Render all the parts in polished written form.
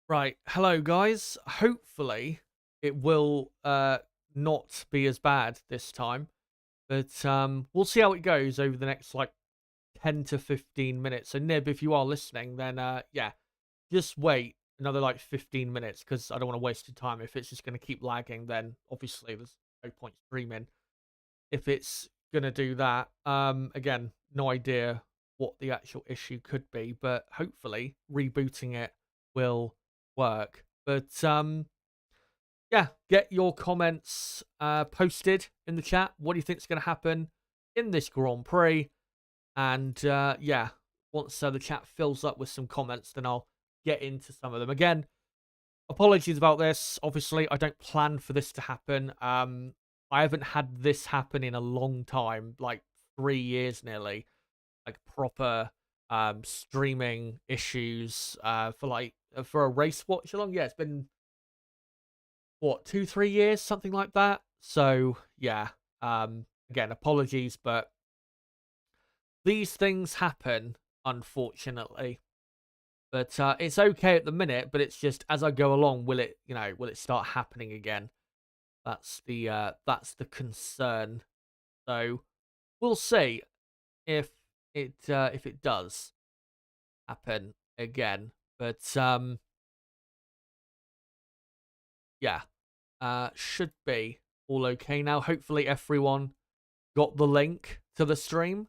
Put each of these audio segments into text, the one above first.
Right. Hello, guys. Hopefully, it will not be as bad this time, but we'll see how it goes over the next like 10 to 15 minutes. So, Nib, if you are listening, then yeah, just wait another like 15 minutes because I don't want to waste your time. If it's just going to keep lagging, then obviously there's no point streaming. If it's going to do that, again, no idea what the actual issue could be, but hopefully rebooting it will work. But yeah, get your comments posted in the chat. What do you think is going to happen in this Grand Prix? And yeah, once the chat fills up with some comments, then I'll get into some of them. Again, apologies about this. Obviously, I don't plan for this to happen. I haven't had this happen in a long time, like 3 years nearly, like proper streaming issues for a race watch along. Yeah, it's been what 2 3 years, something like that. So yeah, again, apologies, but these things happen, unfortunately. But it's okay at the minute. But it's just as I go along, will it start happening again? That's the concern. So we'll see if it does happen again. But yeah, should be all okay now. Hopefully everyone got the link to the stream,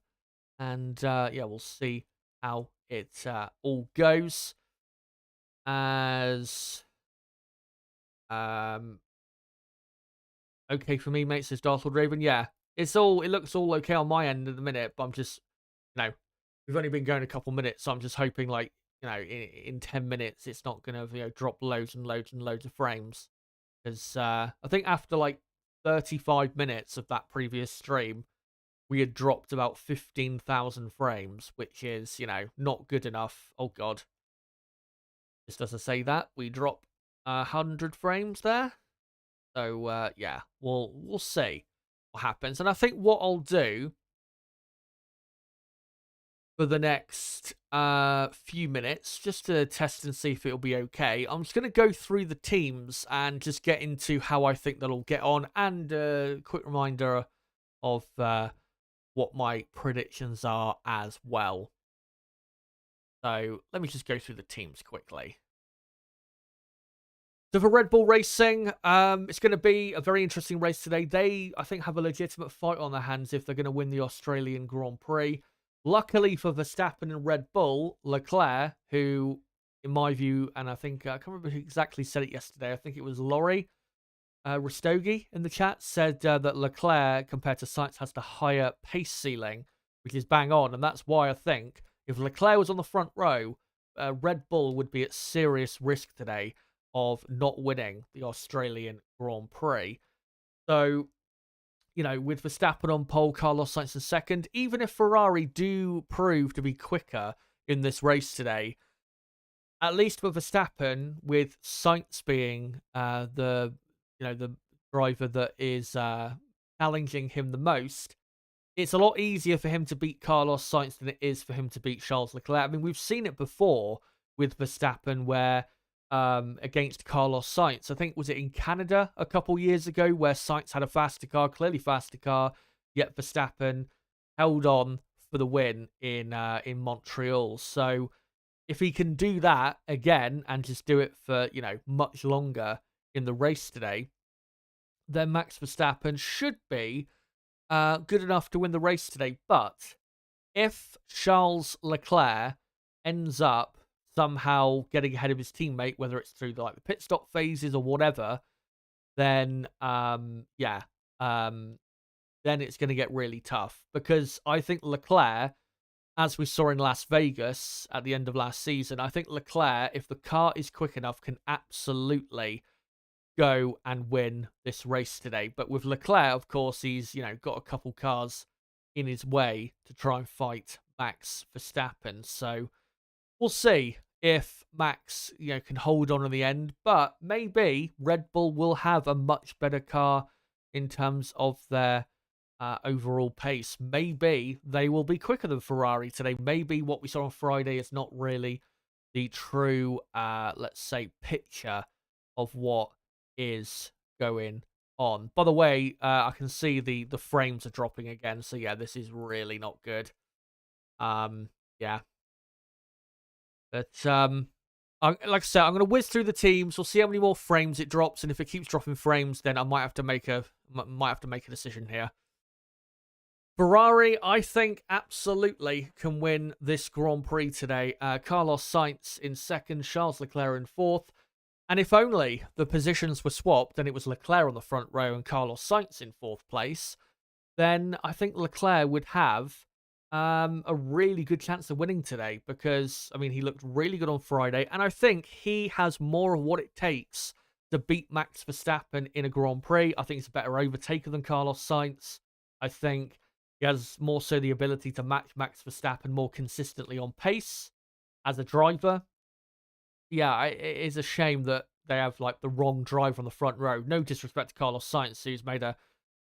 and yeah, we'll see how it all goes. As okay for me, mate, says Dartford Raven. Yeah, it looks all okay on my end at the minute, but I'm just, we've only been going a couple minutes, so I'm just hoping, like, in 10 minutes, it's not going to, drop loads and loads and loads of frames. Because I think after, like, 35 minutes of that previous stream, we had dropped about 15,000 frames, which is, not good enough. Oh, God. Just doesn't say that. We drop 100 frames there. So, yeah, we'll see what happens. And I think what I'll do for the next few minutes, just to test and see if it'll be okay, I'm just going to go through the teams and just get into how I think they'll get on, and a quick reminder of what my predictions are as well. So let me just go through the teams quickly. So for Red Bull Racing, it's going to be a very interesting race today. They, I think, have a legitimate fight on their hands if they're going to win the Australian Grand Prix. Luckily for Verstappen and Red Bull, Leclerc, who, in my view, and I think, I can't remember who exactly said it yesterday, I think it was Laurie Rastogi in the chat, said that Leclerc, compared to Sainz, has the higher pace ceiling, which is bang on. And that's why I think if Leclerc was on the front row, Red Bull would be at serious risk today of not winning the Australian Grand Prix. So, with Verstappen on pole, Carlos Sainz in second, even if Ferrari do prove to be quicker in this race today, at least for Verstappen, with Sainz being the driver that is challenging him the most, it's a lot easier for him to beat Carlos Sainz than it is for him to beat Charles Leclerc. I mean, we've seen it before with Verstappen where against Carlos Sainz. I think, was it in Canada a couple years ago where Sainz had a faster car, clearly faster car, yet Verstappen held on for the win in Montreal. So if he can do that again and just do it for, much longer in the race today, then Max Verstappen should be good enough to win the race today. But if Charles Leclerc ends up somehow getting ahead of his teammate, whether it's through the pit stop phases or whatever, then then it's going to get really tough, because I think Leclerc, as we saw in Las Vegas at the end of last season, I think Leclerc, if the car is quick enough, can absolutely go and win this race today. But with Leclerc, of course, he's got a couple cars in his way to try and fight Max Verstappen. So we'll see if Max, can hold on in the end. But maybe Red Bull will have a much better car in terms of their overall pace. Maybe they will be quicker than Ferrari today. Maybe what we saw on Friday is not really the true, let's say, picture of what is going on. By the way, I can see the frames are dropping again, so yeah, this is really not good. Yeah. But, like I said, I'm going to whiz through the teams. We'll see how many more frames it drops, and if it keeps dropping frames, then I might have to make a decision here. Ferrari, I think, absolutely can win this Grand Prix today. Carlos Sainz in second, Charles Leclerc in fourth. And if only the positions were swapped and it was Leclerc on the front row and Carlos Sainz in fourth place, then I think Leclerc would have a really good chance of winning today because, I mean, he looked really good on Friday. And I think he has more of what it takes to beat Max Verstappen in a Grand Prix. I think he's a better overtaker than Carlos Sainz. I think he has more so the ability to match Max Verstappen more consistently on pace as a driver. Yeah, it is a shame that they have like the wrong driver on the front row. No disrespect to Carlos Sainz, who's made a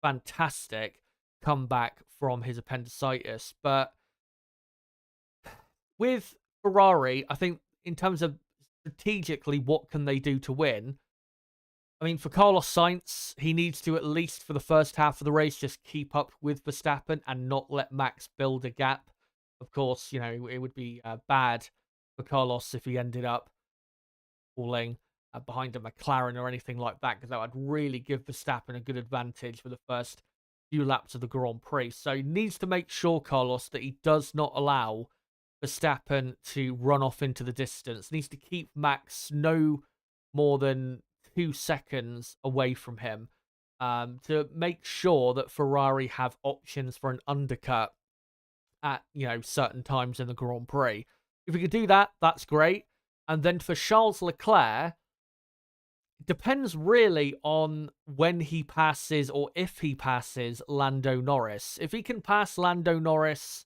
fantastic comeback from his appendicitis. But with Ferrari, I think in terms of strategically, what can they do to win? I mean, for Carlos Sainz, he needs to, at least for the first half of the race, just keep up with Verstappen and not let Max build a gap. Of course, you know, it would be bad for Carlos if he ended up falling behind a McLaren or anything like that, because that would really give Verstappen a good advantage for the first few laps of the Grand Prix. So he needs to make sure, Carlos, that he does not allow Verstappen to run off into the distance. He needs to keep Max no more than 2 seconds away from him to make sure that Ferrari have options for an undercut at, you know, certain times in the Grand Prix. If we could do that, that's great. And then for Charles Leclerc, it depends really on when he passes or if he passes Lando Norris. If he can pass Lando Norris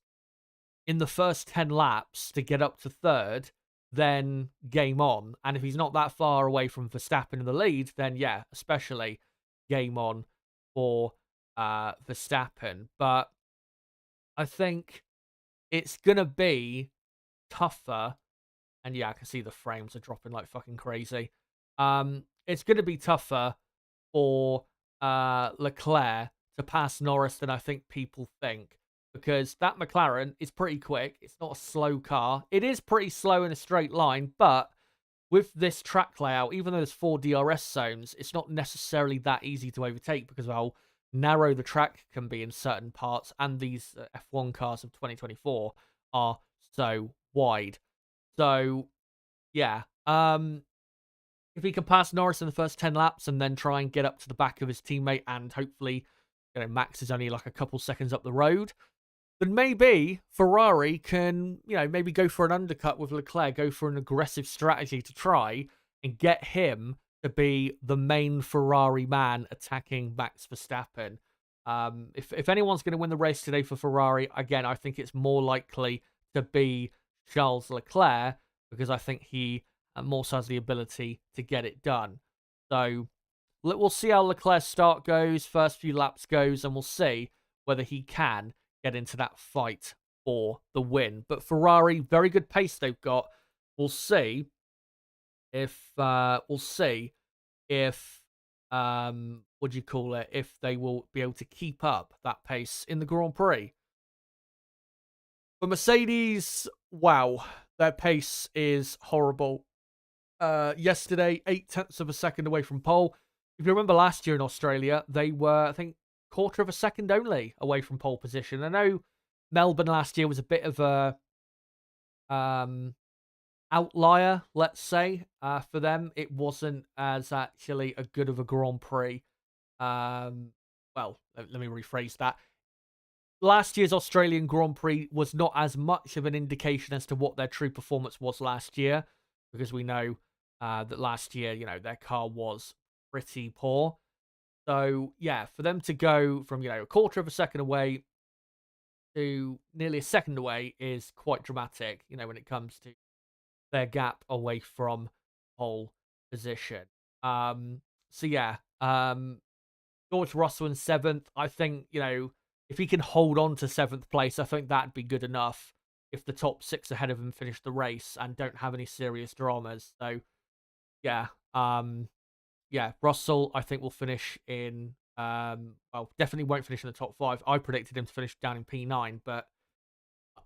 in the first 10 laps to get up to third, then game on. And if he's not that far away from Verstappen in the lead, then yeah, especially game on for Verstappen. But I think it's going to be tougher. And yeah, I can see the frames are dropping like fucking crazy. It's going to be tougher for Leclerc to pass Norris than I think people think. Because that McLaren is pretty quick. It's not a slow car. It is pretty slow in a straight line, but with this track layout, even though there's 4 DRS zones, it's not necessarily that easy to overtake because of how narrow the track can be in certain parts, and these F1 cars of 2024 are so wide. So, yeah. If he can pass Norris in the first 10 laps and then try and get up to the back of his teammate, and hopefully, you know, Max is only like a couple seconds up the road, then maybe Ferrari can, you know, maybe go for an undercut with Leclerc, go for an aggressive strategy to try and get him to be the main Ferrari man attacking Max Verstappen. If anyone's going to win the race today for Ferrari, again, I think it's more likely to be Charles Leclerc, because I think he more so has the ability to get it done. So we'll see how Leclerc's start goes, first few laps goes, and we'll see whether he can get into that fight for the win. But Ferrari, very good pace they've got. We'll see if what do you call it? If they will be able to keep up that pace in the Grand Prix. For Mercedes, wow, their pace is horrible. Yesterday, 0.8 of a second away from pole. If you remember last year in Australia, they were, I think, 1/4 of a second only away from pole position. I know Melbourne last year was a bit of a outlier, let's say, for them. It wasn't as actually a good of a Grand Prix. Well, let me rephrase that. Last year's Australian Grand Prix was not as much of an indication as to what their true performance was last year, because we know that last year, you know, their car was pretty poor. So, yeah, for them to go from, you know, 1/4 of a second away to nearly a second away is quite dramatic, you know, when it comes to their gap away from pole position. So, yeah, George Russell in 7th. I think, you know, if he can hold on to 7th place, I think that'd be good enough. if the top 6 ahead of him finish the race and don't have any serious dramas. So yeah, yeah, Russell I think will finish in well, definitely won't finish in the top 5. I predicted him to finish down in P9, but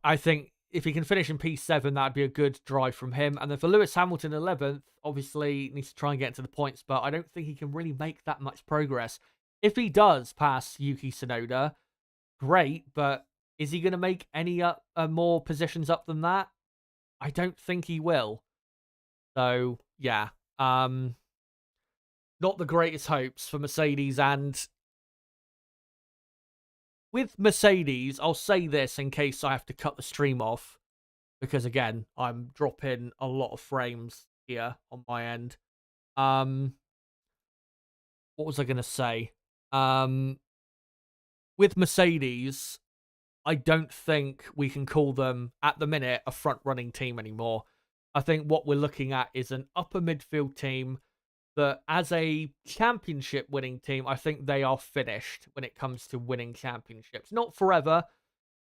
I think if he can finish in P7, that'd be a good drive from him. And then for Lewis Hamilton 11th, obviously needs to try and get into the points, but I don't think he can really make that much progress. If he does pass Yuki Tsunoda, great, but is he going to make any more positions up than that? I don't think he will. So yeah, not the greatest hopes for Mercedes. And with Mercedes, I'll say this in case I have to cut the stream off, because again, I'm dropping a lot of frames here on my end. What was I going to say? With Mercedes, I don't think we can call them, at the minute, a front-running team anymore. I think what we're looking at is an upper midfield team that, as a championship-winning team, I think they are finished when it comes to winning championships. Not forever.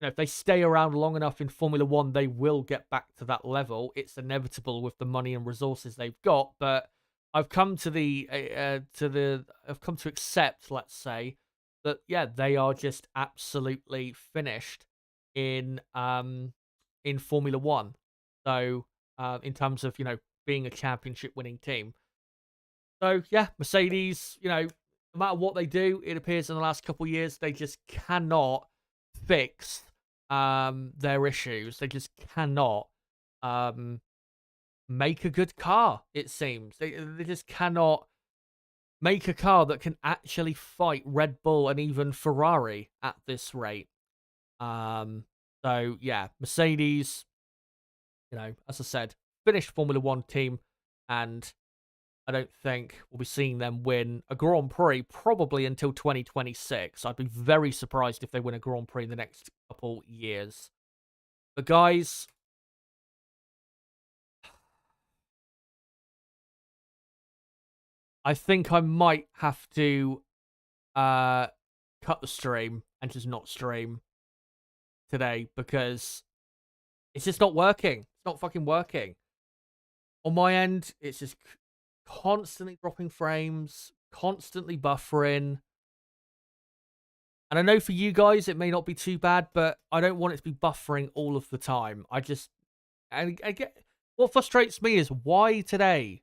You know, if they stay around long enough in Formula One, they will get back to that level. It's inevitable with the money and resources they've got. But I've come to I've come to accept, let's say, that yeah, they are just absolutely finished in Formula One. So in terms of, you know, being a championship winning team. So yeah, Mercedes, you know, no matter what they do, it appears in the last couple of years they just cannot fix their issues. They just cannot make a good car, it seems. They just cannot make a car that can actually fight Red Bull and even Ferrari at this rate. So yeah, Mercedes, you know, as I said, finished Formula One team, and I don't think we'll be seeing them win a Grand Prix probably until 2026. I'd be very surprised if they win a Grand Prix in the next couple years. But guys, I think I might have to cut the stream and just not stream today, because it's just not working. It's not fucking working. On my end, it's just constantly dropping frames, constantly buffering. And I know for you guys, it may not be too bad, but I don't want it to be buffering all of the time. I get, what frustrates me is why today?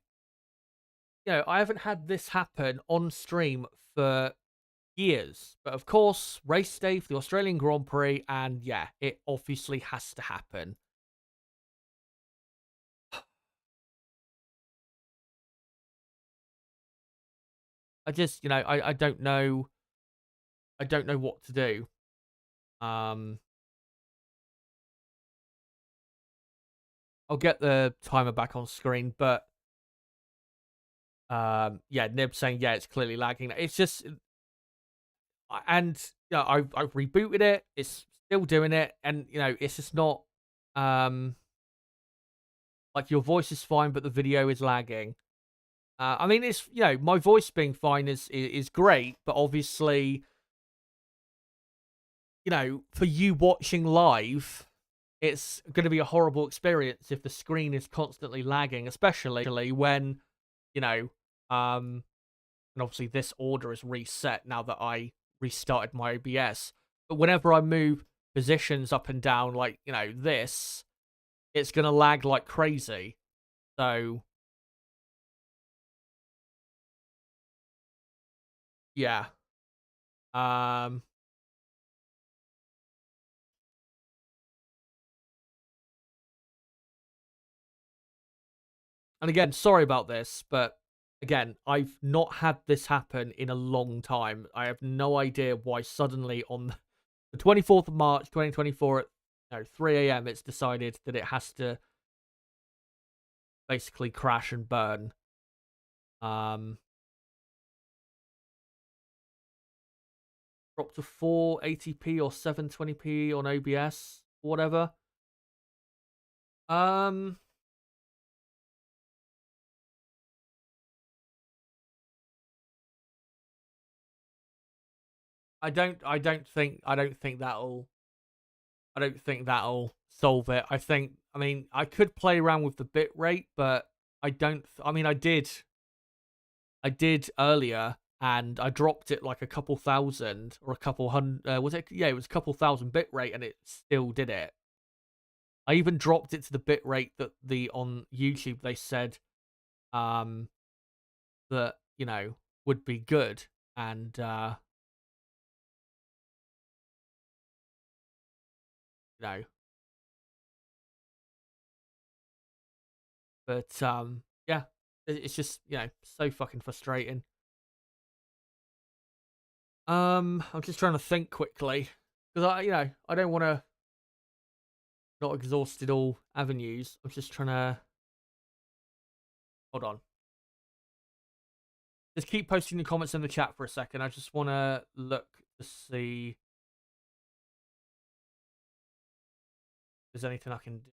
You know, I haven't had this happen on stream for years. But of course, race day for the Australian Grand Prix, and yeah, it obviously has to happen. I just, you know, I don't know. I don't know what to do. I'll get the timer back on screen, but yeah, Nib saying yeah, it's clearly lagging. It's just, and you know, I've rebooted it. It's still doing it, and you know, it's just not like your voice is fine, but the video is lagging. I mean, it's, you know, my voice being fine is great, but obviously, you know, for you watching live, it's going to be a horrible experience if the screen is constantly lagging, especially when, you know, and obviously this order is reset now that I restarted my OBS. But whenever I move positions up and down, like, you know, this, it's going to lag like crazy. So, yeah. And again, sorry about this, but again, I've not had this happen in a long time. I have no idea why suddenly on the 24th of March, 2024 at 3 a.m. it's decided that it has to basically crash and burn. Drop to 480p or 720p on OBS, whatever. I don't think that'll solve it. I mean, I could play around with the bit rate, but I don't. I mean, I did earlier, and I dropped it like a couple thousand or a couple hundred. Was it? Yeah, it was a couple thousand bit rate, and it still did it. I even dropped it to the bit rate that on YouTube they said um that would be good, and you know, but yeah, it's just so fucking frustrating. I'm just trying to think quickly because I don't want to not exhausted all avenues. I'm just trying to hold on. Just keep posting your comments in the chat for a second. I just want to look to see if there's anything I can do.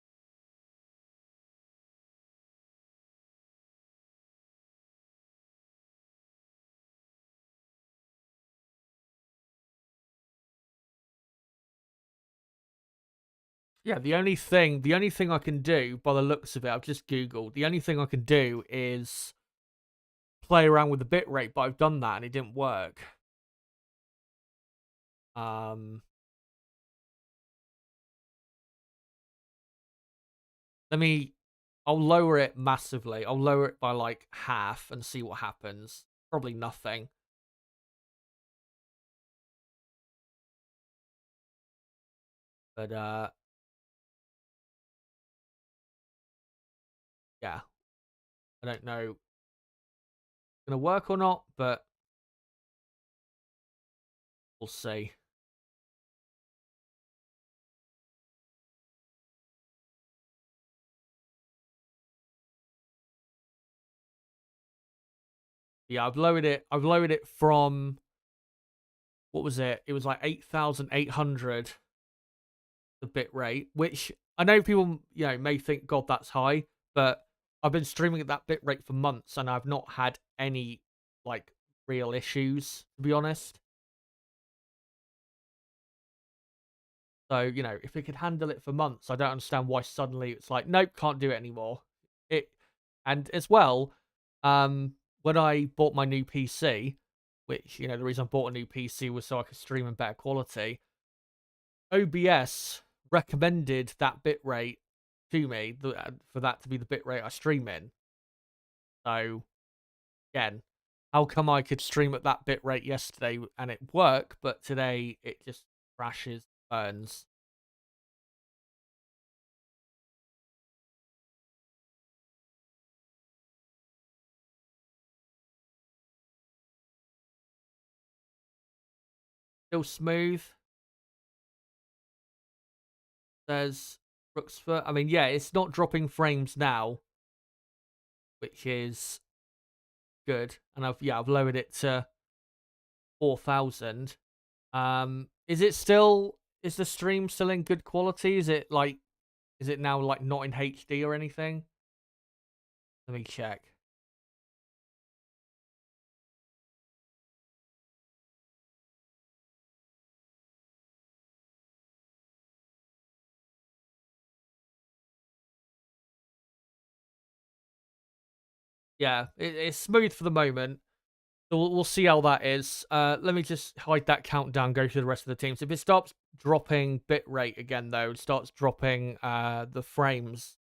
Yeah, the only thing I can do by the looks of it, I've just Googled, the only thing I can do is play around with the bit rate, but I've done that and it didn't work. I'll lower it massively. I'll lower it by like half and see what happens. Probably nothing. But yeah, I don't know if it's gonna work or not, but we'll see. Yeah, I've lowered it. I've lowered it from what was it? It was like 8,800 the bit rate, which I know people may think, God, that's high, but I've been streaming at that bit rate for months and I've not had any like real issues, to be honest. So, if it could handle it for months, I don't understand why suddenly it's like, nope, can't do it anymore. And as well, when I bought my new PC, which, the reason I bought a new PC was so I could stream in better quality, OBS recommended that bitrate to me for that to be the bitrate I stream in. So, again, how come I could stream at that bitrate yesterday and it worked, but today it just crashes, burns? Still smooth. There's Brooksford. I mean, yeah, it's not dropping frames now, which is good. And I've lowered it to 4,000. Is the stream still in good quality? Is it now like not in HD or anything? Let me check. Yeah, it's smooth for the moment. So we'll see how that is. Let me just hide that countdown, go through the rest of the teams. If it stops dropping bitrate again, though, it starts dropping the frames,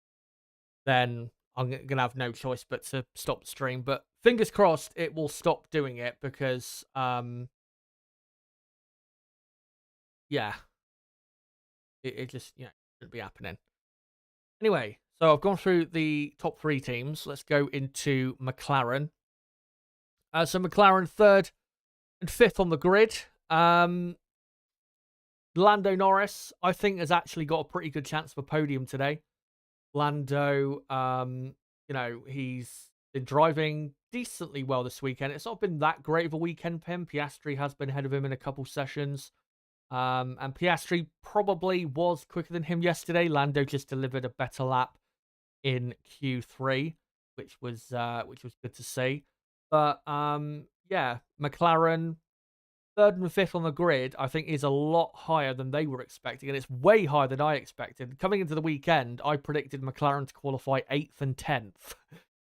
then I'm going to have no choice but to stop the stream. But fingers crossed it will stop doing it because, yeah, it just, shouldn't be happening. Anyway, so I've gone through the top 3 teams. Let's go into McLaren. So McLaren 3rd and 5th on the grid. Lando Norris, I think, has actually got a pretty good chance of a podium today. Lando, he's been driving decently well this weekend. It's not been that great of a weekend for him. Piastri has been ahead of him in a couple sessions. And Piastri probably was quicker than him yesterday. Lando just delivered a better lap in Q3, which was good to see. But yeah, McLaren, third and fifth on the grid, I think, is a lot higher than they were expecting, and it's way higher than I expected. Coming into the weekend, I predicted McLaren to qualify 8th and 10th.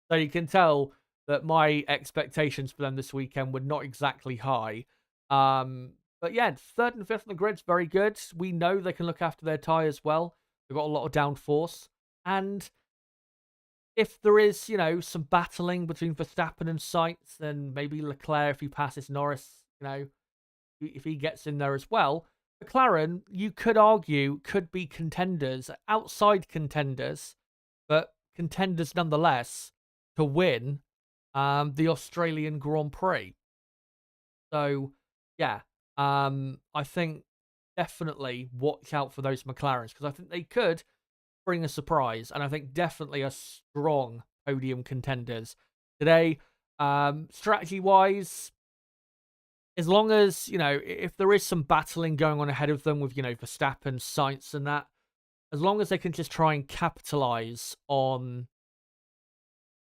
So you can tell that my expectations for them this weekend were not exactly high. But yeah, third and fifth on the grid's very good. We know they can look after their tyres well. They've got a lot of downforce. And if there is, some battling between Verstappen and Sainz, then maybe Leclerc, if he passes Norris, if he gets in there as well, McLaren, you could argue, could be contenders, outside contenders, but contenders nonetheless to win the Australian Grand Prix. So, yeah, I think definitely watch out for those McLarens, because I think they could bring a surprise, and I think definitely a strong podium contenders today. Strategy-wise, as long as, if there is some battling going on ahead of them with, Verstappen, Sainz and that, as long as they can just try and capitalize on,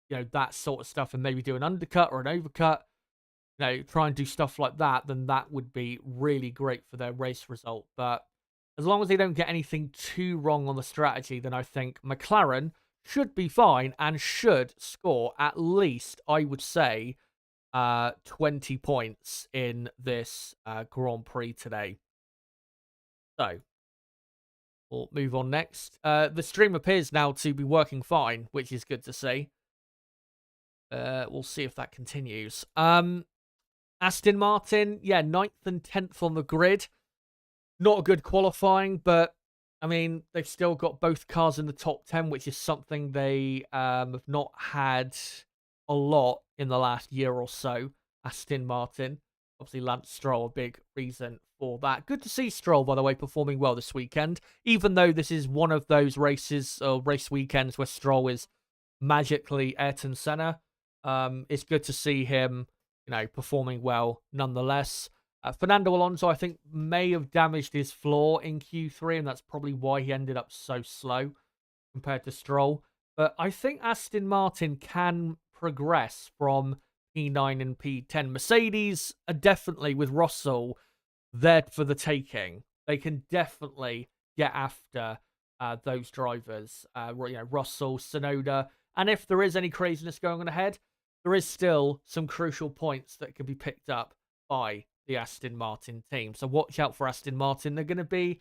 that sort of stuff and maybe do an undercut or an overcut, try and do stuff like that, then that would be really great for their race result. But as long as they don't get anything too wrong on the strategy, then I think McLaren should be fine and should score at least, I would say, 20 points in this Grand Prix today. So, we'll move on next. The stream appears now to be working fine, which is good to see. We'll see if that continues. Aston Martin, 9th and 10th on the grid. Not a good qualifying, but, I mean, they've still got both cars in the top 10, which is something they have not had a lot in the last year or so. Aston Martin, obviously Lance Stroll, a big reason for that. Good to see Stroll, by the way, performing well this weekend, even though this is one of those races or race weekends where Stroll is magically Ayrton Senna. It's good to see him, performing well nonetheless. Fernando Alonso, I think, may have damaged his floor in Q3, and that's probably why he ended up so slow compared to Stroll. But I think Aston Martin can progress from P9 and P10. Mercedes are definitely, with Russell, there for the taking. They can definitely get after those drivers, Russell, Tsunoda. And if there is any craziness going on ahead, there is still some crucial points that can be picked up by the Aston Martin team. So watch out for Aston Martin. They're going to be,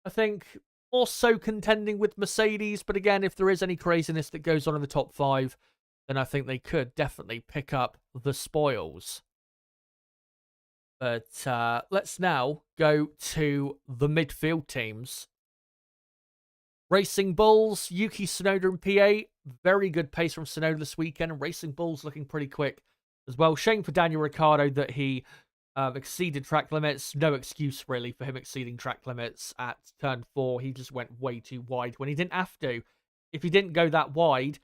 I think, also contending with Mercedes. But again, if there is any craziness that goes on in the top 5, then I think they could definitely pick up the spoils. But let's now go to the midfield teams. Racing Bulls, Yuki Tsunoda in P8. Very good pace from Tsunoda this weekend. And Racing Bulls looking pretty quick as well. Shame for Daniel Ricciardo that he exceeded track limits. No excuse, really, for him exceeding track limits at turn 4. He just went way too wide when he didn't have to. If he didn't go that wide,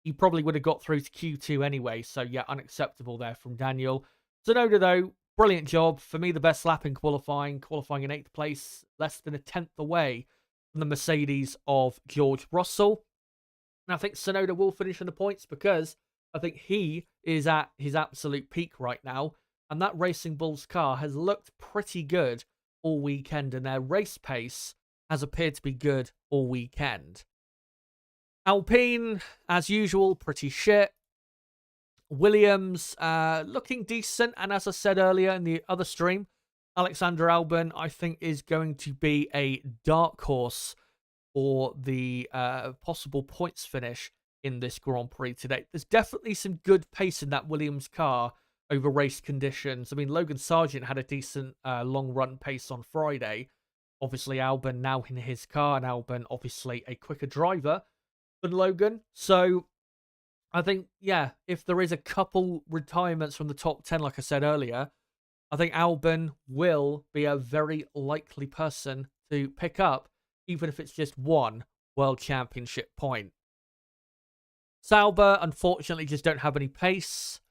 he probably would have got through to Q2 anyway. So, yeah, unacceptable there from Daniel. Tsunoda, though, brilliant job. For me, the best lap in qualifying in 8th place, less than a 10th away from the Mercedes of George Russell. And I think Tsunoda will finish in the points because I think he is at his absolute peak right now. And that Racing Bulls car has looked pretty good all weekend, and their race pace has appeared to be good all weekend. Alpine, as usual, pretty shit. Williams, looking decent. And as I said earlier in the other stream, Alexander Albon, I think, is going to be a dark horse for the possible points finish in this Grand Prix today. There's definitely some good pace in that Williams car over race conditions. I mean, Logan Sargent had a decent long run pace on Friday. Obviously, Albon now in his car, and Albon obviously a quicker driver than Logan. So I think, if there is a couple retirements from the top 10, like I said earlier, I think Albon will be a very likely person to pick up, even if it's just one World Championship point. Sauber, unfortunately, just don't have any pace.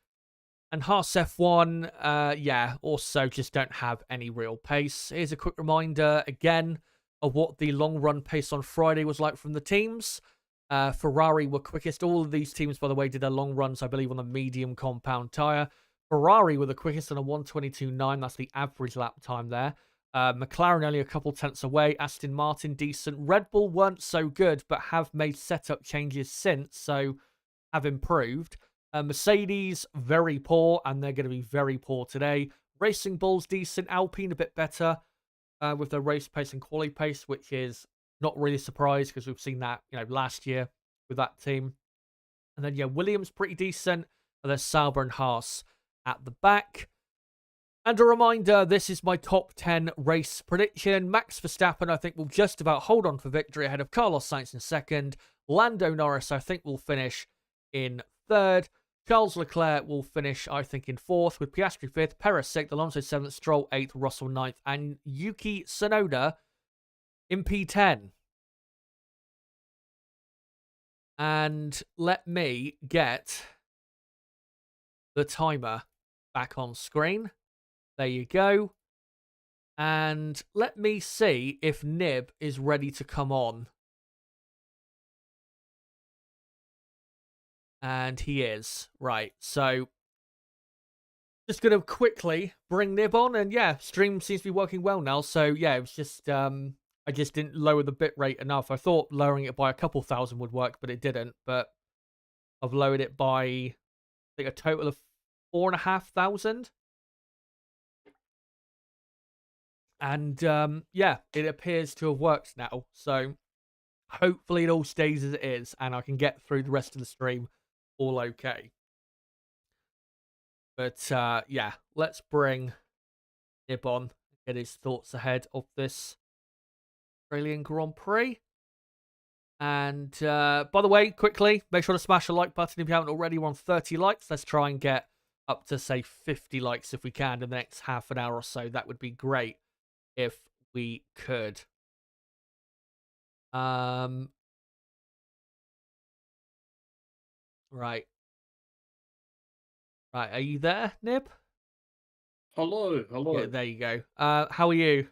And Haas F1, also just don't have any real pace. Here's a quick reminder, again, of what the long-run pace on Friday was like from the teams. Ferrari were quickest. All of these teams, by the way, did their long runs, I believe, on the medium compound tyre. Ferrari were the quickest on a 1:22.9. That's the average lap time there. McLaren only a couple tenths away. Aston Martin decent. Red Bull weren't so good, but have made setup changes since, so have improved. Mercedes very poor, and they're going to be very poor today. Racing Bulls decent. Alpine a bit better with their race pace and quali pace, which is not really a surprise because we've seen that last year with that team. And then Williams pretty decent. And there's Sauber and Haas at the back. And a reminder, this is my top 10 race prediction. Max Verstappen, I think, will just about hold on for victory ahead of Carlos Sainz in second. Lando Norris, I think, will finish in third. Charles Leclerc will finish, I think, in fourth, with Piastri fifth, Perez sixth, Alonso seventh, Stroll eighth, Russell ninth, and Yuki Tsunoda in P10. And let me get the timer back on screen. There you go. And let me see if Nib is ready to come on. And he is. Right, so just going to quickly bring Nib on. And yeah, stream seems to be working well now. So yeah, it was just, I just didn't lower the bitrate enough. I thought lowering it by a couple thousand would work, but it didn't. But I've lowered it by, I think, a total of 4,500. And yeah, it appears to have worked now. So hopefully it all stays as it is and I can get through the rest of the stream all okay. But yeah, let's bring Nib on, get his thoughts ahead of this Australian Grand Prix. And by the way, quickly, make sure to smash the like button if you haven't already. We're on 30 likes. Let's try and get up to, say, 50 likes if we can in the next half an hour or so. That would be great if we could. Right. Right, are you there, Nib? Hello. Yeah, there you go. How are you?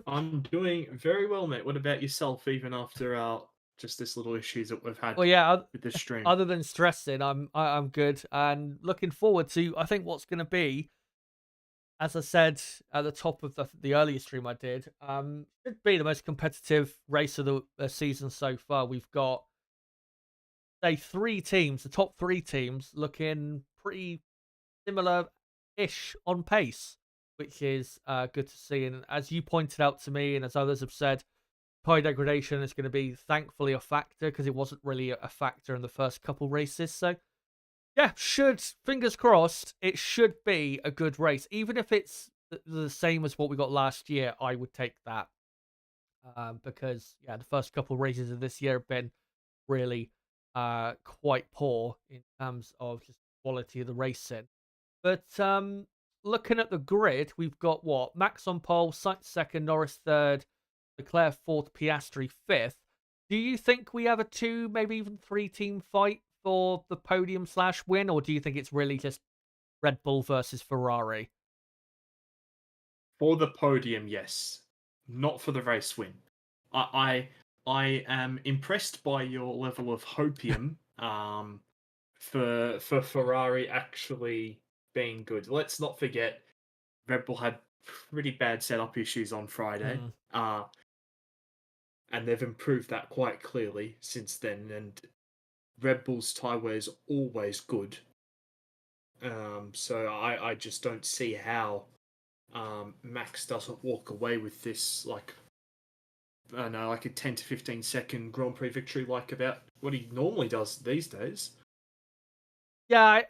I'm doing very well, mate. What about yourself, even after just this little issues that we've had Well, yeah, with the stream? other than stressing, I'm good and looking forward to, I think, what's going to be, as I said at the top of the earlier stream I did, should be the most competitive race of the season so far. We've got, say, three teams, the top three teams, looking pretty similar-ish on pace, which is good to see. And as you pointed out to me, and as others have said, pie degradation is going to be, thankfully, a factor because it wasn't really a factor in the first couple races. So yeah, fingers crossed, it should be a good race. Even if it's the same as what we got last year, I would take that. Because, yeah, the first couple races of this year have been really quite poor in terms of just quality of the racing. But looking at the grid, we've got what? Max on pole, Sainz second, Norris third, Leclerc fourth, Piastri fifth. Do you think we have a 2, maybe even 3-team fight for the podium/win, or do you think it's really just Red Bull versus Ferrari? For the podium, yes. Not for the race win. I am impressed by your level of hopium for Ferrari actually being good. Let's not forget Red Bull had pretty bad setup issues on Friday. And they've improved that quite clearly since then. And Red Bull's tyre wear is always good. So I just don't see how Max doesn't walk away with this, like, I don't know, like a 10 to 15 second Grand Prix victory, like about what he normally does these days. Yeah,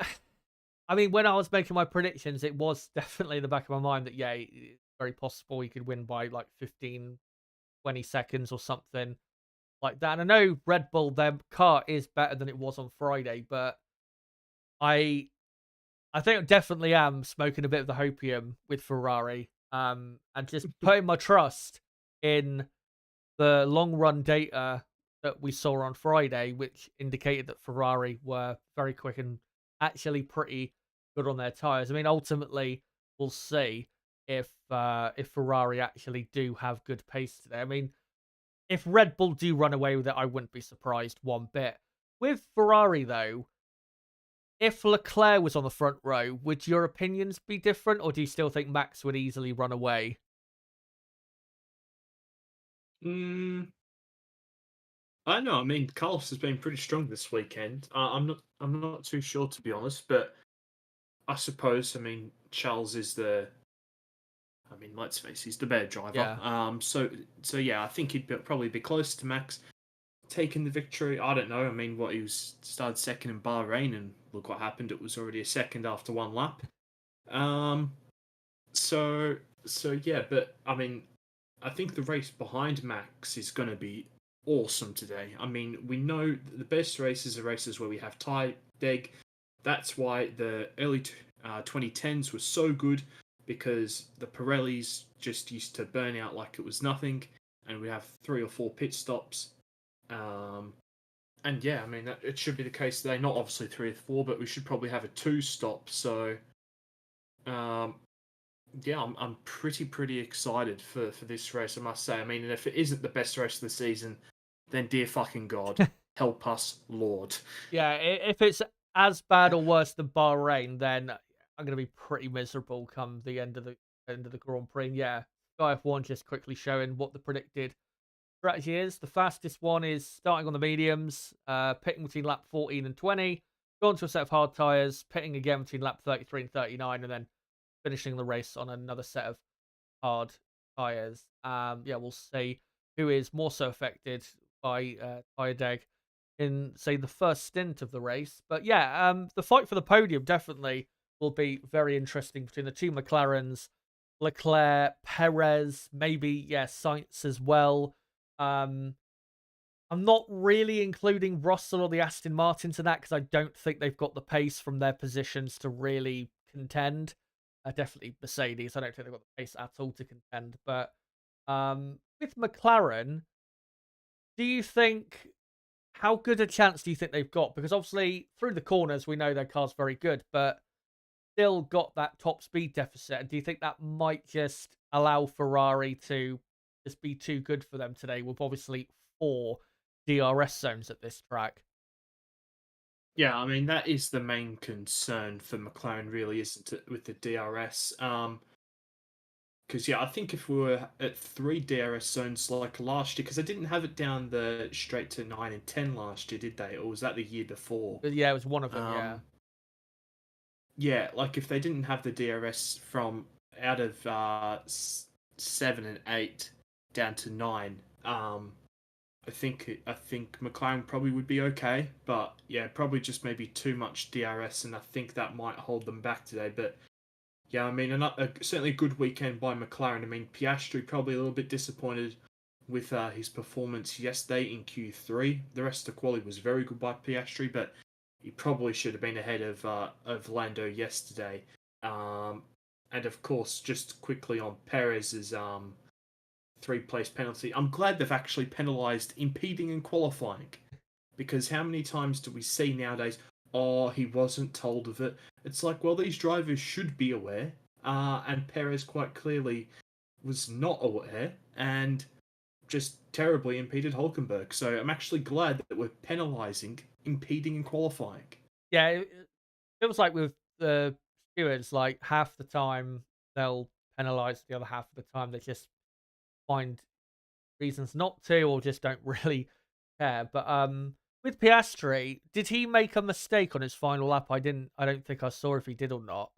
I mean, when I was making my predictions, it was definitely in the back of my mind that, yeah, it's very possible he could win by like 15, 20 seconds or something like that. And I know Red Bull, their car is better than it was on Friday, but I think I definitely am smoking a bit of the hopium with Ferrari, and just putting my trust in the long run data that we saw on Friday, which indicated that Ferrari were very quick and actually pretty good on their tires. I mean, ultimately, we'll see if Ferrari actually do have good pace today. I mean, if Red Bull do run away with it, I wouldn't be surprised one bit. With Ferrari, though, If Leclerc was on the front row, would your opinions be different, or do you still think Max would easily run away? Mm, I don't know. I mean, Carlos has been pretty strong this weekend. I'm not too sure to be honest, but I suppose. I mean, Charles is the. I mean, let's face, he's the better driver. Yeah. So yeah, I think probably be close to Max taking the victory. I don't know. I mean, what he was started second in Bahrain, and look what happened. It was already a second after one lap. Um, so yeah, but I mean, I think the race behind Max is going to be awesome today. I mean, we know the best races are races where we have tie deg. That's why the early 2010s was so good because the Pirellis just used to burn out like it was nothing, and we have 3 or 4 pit stops. Um, and yeah, I mean, it should be the case today. Not obviously 3 or 4, but we should probably have a 2 stop. So um, yeah, I'm pretty excited for this race, I must say. I mean, and if it isn't the best race of the season, then dear fucking God, help us, Lord. Yeah, if it's as bad or worse than Bahrain, then I'm going to be pretty miserable come the end of the Grand Prix. And yeah, Sky F1 just quickly showing what the predicted strategy is. The fastest one is starting on the mediums, pitting between lap 14 and 20, going to a set of hard tyres, pitting again between lap 33 and 39, and then finishing the race on another set of hard tyres. Yeah, we'll see who is more so affected by tyre deg in, say, the first stint of the race. But yeah, the fight for the podium definitely will be very interesting between the two McLarens, Leclerc, Perez, maybe, yeah, Sainz as well. Um, I'm not really including Russell or the Aston Martin to that because I don't think they've got the pace from their positions to really contend. Definitely Mercedes. I don't think they've got the pace at all to contend. But with McLaren, do you think how good a chance do you think they've got? Because obviously through the corners we know their car's very good, but still got that top speed deficit. And do you think that might just allow Ferrari to just be too good for them today with obviously 4 DRS zones at this track? Yeah, I mean, that is the main concern for McLaren, really, isn't it, with the DRS? Because yeah, I think if we were at 3 DRS zones like last year, because they didn't have it down the straight to 9 and 10 last year, did they? Or was that the year before? But yeah, it was one of them, yeah. Um, yeah, like if they didn't have the DRS from out of 7 and 8 down to 9, I think McLaren probably would be okay, but yeah, probably just maybe too much DRS, and I think that might hold them back today. But yeah, I mean, certainly a good weekend by McLaren. I mean, Piastri probably a little bit disappointed with his performance yesterday in Q3. The rest of the quality was very good by Piastri, but he probably should have been ahead of Lando yesterday. And of course, just quickly on Perez's 3 place penalty. I'm glad they've actually penalised impeding and qualifying, because how many times do we see nowadays? Oh, he wasn't told of it. It's like, well, these drivers should be aware, and Perez quite clearly was not aware and just terribly impeded Hulkenberg. So I'm actually glad that we're penalising impeding and qualifying. Yeah, it feels like with the stewards, like half the time they'll penalise, the other half of the time they just find reasons not to or just don't really care. But with Piastri, did he make a mistake on his final lap? I don't think I saw if he did or not.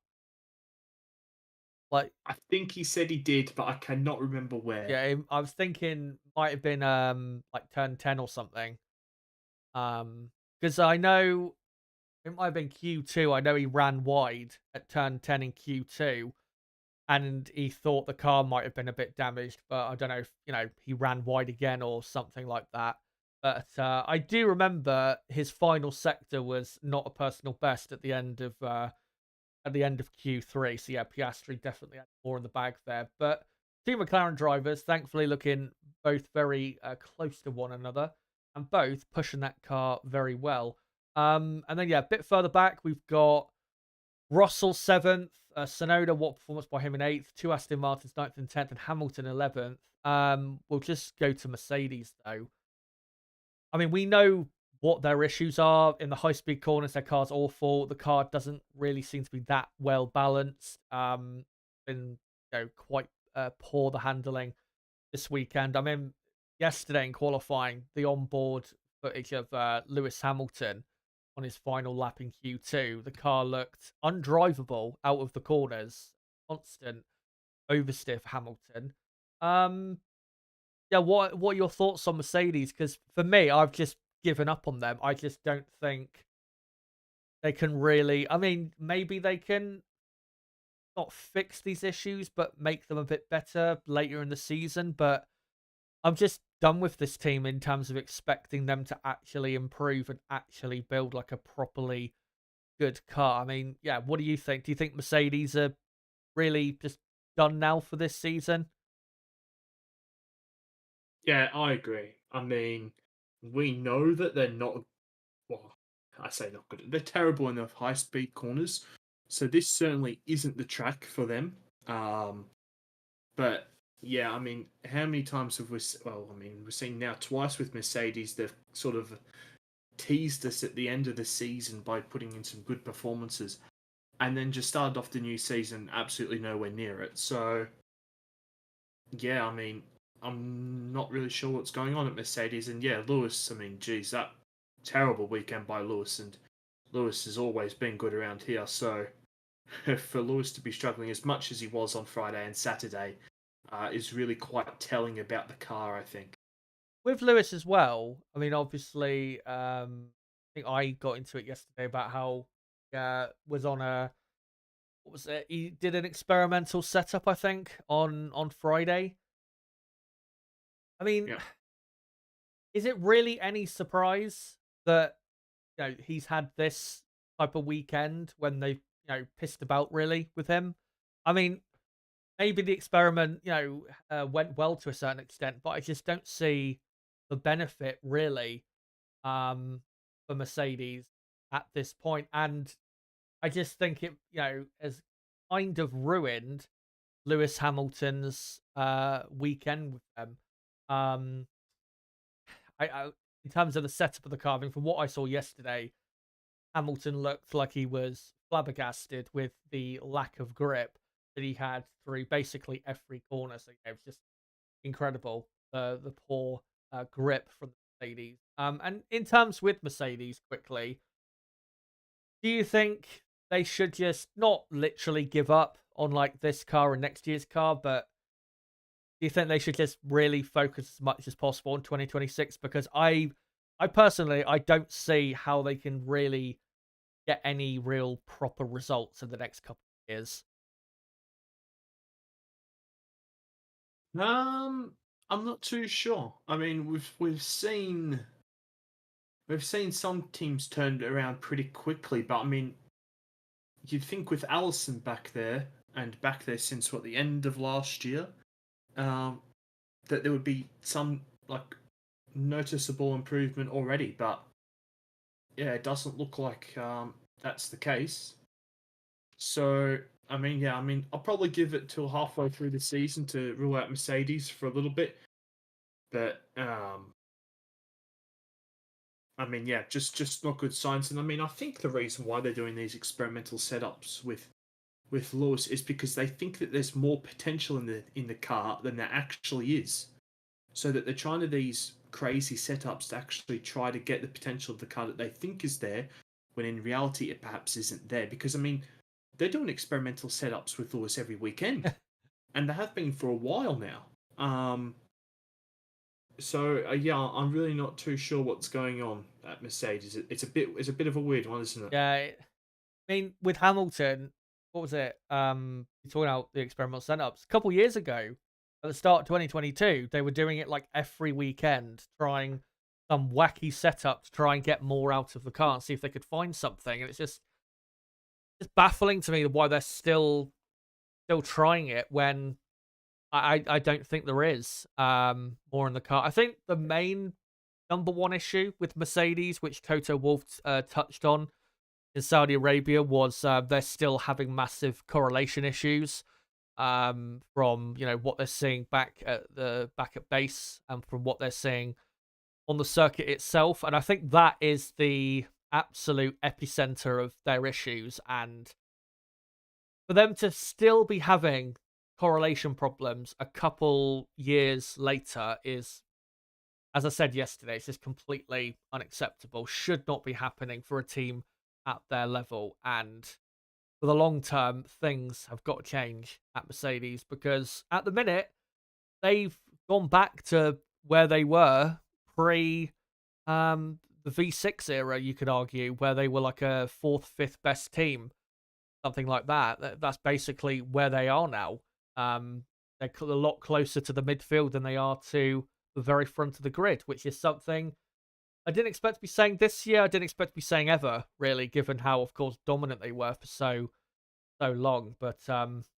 Like, I think he said he did, but I cannot remember where. yeah, I was thinking might have been like turn 10 or something. Because I know it might have been Q2. I know he ran wide at turn 10 in Q2, and he thought the car might have been a bit damaged, but I don't know if, he ran wide again or something like that. But I do remember his final sector was not a personal best at the end of Q3. So yeah, Piastri definitely had more in the bag there. But two McLaren drivers, thankfully, looking both very close to one another and both pushing that car very well. And then yeah, a bit further back, we've got Russell 7th, Sonoda, what performance by him in 8th, 2 Aston Martins 9th and 10th, and Hamilton 11th. We'll just go to Mercedes though. I mean, we know what their issues are. In the high-speed corners, their car's awful. The car doesn't really seem to be that well balanced. Been quite poor the handling this weekend. I mean, yesterday in qualifying, the onboard footage of Lewis Hamilton on his final lap in Q2, the car looked undrivable out of the corners. Constant oversteer for Hamilton. Um, yeah, what are your thoughts on Mercedes? Because for me, I've just given up on them. I just don't think they can really. I mean, maybe they can not fix these issues, but make them a bit better later in the season. But I'm just done with this team in terms of expecting them to actually improve and actually build like a properly good car. I mean, yeah, what do you think? Do you think Mercedes are really just done now for this season? Yeah, I agree. I mean, we know that they're not. Well, I say not good. They're terrible in the high speed corners. So this certainly isn't the track for them. Um, but yeah, I mean, how many times have we? Well, I mean, we've seen now twice with Mercedes. They've sort of teased us at the end of the season by putting in some good performances, and then just started off the new season absolutely nowhere near it. So yeah, I mean, I'm not really sure what's going on at Mercedes. And yeah, Lewis, I mean, geez, that terrible weekend by Lewis. And Lewis has always been good around here. So for Lewis to be struggling as much as he was on Friday and Saturday is really quite telling about the car, I think. With Lewis as well, I mean, obviously, I think I got into it yesterday about how was on a what was it? He did an experimental setup, I think, on Friday. I mean, Yeah. is it really any surprise that he's had this type of weekend when they pissed about really with him? I mean, maybe the experiment went well to a certain extent, but I just don't see the benefit really for Mercedes at this point, and I just think it has kind of ruined Lewis Hamilton's weekend with them. Um, I in terms of the setup of the car, I mean, from what I saw yesterday, Hamilton looked like he was flabbergasted with the lack of grip that he had through basically every corner. So yeah, it was just incredible. The poor grip from the Mercedes. And in terms with Mercedes, quickly, do you think they should just not literally give up on like this car and next year's car, but do you think they should just really focus as much as possible in 2026? Because I personally, I don't see how they can really get any real proper results in the next couple of years. Um, I'm not too sure. I mean, we've seen some teams turned around pretty quickly, but I mean, you'd think with Allison back there and back there since what the end of last year, um, that there would be some like noticeable improvement already. But yeah, it doesn't look like that's the case. So I mean, yeah, I mean, I'll probably give it till halfway through the season to rule out Mercedes for a little bit. But I mean, yeah, just not good signs. And I mean, I think the reason why they're doing these experimental setups with Lewis is because they think that there's more potential in the car than there actually is. So that they're trying to these crazy setups to actually try to get the potential of the car that they think is there, when in reality it perhaps isn't there. Because I mean, they're doing experimental setups with Lewis every weekend, and they have been for a while now. So yeah, I'm really not too sure what's going on at Mercedes. It's a bit of a weird one, isn't it? Yeah, I mean, with Hamilton, what was it? You're talking about the experimental setups. A couple years ago, at the start of 2022, they were doing it like every weekend, trying some wacky setup to try and get more out of the car and see if they could find something. And it's just baffling to me why they're still trying it when I don't think there is more in the car. I think the main number one issue with Mercedes, which Toto Wolff touched on in Saudi Arabia, was they're still having massive correlation issues from what they're seeing back at base and from what they're seeing on the circuit itself. And I think that is the absolute epicenter of their issues. And for them to still be having correlation problems a couple years later is, as I said yesterday, it's just completely unacceptable. Should not be happening for a team at their level. And for the long term, things have got to change at Mercedes, because at the minute, they've gone back to where they were pre the V6 era, you could argue, where they were like a fourth, fifth best team, something like that. That's basically where they are now. They're a lot closer to the midfield than they are to the very front of the grid, which is something I didn't expect to be saying this year. I didn't expect to be saying ever, really, given how, of course, dominant they were for so long. But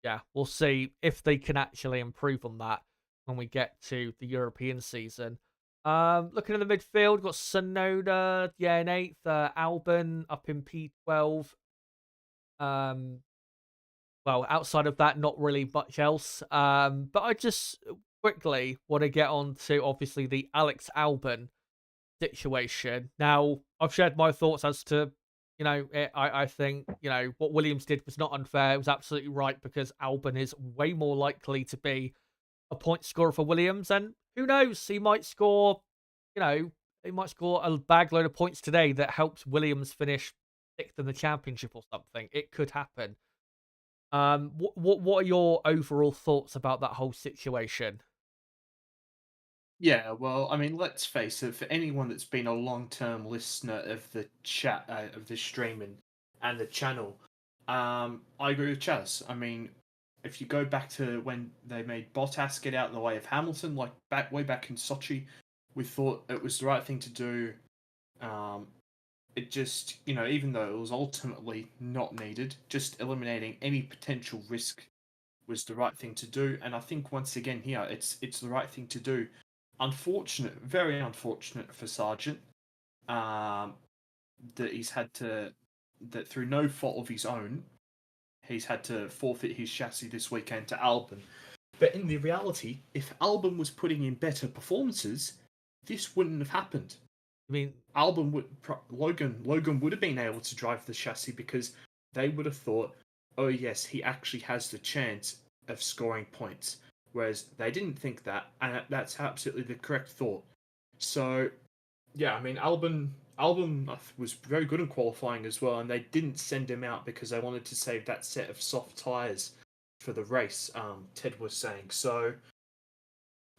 yeah, we'll see if they can actually improve on that when we get to the European season. Looking at the midfield, got Sonoda, in 8th, Albon up in P12. Well, outside of that, not really much else. But I just quickly want to get on to, obviously, the Alex Albon situation. Now, I've shared my thoughts as to, I think, what Williams did was not unfair. It was absolutely right, because Albon is way more likely to be a point scorer for Williams. And who knows, he might score, he might score a bag load of points today that helps Williams finish 6th in the championship or something. It could happen. What are your overall thoughts about that whole situation? Yeah, well, I mean, let's face it. For anyone that's been a long-term listener of the chat, of the streaming and the channel, I agree with Chaz. I mean, if you go back to when they made Bottas get out in the way of Hamilton, like way back in Sochi, we thought it was the right thing to do. It just, even though it was ultimately not needed, just eliminating any potential risk was the right thing to do. And I think once again here, it's the right thing to do. Unfortunate, very unfortunate for Sargent, that he's had to, that through no fault of his own, he's had to forfeit his chassis this weekend to Albon. But in the reality, if Albon was putting in better performances, this wouldn't have happened. I mean, Logan would have been able to drive the chassis, because they would have thought, oh yes, he actually has the chance of scoring points. Whereas they didn't think that, and that's absolutely the correct thought. So, yeah, I mean, Albon was very good in qualifying as well, and they didn't send him out because they wanted to save that set of soft tyres for the race, Ted was saying. So,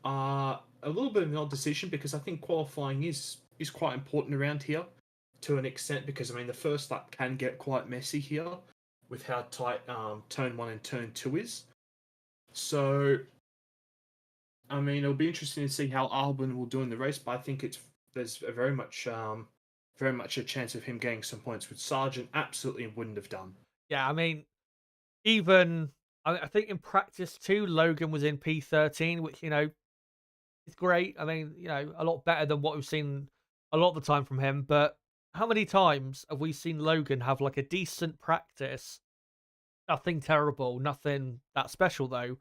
a little bit of an odd decision, because I think qualifying is quite important around here to an extent, because, I mean, the first lap can get quite messy here with how tight turn 1 and turn 2 is. So, I mean, it'll be interesting to see how Albon will do in the race, but I think there's a very much a chance of him getting some points, which Sargent absolutely wouldn't have done. yeah, I mean, even I think in practice too, Logan was in P13, which is great. I mean, a lot better than what we've seen a lot of the time from him. But how many times have we seen Logan have like a decent practice? Nothing terrible, nothing that special though.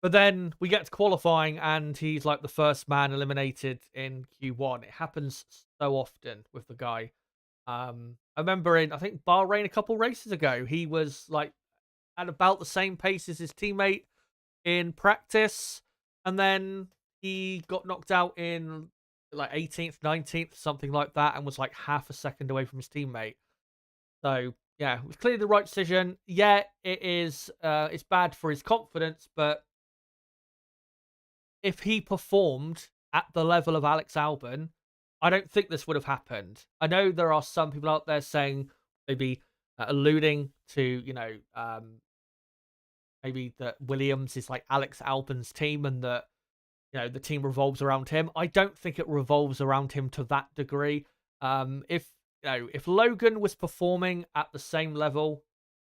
But then we get to qualifying and he's like the first man eliminated in Q1. It happens so often with the guy. I remember I think Bahrain a couple races ago, he was like at about the same pace as his teammate in practice, and then he got knocked out in like 18th, 19th, something like that, and was like half a second away from his teammate. So yeah, it was clearly the right decision. Yeah, it is. It's bad for his confidence, but if he performed at the level of Alex Albon, I don't think this would have happened. I know there are some people out there saying, maybe alluding to, maybe that Williams is like Alex Albon's team and that, the team revolves around him. I don't think it revolves around him to that degree. If Logan was performing at the same level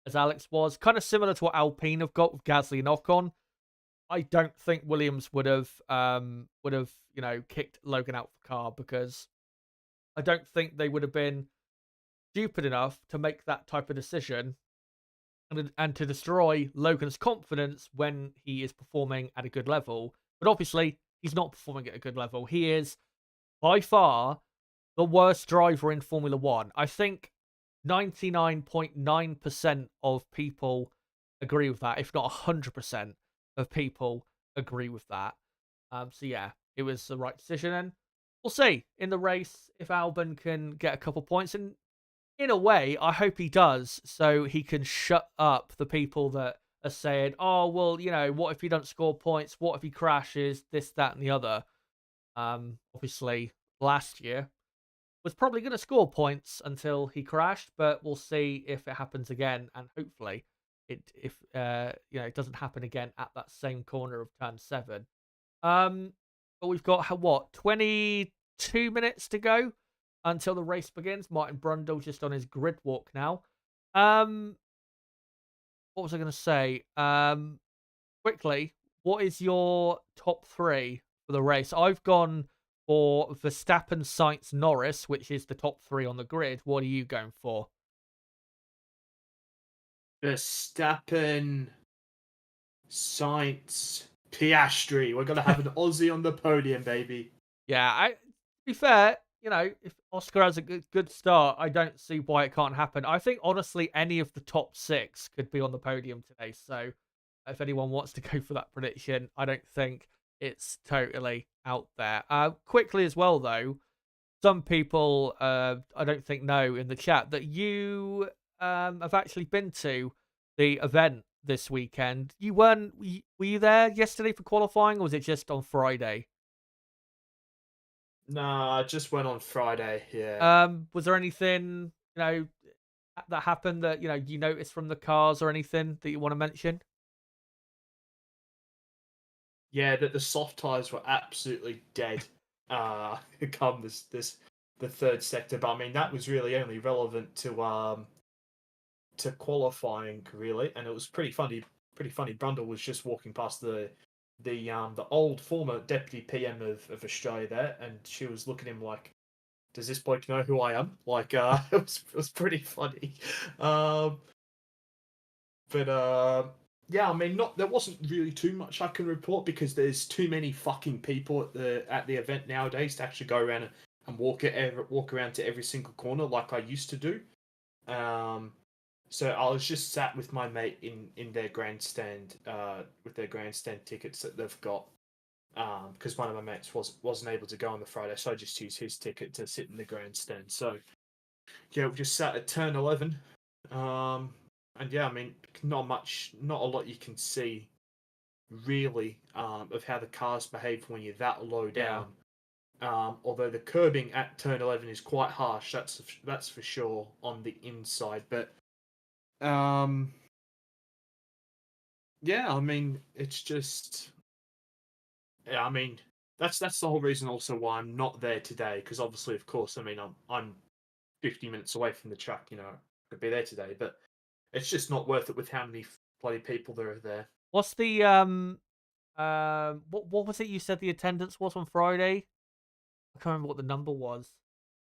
as Alex was, kind of similar to what Alpine have got with Gasly and Ocon, I don't think Williams would have kicked Logan out of the car, because I don't think they would have been stupid enough to make that type of decision and to destroy Logan's confidence when he is performing at a good level. But obviously, he's not performing at a good level. He is by far the worst driver in Formula One. I think 99.9% of people agree with that, if not 100% of people agree with that. So yeah, it was the right decision, and we'll see in the race if Albon can get a couple points. And in a way, I hope he does, so he can shut up the people that are saying, "Oh, well, what if he doesn't score points? What if he crashes? This, that, and the other." Obviously, last year was probably going to score points until he crashed, but we'll see if it happens again, and hopefully, it doesn't happen again at that same corner of turn 7. But we've got what 22 minutes to go until the race begins. Martin Brundle just on his grid walk now. What was I going to say? Quickly, what is your top 3 for the race? I've gone for Verstappen, Sainz, Norris, which is the top 3 on the grid. What are you going for? Verstappen, Sainz, Piastri. We're gonna have an Aussie on the podium, baby. Yeah, to be fair, if Oscar has a good start, I don't see why it can't happen. I think honestly, any of the top 6 could be on the podium today. So, if anyone wants to go for that prediction, I don't think it's totally out there. Quickly as well, though, some people I don't think know in the chat that you have actually been to the event this weekend. You weren't? Were you there yesterday for qualifying, or was it just on Friday? Nah, I just went on Friday. Yeah. Was there anything that happened that you noticed from the cars or anything that you want to mention? Yeah, that the soft tires were absolutely dead. Come the third sector, but I mean that was really only relevant to qualifying really, and it was pretty funny. Pretty funny. Brundle was just walking past the old former deputy PM of Australia there, and she was looking at him like, "Does this bloke know who I am?" Like, it was pretty funny. But yeah, I mean, not there wasn't really too much I can report because there's too many fucking people at the event nowadays to actually go around and walk around to every single corner like I used to do. So I was just sat with my mate in their grandstand, with their grandstand tickets that they've got. Because one of my mates wasn't able to go on the Friday, so I just used his ticket to sit in the grandstand. So yeah, we just sat at turn 11. And yeah, I mean, not a lot you can see really of how the cars behave when you're that low down. Although the curbing at turn 11 is quite harsh, that's for sure on the inside. But yeah, I mean, it's just, yeah, I mean, that's the whole reason also why I'm not there today, because obviously, of course, I mean, I'm 50 minutes away from the track, I could be there today, but it's just not worth it with how many bloody people there are there. What's the what was it you said the attendance was on Friday? I can't remember what the number was.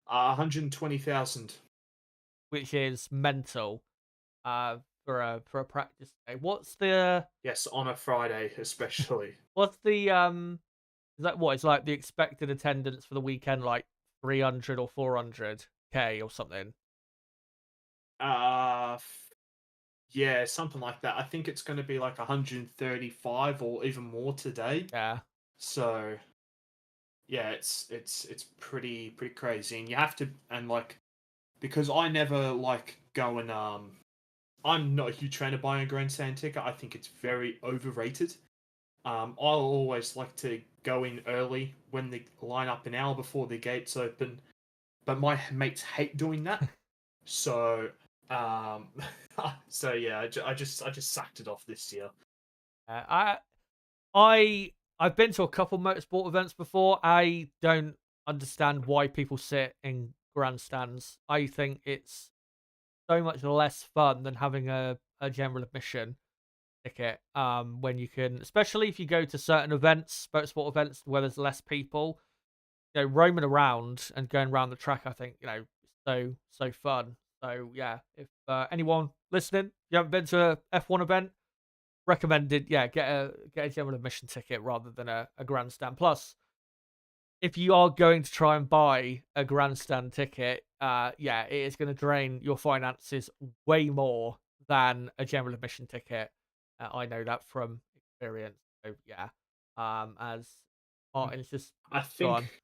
120,000. Which is mental. For a practice day. What's the Yes, on a Friday especially. what's the is that what? It's like the expected attendance for the weekend, like 300 or 400K or something. Uh, yeah, something like that. I think it's going to be like 135 or even more today. Yeah. So, yeah, it's pretty crazy, and you have to, and like, because I never like go and I'm not a huge fan of buying a grandstand ticket. I think it's very overrated. I'll always like to go in early when they line up an hour before the gates open, but my mates hate doing that. So, um, so yeah, I just sacked it off this year. I've been to a couple motorsport events before. I don't understand why people sit in grandstands. I think it's so much less fun than having a general admission ticket. When you can, especially if you go to certain events, motorsport events where there's less people, roaming around and going around the track, I think, so fun. So yeah, if anyone listening, you haven't been to a F1 event, recommended, yeah, get a general admission ticket rather than a grandstand. Plus, if you are going to try and buy a grandstand ticket, yeah, it is going to drain your finances way more than a general admission ticket. I know that from experience. So yeah, as Martin's just I gone. think,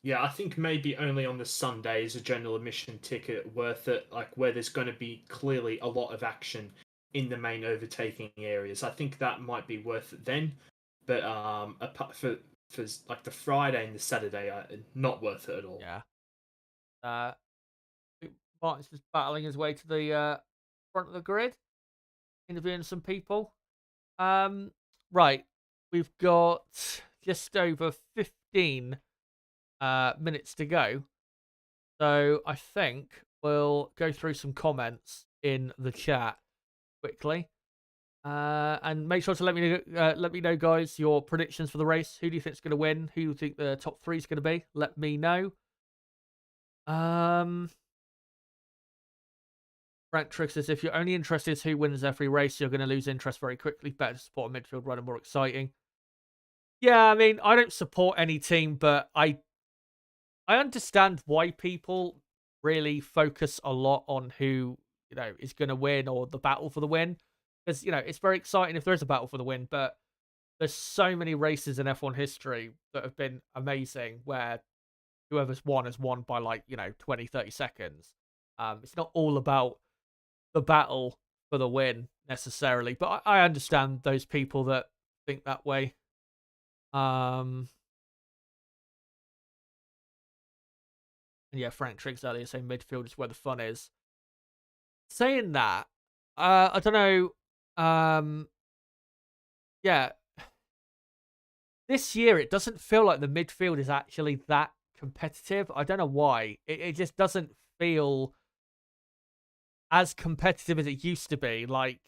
yeah, I think maybe only on the Sunday is a general admission ticket worth it, like where there's going to be clearly a lot of action in the main overtaking areas. I think that might be worth it then, but apart for like the Friday and the Saturday, not worth it at all. Yeah, uh, Martin's just battling his way to the front of the grid, interviewing some people. Um, right, we've got just over 15 minutes to go. So I think we'll go through some comments in the chat quickly. And make sure to let me know, guys, your predictions for the race. Who do you think is going to win? Who do you think the top three is going to be? Let me know. Frank Trick says, if you're only interested in who wins every race, you're going to lose interest very quickly. Better to support a midfield runner, more exciting. Yeah, I mean, I don't support any team, but I understand why people really focus a lot on who, is going to win or the battle for the win. Because, it's very exciting if there is a battle for the win, but there's so many races in F1 history that have been amazing where whoever's won has won by 20, 30 seconds. It's not all about the battle for the win necessarily, but I understand those people that think that way. And yeah, Frank Triggs earlier saying midfield is where the fun is. Saying that, I don't know. Yeah, this year it doesn't feel like the midfield is actually that competitive. I don't know why. It just doesn't feel as competitive as it used to be. Like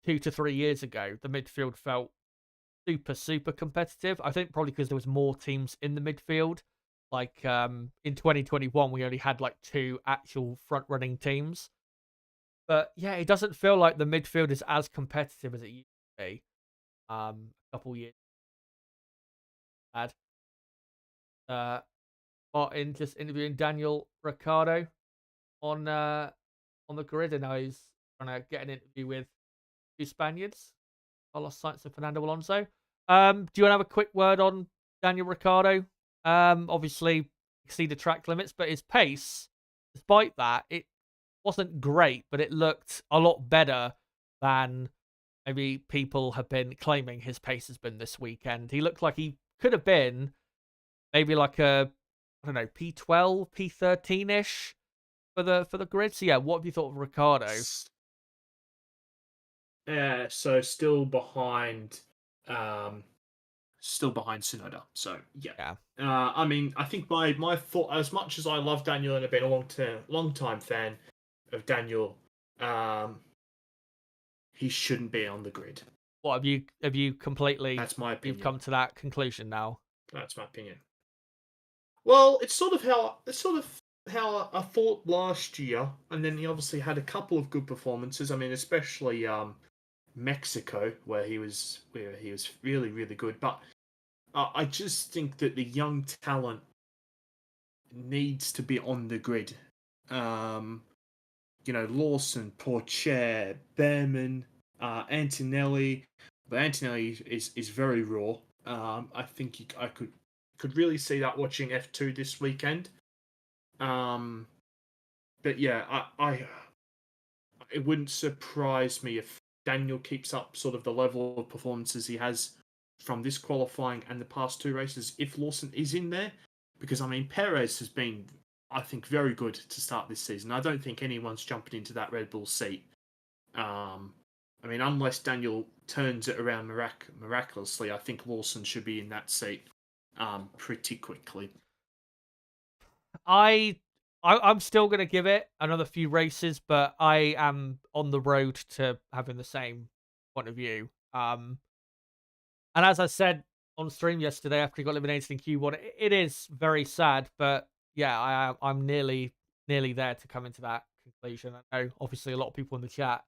2 to 3 years ago, the midfield felt super competitive. I think probably because there was more teams in the midfield. Like in 2021, we only had like 2 actual front running teams. But yeah, it doesn't feel like the midfield is as competitive as it used to be. A couple years bad. Martin just interviewing Daniel Ricciardo on the grid, and now he's trying to get an interview with 2 Spaniards, Carlos Sainz and Fernando Alonso. Do you want to have a quick word on Daniel Ricciardo? Obviously exceeded track limits, but his pace, despite that, it wasn't great, but it looked a lot better than maybe people have been claiming his pace has been this weekend. He looked like he could have been maybe like a, I don't know, P12, P13-ish for the grid. So yeah, what have you thought of Ricciardo? Yeah, so still behind Sonoda. So yeah. Yeah. I mean, I think my thought, as much as I love Daniel and have been a long time fan of Daniel, he shouldn't be on the grid. What have you completely? That's my opinion. You've come to that conclusion now. That's my opinion. Well, it's sort of how I thought last year, and then he obviously had a couple of good performances. I mean, especially Mexico, where he was really good. But I just think that the young talent needs to be on the grid. Lawson, Porcher, Behrman, Antonelli. But Antonelli is very raw. I think I could really see that watching F2 this weekend. But yeah, it wouldn't surprise me if Daniel keeps up sort of the level of performances he has from this qualifying and the past 2 races if Lawson is in there. Because, I mean, Perez has been, I think, very good to start this season. I don't think anyone's jumping into that Red Bull seat. I mean, unless Daniel turns it around miraculously, I think Lawson should be in that seat pretty quickly. I'm still going to give it another few races, but I am on the road to having the same point of view. And as I said on stream yesterday after he got eliminated in Q1, it is very sad, but yeah, I'm nearly there to come into that conclusion. I know obviously a lot of people in the chat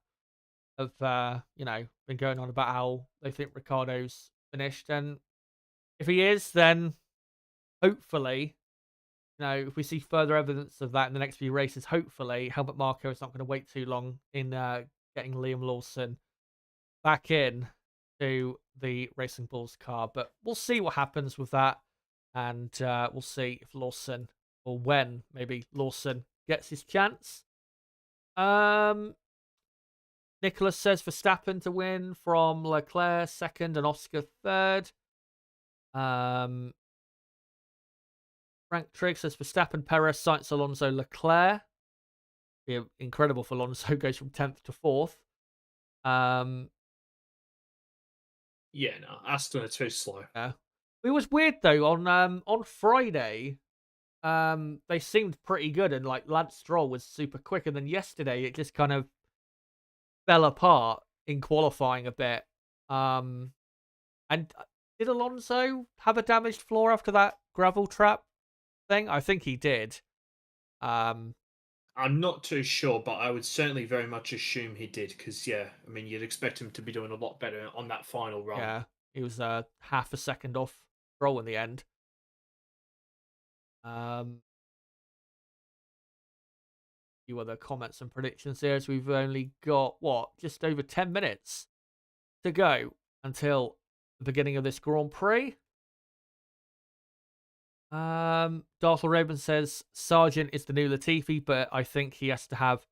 have been going on about how they think Ricardo's finished, and If he is, then hopefully, if we see further evidence of that in the next few races, hopefully Helmut Marko is not going to wait too long in getting Liam Lawson back in to the Racing Bulls car. But we'll see what happens with that, and we'll see if Lawson, or when maybe Lawson gets his chance. Nicholas says Verstappen to win from Leclerc second and Oscar third. Frank Trigg says Verstappen, Perez, Sainz, Alonso, Leclerc. Be incredible if Alonso goes from 10th to 4th. Yeah, no, Aston are too slow. Yeah. It was weird though, on Friday, they seemed pretty good, and like Lance Stroll was super quick, and then yesterday it just kind of fell apart in qualifying a bit. And did Alonso have a damaged floor after that gravel trap thing? I think he did. I'm not too sure, but I would certainly very much assume he did, because yeah, I mean, you'd expect him to be doing a lot better on that final run. Yeah, he was half a second off Stroll in the end. Few other comments and predictions here, as we've only got just over 10 minutes to go until the beginning of this Grand Prix. Darthel Raven says Sargent is the new Latifi, but I think he has to have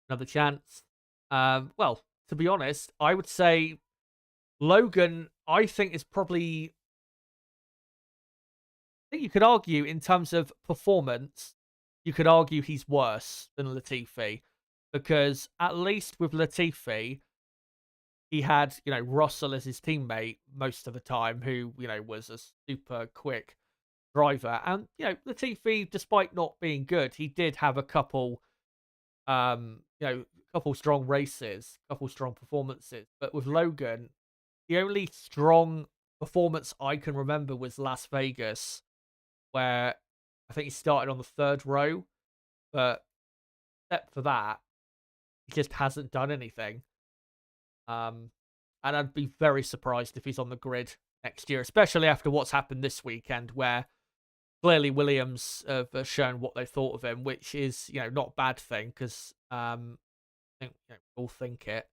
another chance. Well, to be honest, I would say Logan, I think, is probably, I think you could argue in terms of performance, you could argue he's worse than Latifi, because at least with Latifi, he had, Russell as his teammate most of the time, who, was a super quick driver. And, Latifi, despite not being good, he did have a couple, couple strong races, couple strong performances. But with Logan, the only strong performance I can remember was Las Vegas, where I think he started on the third row, but except for that, he just hasn't done anything. And I'd be very surprised if he's on the grid next year, especially after what's happened this weekend, where clearly Williams have shown what they thought of him, which is, not a bad thing, because I think we all think it.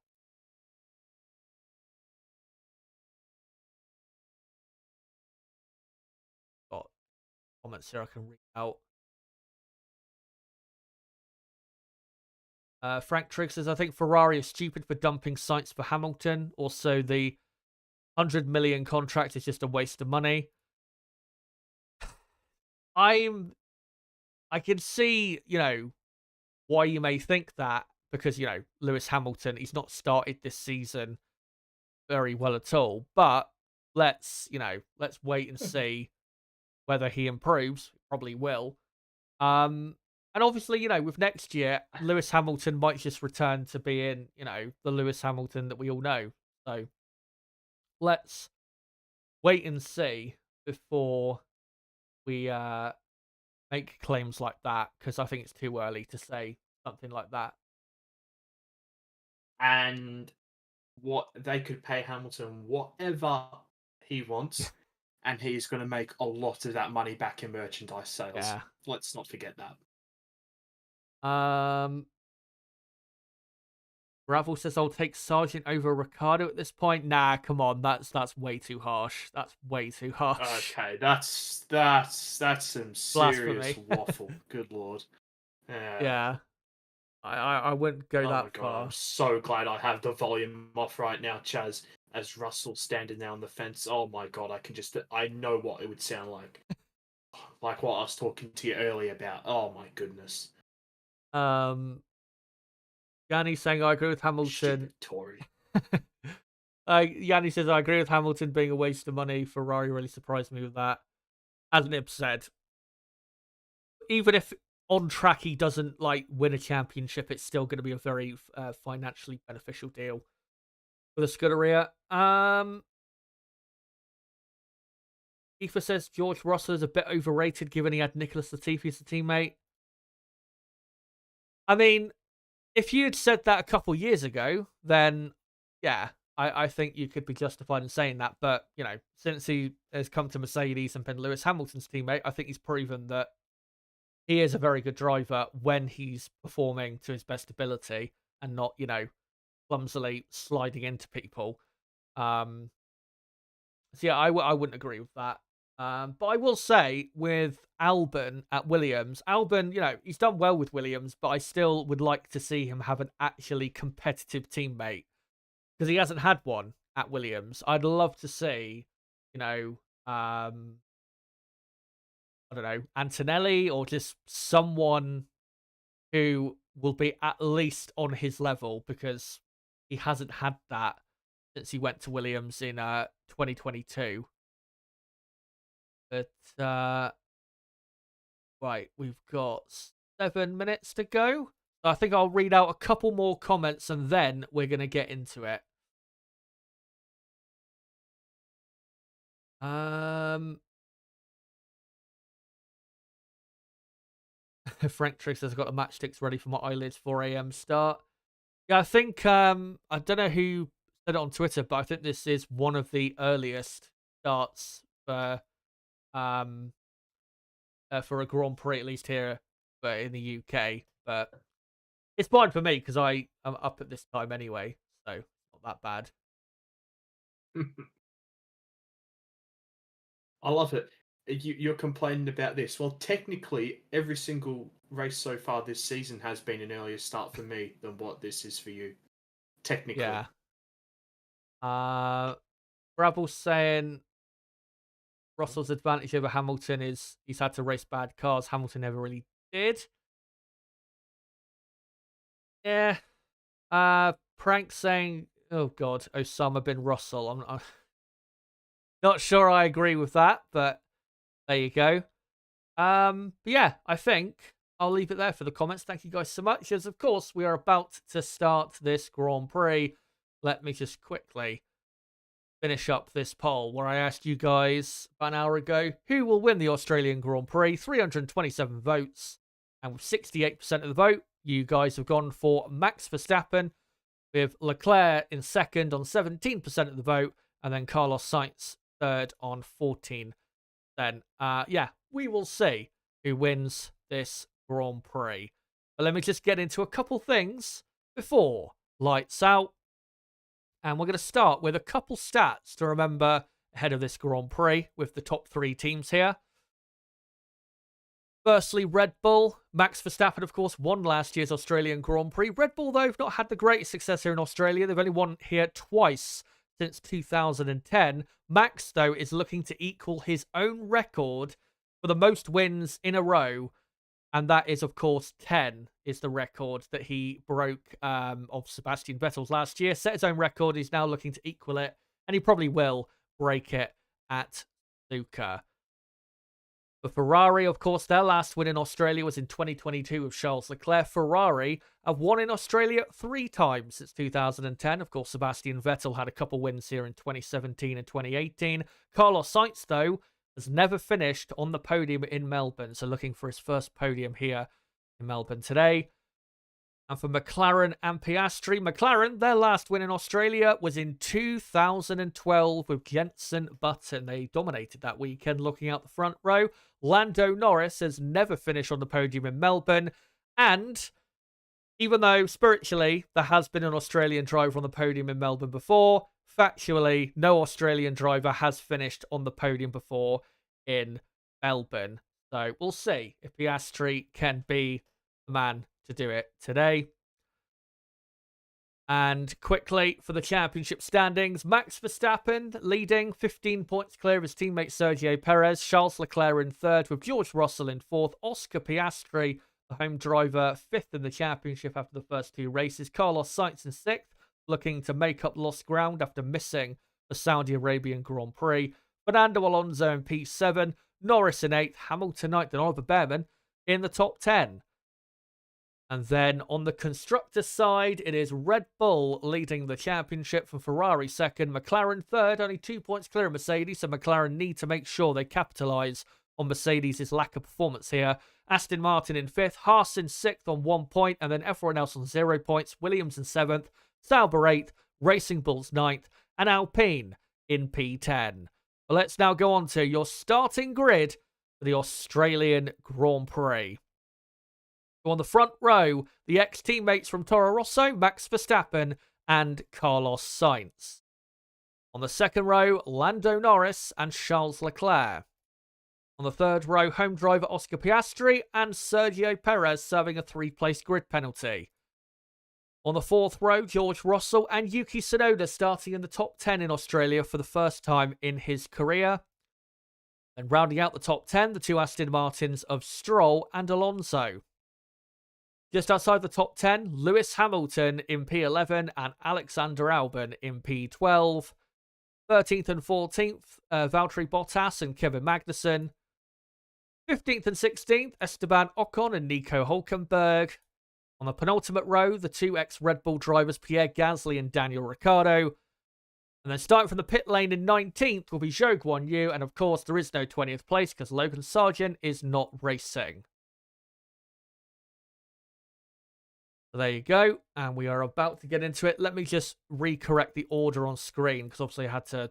Got comments here I can read out. Frank Trigg says, I think Ferrari is stupid for dumping Sainz for Hamilton. Also, the 100 million contract is just a waste of money. I can see, why you may think that, because, Lewis Hamilton, he's not started this season very well at all. But let's wait and see whether he improves. Probably will. And obviously, with next year, Lewis Hamilton might just return to being, the Lewis Hamilton that we all know. So let's wait and see before we make claims like that, because I think it's too early to say something like that. And what they could pay Hamilton whatever he wants, and he's going to make a lot of that money back in merchandise sales. Yeah. Let's not forget that. Gravel says I'll take Sargent over Ricardo at this point. Nah, come on, that's way too harsh. That's way too harsh. Okay, that's some serious waffle. Good lord. Yeah. I wouldn't go that God, far. I'm so glad I have the volume off right now, Chaz, as Russell standing there on the fence. Oh my god, I know what it would sound like. Like what I was talking to you earlier about. Oh my goodness. Yanni saying I agree with Hamilton. Stupid Tory. Yanni says I agree with Hamilton being a waste of money. Ferrari really surprised me with that. As Nib said, even if on track he doesn't win a championship, it's still going to be a very financially beneficial deal for the Scuderia. Aoife says George Russell is a bit overrated given he had Nicholas Latifi as a teammate. I mean, if you had said that a couple years ago, then yeah, I think you could be justified in saying that. But, since he has come to Mercedes and been Lewis Hamilton's teammate, I think he's proven that he is a very good driver when he's performing to his best ability and not, clumsily sliding into people. So yeah, I wouldn't agree with that. But I will say with Albon at Williams, Albon, he's done well with Williams, but I still would like to see him have an actually competitive teammate because he hasn't had one at Williams. I'd love to see, I don't know, Antonelli or just someone who will be at least on his level because he hasn't had that since he went to Williams in 2022. But right, we've got 7 minutes to go. So I think I'll read out a couple more comments and then we're going to get into it. Frank Trick says I've got the matchsticks ready for my eyelids 4 a.m. start. Yeah, I think I don't know who said it on Twitter, but I think this is one of the earliest starts for a Grand Prix, at least here, but in the UK. But it's fine for me because I am up at this time anyway, so not that bad. I love it. You're complaining about this. Well, technically, every single race so far this season has been an earlier start for me than what this is for you. Technically. Yeah. Brabble saying Russell's advantage over Hamilton is he's had to race bad cars. Hamilton never really did. Yeah. Prank saying, oh God, Osama bin Russell. I'm not sure I agree with that, but there you go. But yeah, I think I'll leave it there for the comments. Thank you guys so much. As of course, we are about to start this Grand Prix. Let me just quickly finish up this poll where I asked you guys about an hour ago who will win the Australian Grand Prix. 327 votes, and with 68% of the vote, you guys have gone for Max Verstappen, with Leclerc in second on 17% of the vote, and then Carlos Sainz third on 14%. Then, yeah, we will see who wins this Grand Prix. But let me just get into a couple things before lights out. And we're going to start with a couple stats to remember ahead of this Grand Prix with the top 3 teams here. Firstly, Red Bull. Max Verstappen, of course, won last year's Australian Grand Prix. Red Bull, though, have not had the greatest success here in Australia. They've only won here twice since 2010. Max, though, is looking to equal his own record for the most wins in a row. And that is, of course, 10 is the record that he broke of Sebastian Vettel's last year. Set his own record. He's now looking to equal it. And he probably will break it at Suzuka. For Ferrari, of course, their last win in Australia was in 2022 with Charles Leclerc. Ferrari have won in Australia 3 times since 2010. Of course, Sebastian Vettel had a couple wins here in 2017 and 2018. Carlos Sainz, though, has never finished on the podium in Melbourne, so looking for his first podium here in Melbourne today. And for McLaren and Piastri, McLaren, their last win in Australia was in 2012 with Jenson Button. They dominated that weekend, looking out the front row. Lando Norris has never finished on the podium in Melbourne. And even though spiritually there has been an Australian driver on the podium in Melbourne before, factually, no Australian driver has finished on the podium before in Melbourne. So we'll see if Piastri can be the man to do it today. And quickly for the championship standings, Max Verstappen leading 15 points clear of his teammate Sergio Perez. Charles Leclerc in third with George Russell in fourth. Oscar Piastri, the home driver, fifth in the championship after the first 2 races. Carlos Sainz in sixth, looking to make up lost ground after missing the Saudi Arabian Grand Prix. Fernando Alonso in P7. Norris in 8th. Hamilton 9th and Oliver Behrman in the top 10. And then on the constructors' side, it is Red Bull leading the championship from Ferrari second, McLaren third, only 2 points clear of Mercedes, so McLaren need to make sure they capitalise on Mercedes' lack of performance here. Aston Martin in fifth, Haas in sixth on 1 point, and then everyone else on 0 points, Williams in seventh, Sauber eighth, Racing Bulls 9th, and Alpine in P10. But let's now go on to your starting grid for the Australian Grand Prix. So on the front row, the ex-teammates from Toro Rosso, Max Verstappen and Carlos Sainz. On the second row, Lando Norris and Charles Leclerc. On the third row, home driver Oscar Piastri and Sergio Perez serving a 3-place grid penalty. On the fourth row, George Russell and Yuki Tsunoda starting in the top 10 in Australia for the first time in his career. And rounding out the top 10, the two Aston Martins of Stroll and Alonso. Just outside the top 10, Lewis Hamilton in P11 and Alexander Albon in P12. 13th and 14th, Valtteri Bottas and Kevin Magnussen. 15th and 16th, Esteban Ocon and Nico Hulkenberg. On the penultimate row, the two ex-Red Bull drivers Pierre Gasly and Daniel Ricciardo. And then starting from the pit lane in 19th will be Zhou Guanyu. And of course, there is no 20th place because Logan Sargent is not racing. So there you go. And we are about to get into it. Let me just recorrect the order on screen because obviously I had to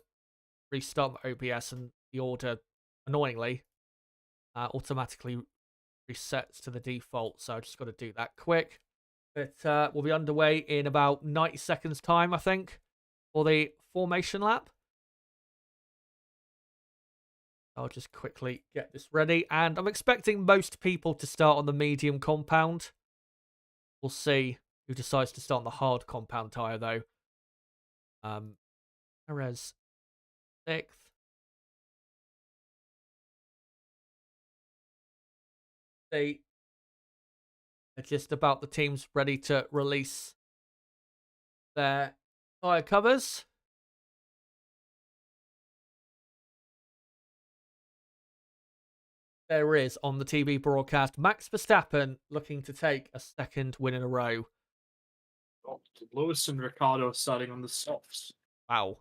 restart my OBS and the order, annoyingly, automatically resets to the default. So I just got to do that quick. But we'll be underway in about 90 seconds time, I think, for the formation lap. I'll just quickly get this ready. And I'm expecting most people to start on the medium compound. We'll see who decides to start on the hard compound tyre, though. Perez 6th. They're just about the teams ready to release their tyre covers. There is, on the TV broadcast, Max Verstappen looking to take a second win in a row. Lewis and Ricciardo starting on the softs. Wow.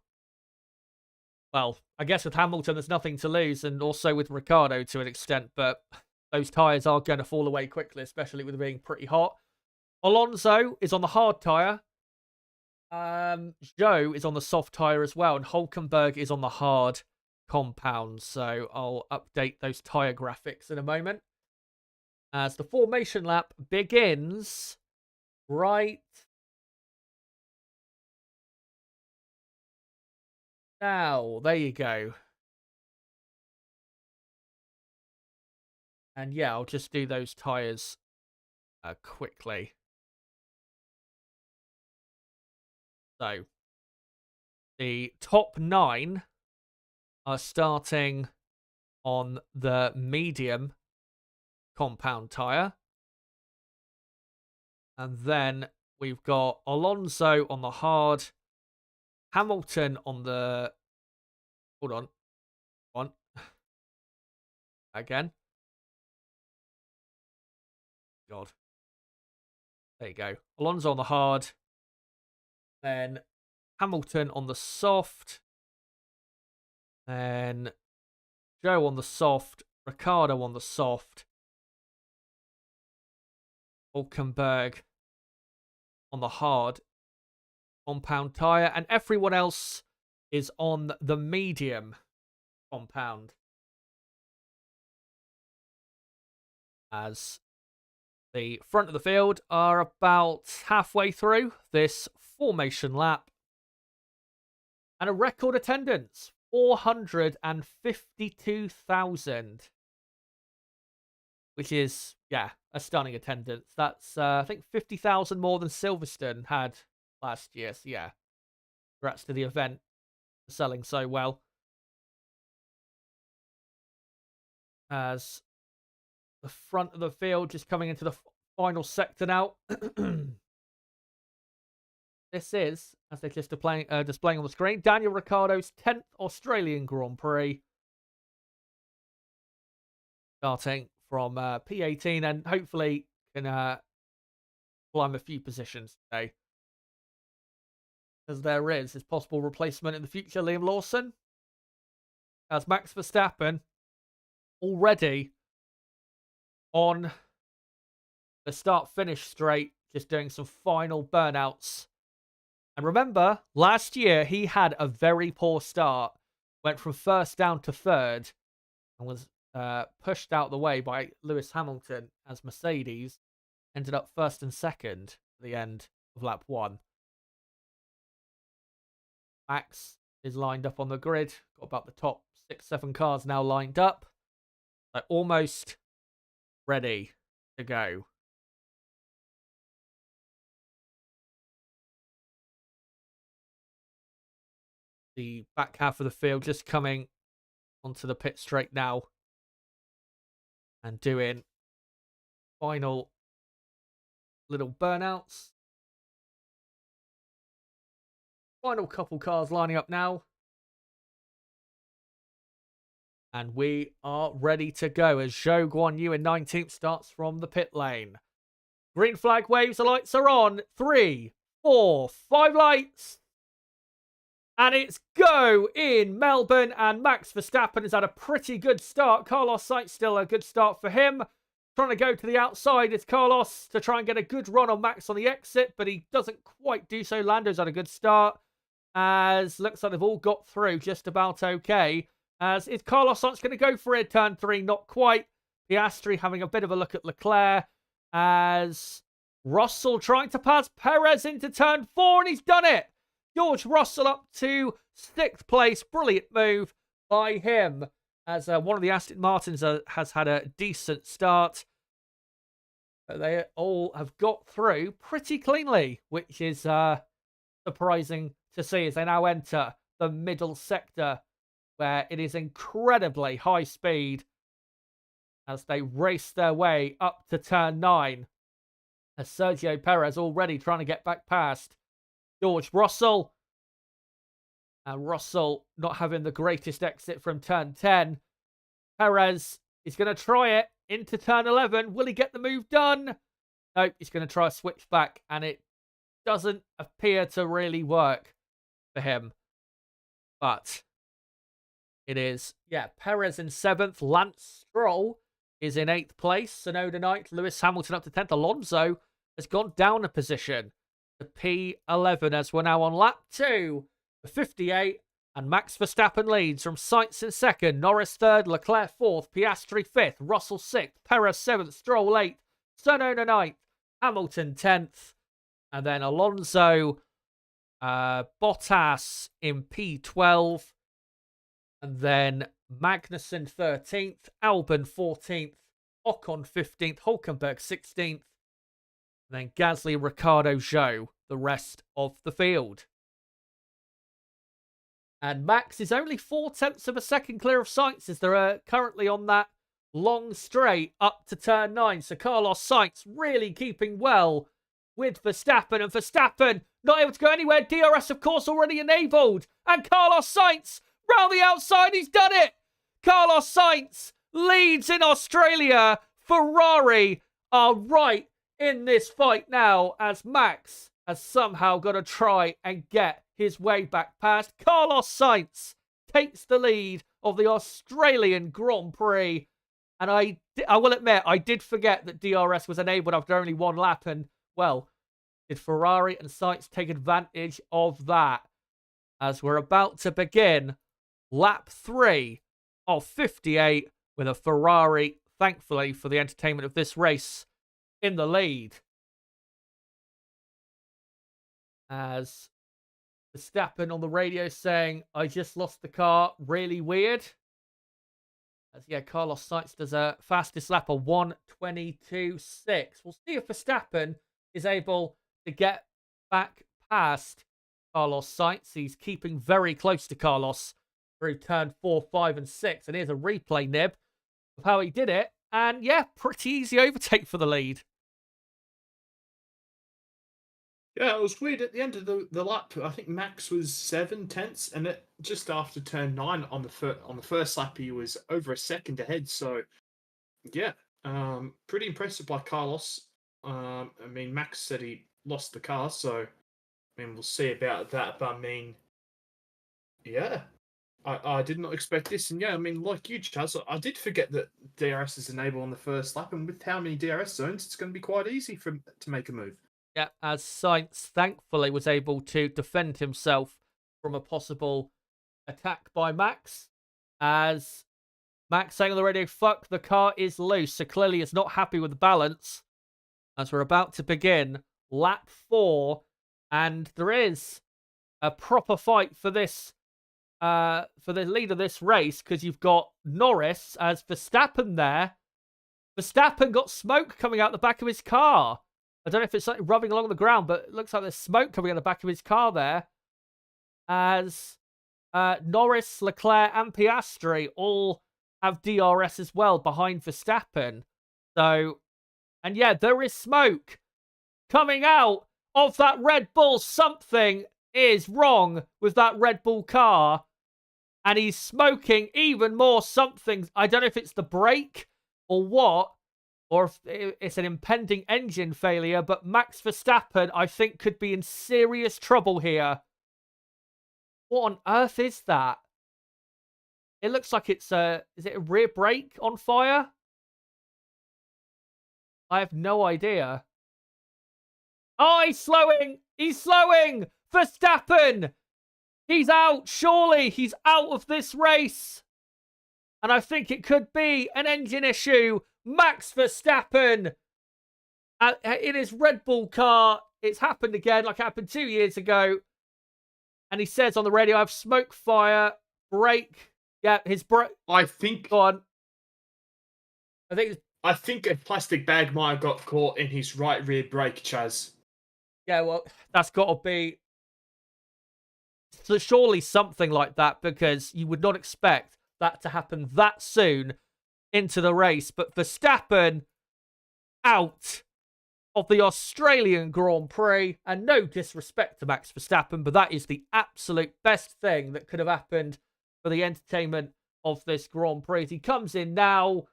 Well, I guess with Hamilton, there's nothing to lose, and also with Ricciardo to an extent, but those tyres are going to fall away quickly, especially with it being pretty hot. Alonso is on the hard tyre. Zhou is on the soft tyre as well, and Hulkenberg is on the hard compound. So I'll update those tyre graphics in a moment. As the formation lap begins right now. There you go. And yeah, I'll just do those tyres quickly. So, the top 9 are starting on the medium compound tyre. And then we've got Alonso on the hard, Hamilton on the... Hold on. Again. God. There you go. Alonso on the hard. Then Hamilton on the soft. Then Zhou on the soft. Ricciardo on the soft. Hulkenberg on the hard compound tyre. And everyone else is on the medium compound. As the front of the field are about halfway through this formation lap. And a record attendance, 452,000. Which is, yeah, a stunning attendance. That's, I think, 50,000 more than Silverstone had last year. So, yeah, congrats to the event for selling so well. As the front of the field just coming into the final sector now. This is, as they're just displaying on the screen, Daniel Ricciardo's 10th Australian Grand Prix. Starting from P18 and hopefully can climb a few positions today. As there is his possible replacement in the future, Liam Lawson. As Max Verstappen already on the start-finish straight, just doing some final burnouts And remember, last year he had a very poor start, went from first down to third, and was pushed out the way by Lewis Hamilton as Mercedes ended up first and second at the end of lap 1. Max is lined up on the grid, got about the top 6-7 cars now lined up. They're almost ready to go. The back half of the field just coming onto the pit straight now and doing final little burnouts. Final couple cars lining up now. And we are ready to go as Zhou Guanyu in 19th starts from the pit lane. Green flag waves, the lights are on. 3, 4, 5 lights. And it's go in Melbourne, and Max Verstappen has had a pretty good start. Carlos Sainz still a good start for him. Trying to go to the outside is Carlos to try and get a good run on Max on the exit, but he doesn't quite do so. Lando's had a good start, as looks like they've all got through just about okay. As is Carlos Sainz going to go for it? Turn 3, not quite. Piastri having a bit of a look at Leclerc, as Russell trying to pass Perez into turn 4, and he's done it. George Russell up to 6th place. Brilliant move by him, as one of the Aston Martins has had a decent start. But they all have got through pretty cleanly, which is surprising to see, as they now enter the middle sector, where it is incredibly high speed as they race their way up to turn 9. As Sergio Perez already trying to get back past George Russell. And Russell not having the greatest exit from turn 10. Perez is going to try it into turn 11. Will he get the move done? Nope, he's going to try a switch back, and it doesn't appear to really work for him. But it is, Perez in 7th. Lance Stroll is in 8th place. Sonoda 9th. Lewis Hamilton up to 10th. Alonso has gone down a position to P11 as we're now on lap 2 for 58. And Max Verstappen leads from Sainz in 2nd. Norris 3rd. Leclerc 4th. Piastri 5th. Russell 6th. Perez 7th. Stroll 8th. Sonoda 9th. Hamilton 10th. And then Alonso, Bottas in P12. And then Magnussen 13th, Albon 14th, Ocon 15th, Hulkenberg 16th, and then Gasly, Ricciardo, Zhou, the rest of the field. And Max is only 0.4 of a second clear of Sainz, as they're currently on that long straight up to turn 9. So Carlos Sainz really keeping well with Verstappen, and Verstappen not able to go anywhere. DRS, of course, already enabled. And Carlos Sainz round the outside, he's done it! Carlos Sainz leads in Australia. Ferrari are right in this fight now, as Max has somehow got to try and get his way back past. Carlos Sainz takes the lead of the Australian Grand Prix. And I will admit, I did forget that DRS was enabled after only one lap. And, well, did Ferrari and Sainz take advantage of that? As we're about to begin lap 3 of 58 with a Ferrari, thankfully for the entertainment of this race, in the lead. As Verstappen on the radio saying, I just lost the car, really weird. As Carlos Sainz does a fastest lap of 1:22.6. We'll see if Verstappen is able to get back past Carlos Sainz. He's keeping very close to Carlos through turn 4, 5, and 6. And here's a replay nib of how he did it. And pretty easy overtake for the lead. Yeah, it was weird at the end of the lap. I think Max was 7/10, and just after turn 9 on the first lap, he was over a second ahead. So, pretty impressive by Carlos. I mean, Max said he lost the car, so we'll see about that. But I mean, I did not expect this, and like you, Chaz, I did forget that DRS is enabled on the first lap, and with how many DRS zones, it's going to be quite easy to make a move. Yeah, as Sainz thankfully was able to defend himself from a possible attack by Max. As Max saying on the radio, fuck, the car is loose. So clearly it's not happy with the balance. As we're about to begin lap 4. And there is a proper fight for this, for the lead of this race, because you've got Norris as Verstappen there. Verstappen got smoke coming out the back of his car. I don't know if it's like rubbing along the ground, but it looks like there's smoke coming out the back of his car there. As Norris, Leclerc, and Piastri all have DRS as well behind Verstappen. So, and yeah, there is smoke coming out of that Red Bull. Something is wrong with that Red Bull car. And he's smoking even more something. I don't know if it's the brake or what, or if it's an impending engine failure, but Max Verstappen, I think, could be in serious trouble here. What on earth is that? It looks like it's is it a rear brake on fire? I have no idea. Oh, he's slowing! He's slowing! Verstappen! He's out, surely! He's out of this race! And I think it could be an engine issue. Max Verstappen in his Red Bull car. It's happened again, like it happened 2 years ago. And he says on the radio, I have smoke, fire, brake. Yeah, his brake. I think. Go on. I think a plastic bag might have got caught in his right rear brake, Chaz. Yeah, well, that's got to be. So surely something like that, because you would not expect that to happen that soon into the race. But Verstappen out of the Australian Grand Prix, and no disrespect to Max Verstappen, but that is the absolute best thing that could have happened for the entertainment of this Grand Prix. He comes in now,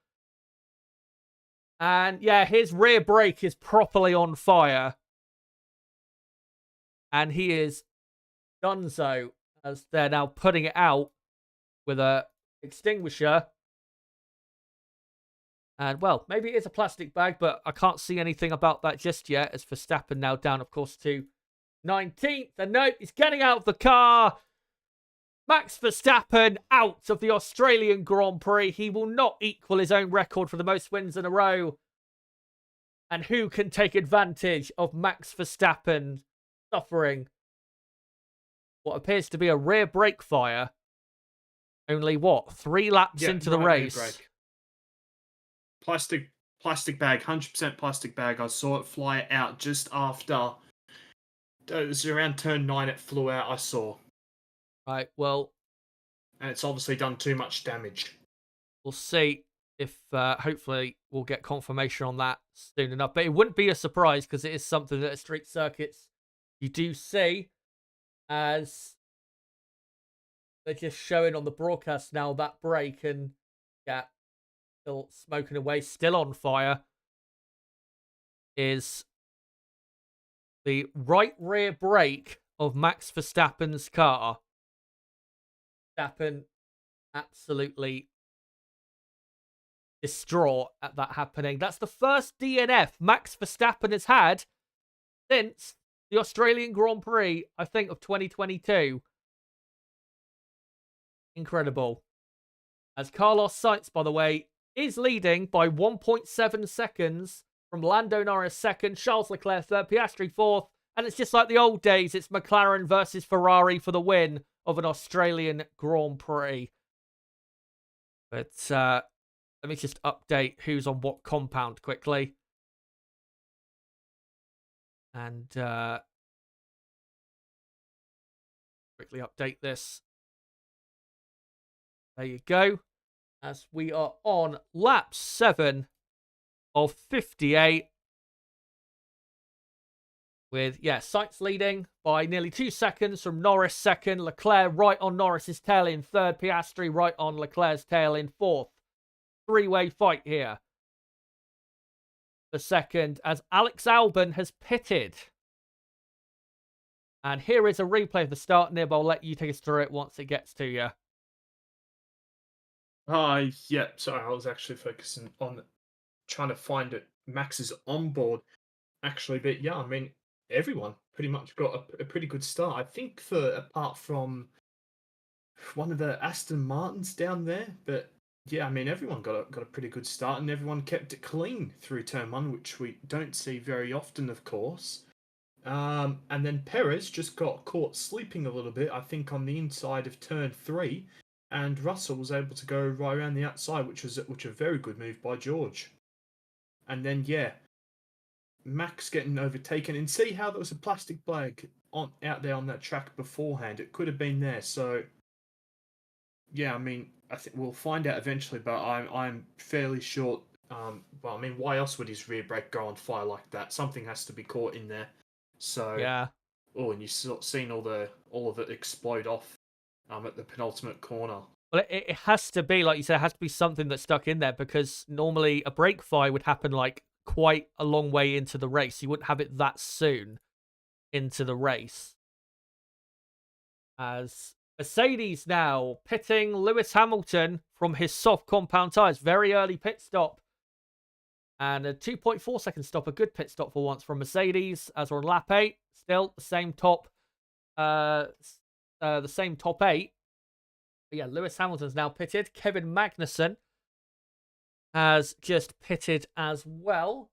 and yeah, his rear brake is properly on fire, and he is donezo as they're now putting it out with a extinguisher. And, well, maybe it is a plastic bag, but I can't see anything about that just yet, as Verstappen now down, of course, to 19th. And nope, he's getting out of the car. Max Verstappen out of the Australian Grand Prix. He will not equal his own record for the most wins in a row. And who can take advantage of Max Verstappen suffering what appears to be a rear brake fire? Only, what, 3 laps into the race? Plastic bag, 100% plastic bag. I saw it fly out just after. It was around turn 9 it flew out, I saw. Right, well. And it's obviously done too much damage. We'll see if hopefully we'll get confirmation on that soon enough. But it wouldn't be a surprise, because it is something that at street circuits you do see, as they're just showing on the broadcast now that brake, and yeah, still smoking away, still on fire, is the right rear brake of Max Verstappen's car. Verstappen absolutely distraught at that happening. That's the first DNF Max Verstappen has had since the Australian Grand Prix, I think, of 2022. Incredible. As Carlos Sainz, by the way, is leading by 1.7 seconds from Lando Norris second, Charles Leclerc third, Piastri fourth, and it's just like the old days. It's McLaren versus Ferrari for the win of an Australian Grand Prix. But let me just update who's on what compound quickly. And quickly update this. There you go. As we are on lap 7 of 58. With, Sainz leading by nearly 2 seconds from Norris second. Leclerc right on Norris's tail in third. Piastri right on Leclerc's tail in fourth. 3-way fight here. The second, as Alex Albon has pitted. And here is a replay of the start. Nib, I'll let you take us through it once it gets to you. Yeah, sorry, I was actually focusing on trying to find it. Max's onboard, actually, but yeah, I mean, everyone pretty much got a pretty good start. I think for apart from one of the Aston Martins down there, but yeah, I mean everyone got a pretty good start, and everyone kept it clean through turn one, which we don't see very often, of course. And then Perez just got caught sleeping a little bit, I think, on the inside of turn three, and Russell was able to go right around the outside, which a very good move by George. And then yeah, Max getting overtaken, and see how there was a plastic bag on out there on that track beforehand. It could have been there, so yeah, I mean, I think we'll find out eventually, but I'm fairly sure. Well, I mean, why else would his rear brake go on fire like that? Something has to be caught in there. So, Yeah. oh, and you've seen all of it explode off, at the penultimate corner. Well, it has to be, like you said, it has to be something that's stuck in there, because normally a brake fire would happen like quite a long way into the race. You wouldn't have it that soon into the race. As Mercedes now pitting Lewis Hamilton from his soft compound tyres. Very early pit stop. And a 2.4 second stop. A good pit stop for once from Mercedes. As we're on lap 8. Still the same top. The same top 8. But yeah, Lewis Hamilton's now pitted. Kevin Magnussen has just pitted as well.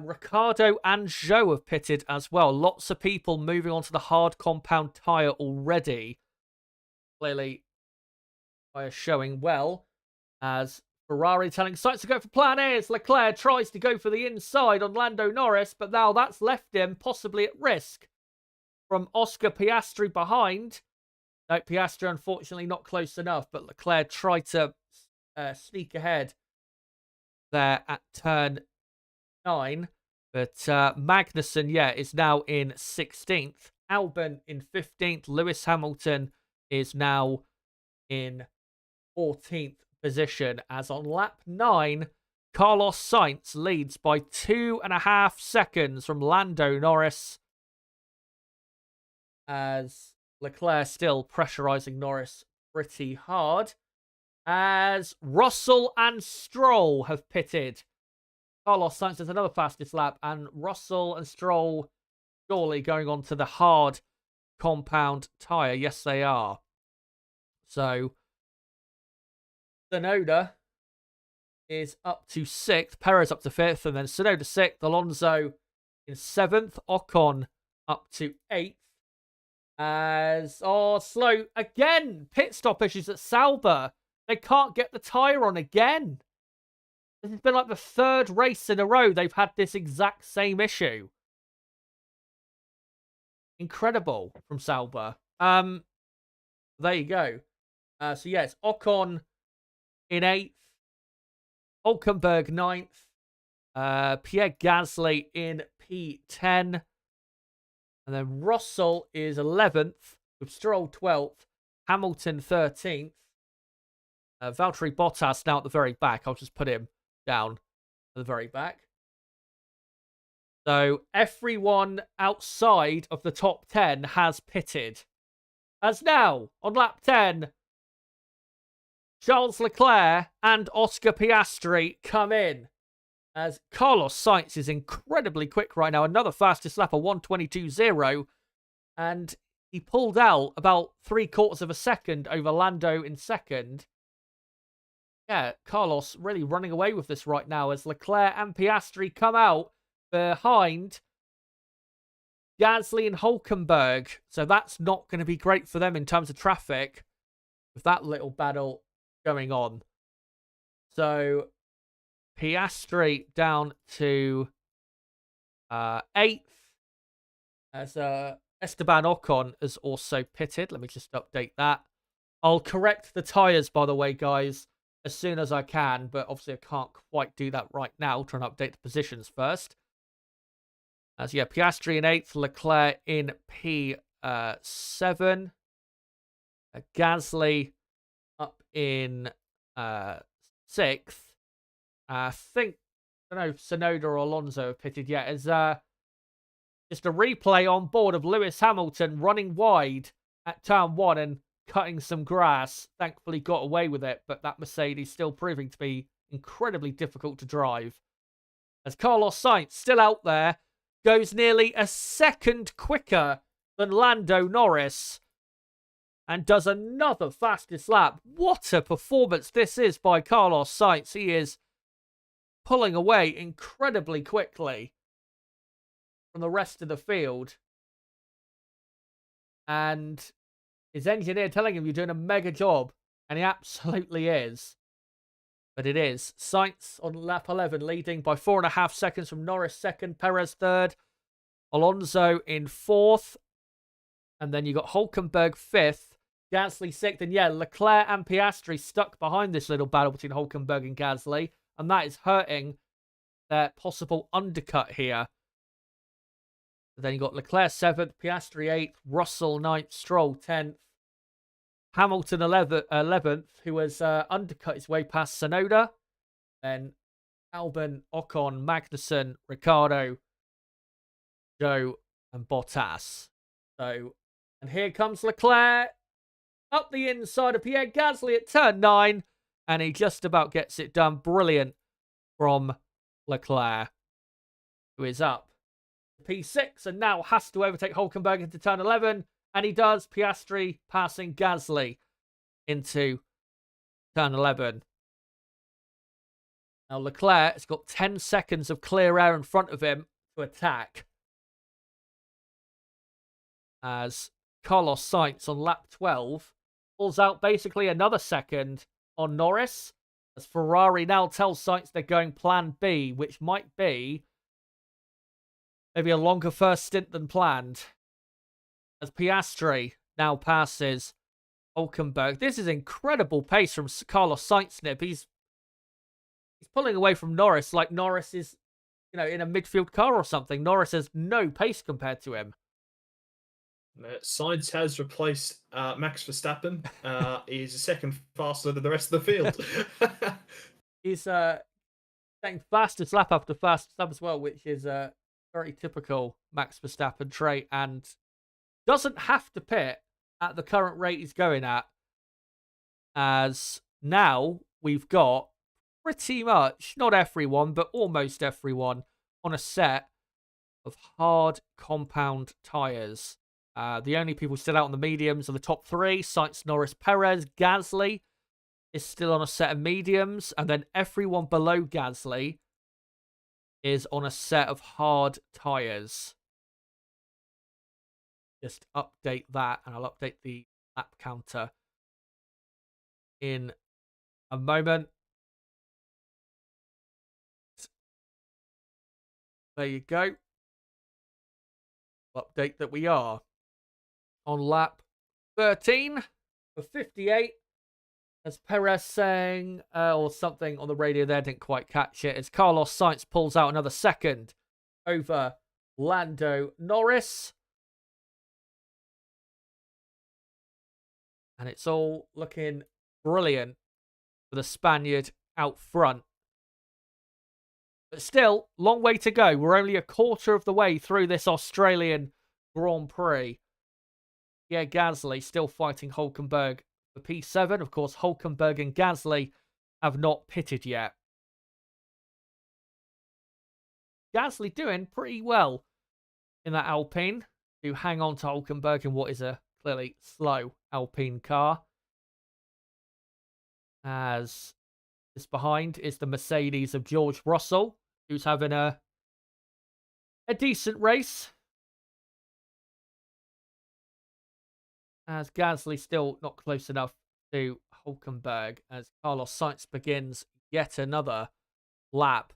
Ricardo and Zhou have pitted as well. Lots of people moving on to the hard compound tyre already. Clearly, tyre showing well. As Ferrari telling Sainz to go for plan A, as Leclerc tries to go for the inside on Lando Norris, but now that's left him possibly at risk from Oscar Piastri behind. No, Piastri unfortunately not close enough, but Leclerc tried to sneak ahead there at turn 9. But Magnussen, yeah, is now in 16th. Albon in 15th. Lewis Hamilton is now in 14th position. As on lap 9, Carlos Sainz leads by 2.5 seconds from Lando Norris. As Leclerc still pressurising Norris pretty hard. As Russell and Stroll have pitted. Carlos Sainz does another fastest lap, and Russell and Stroll surely going on to the hard compound tyre. Yes, they are. So, Tsunoda is up to 6th, Perez up to 5th, and then Tsunoda 6th, Alonso in 7th, Ocon up to 8th. As, slow again, pit stop issues at Sauber. They can't get the tyre on again. This has been like the 3rd race in a row they've had this exact same issue. Incredible from Sauber. There you go. So yeah, it's Ocon in 8th. Hulkenberg 9th. Pierre Gasly in P10. And then Russell is 11th. With Stroll 12th. Hamilton 13th. Valtteri Bottas now at the very back. I'll just put him down at the very back. So everyone outside of the top 10 has pitted. As now, on lap 10, Charles Leclerc and Oscar Piastri come in. As Carlos Sainz is incredibly quick right now. Another fastest lap of 1:22.0. And he pulled out about 3/4 of a second over Lando in second. Yeah, Carlos really running away with this right now as Leclerc and Piastri come out behind Gasly and Hulkenberg. So that's not going to be great for them in terms of traffic with that little battle going on. So Piastri down to 8th as Esteban Ocon has also pitted. Let me just update that. I'll correct the tyres, by the way, guys, as soon as I can, but obviously I can't quite do that right now. Trying to update the positions first. As yeah, Piastri in 8th, Leclerc in P7. Gasly up in 6th. I think, I don't know if Tsunoda or Alonso have pitted yet. As just a replay on board of Lewis Hamilton running wide at turn 1 and cutting some grass. Thankfully got away with it, but that Mercedes still proving to be incredibly difficult to drive. As Carlos Sainz still out there, goes nearly a second quicker than Lando Norris and does another fastest lap. What a performance this is by Carlos Sainz. He is pulling away incredibly quickly from the rest of the field. And his engineer telling him you're doing a mega job. And he absolutely is. But it is. Sainz on lap 11 leading by 4.5 seconds from Norris second, Perez third, Alonso in fourth. And then you got Hülkenberg fifth, Gasly sixth. And yeah, Leclerc and Piastri stuck behind this little battle between Hülkenberg and Gasly. And that is hurting their possible undercut here. Then you got Leclerc 7th, Piastri 8th, Russell 9th, Stroll 10th, Hamilton 11th, who has undercut his way past Tsunoda. Then Albon, Ocon, Magnussen, Ricciardo, Joe, and Bottas. So, and here comes Leclerc up the inside of Pierre Gasly at turn 9, and he just about gets it done. Brilliant from Leclerc, who is up P6 and now has to overtake Hülkenberg into turn 11, and he does. Piastri passing Gasly into turn 11. Now Leclerc has got 10 seconds of clear air in front of him to attack, as Carlos Sainz on lap 12 pulls out basically another second on Norris, as Ferrari now tells Sainz they're going plan B, which might be maybe a longer first stint than planned, as Piastri now passes Hülkenberg. This is incredible pace from Carlos Sainz. He's pulling away from Norris like Norris is, in a midfield car or something. Norris has no pace compared to him. Sainz has replaced Max Verstappen. He's a second faster than the rest of the field. He's getting fastest lap after fastest lap as well, which is very typical Max Verstappen trait, and doesn't have to pit at the current rate he's going at, as now we've got pretty much, not everyone, but almost everyone on a set of hard compound tyres. The only people still out on the mediums are the top three: Sainz, Norris, Perez. Gasly is still on a set of mediums, and then everyone below Gasly is on a set of hard tyres. Just update that, and I'll update the lap counter in a moment. There you go. Update that we are on lap 13 for 58. As Perez saying, or something on the radio there, didn't quite catch it, as Carlos Sainz pulls out another second over Lando Norris. And it's all looking brilliant for the Spaniard out front. But still, long way to go. We're only a quarter of the way through this Australian Grand Prix. Yeah, Gasly still fighting Hülkenberg for P7. Of course, Hülkenberg and Gasly have not pitted yet. Gasly doing pretty well in that Alpine to hang on to Hülkenberg in what is a clearly slow Alpine car. As this behind is the Mercedes of George Russell, who's having a decent race. As Gasly still not close enough to Hülkenberg, as Carlos Sainz begins yet another lap.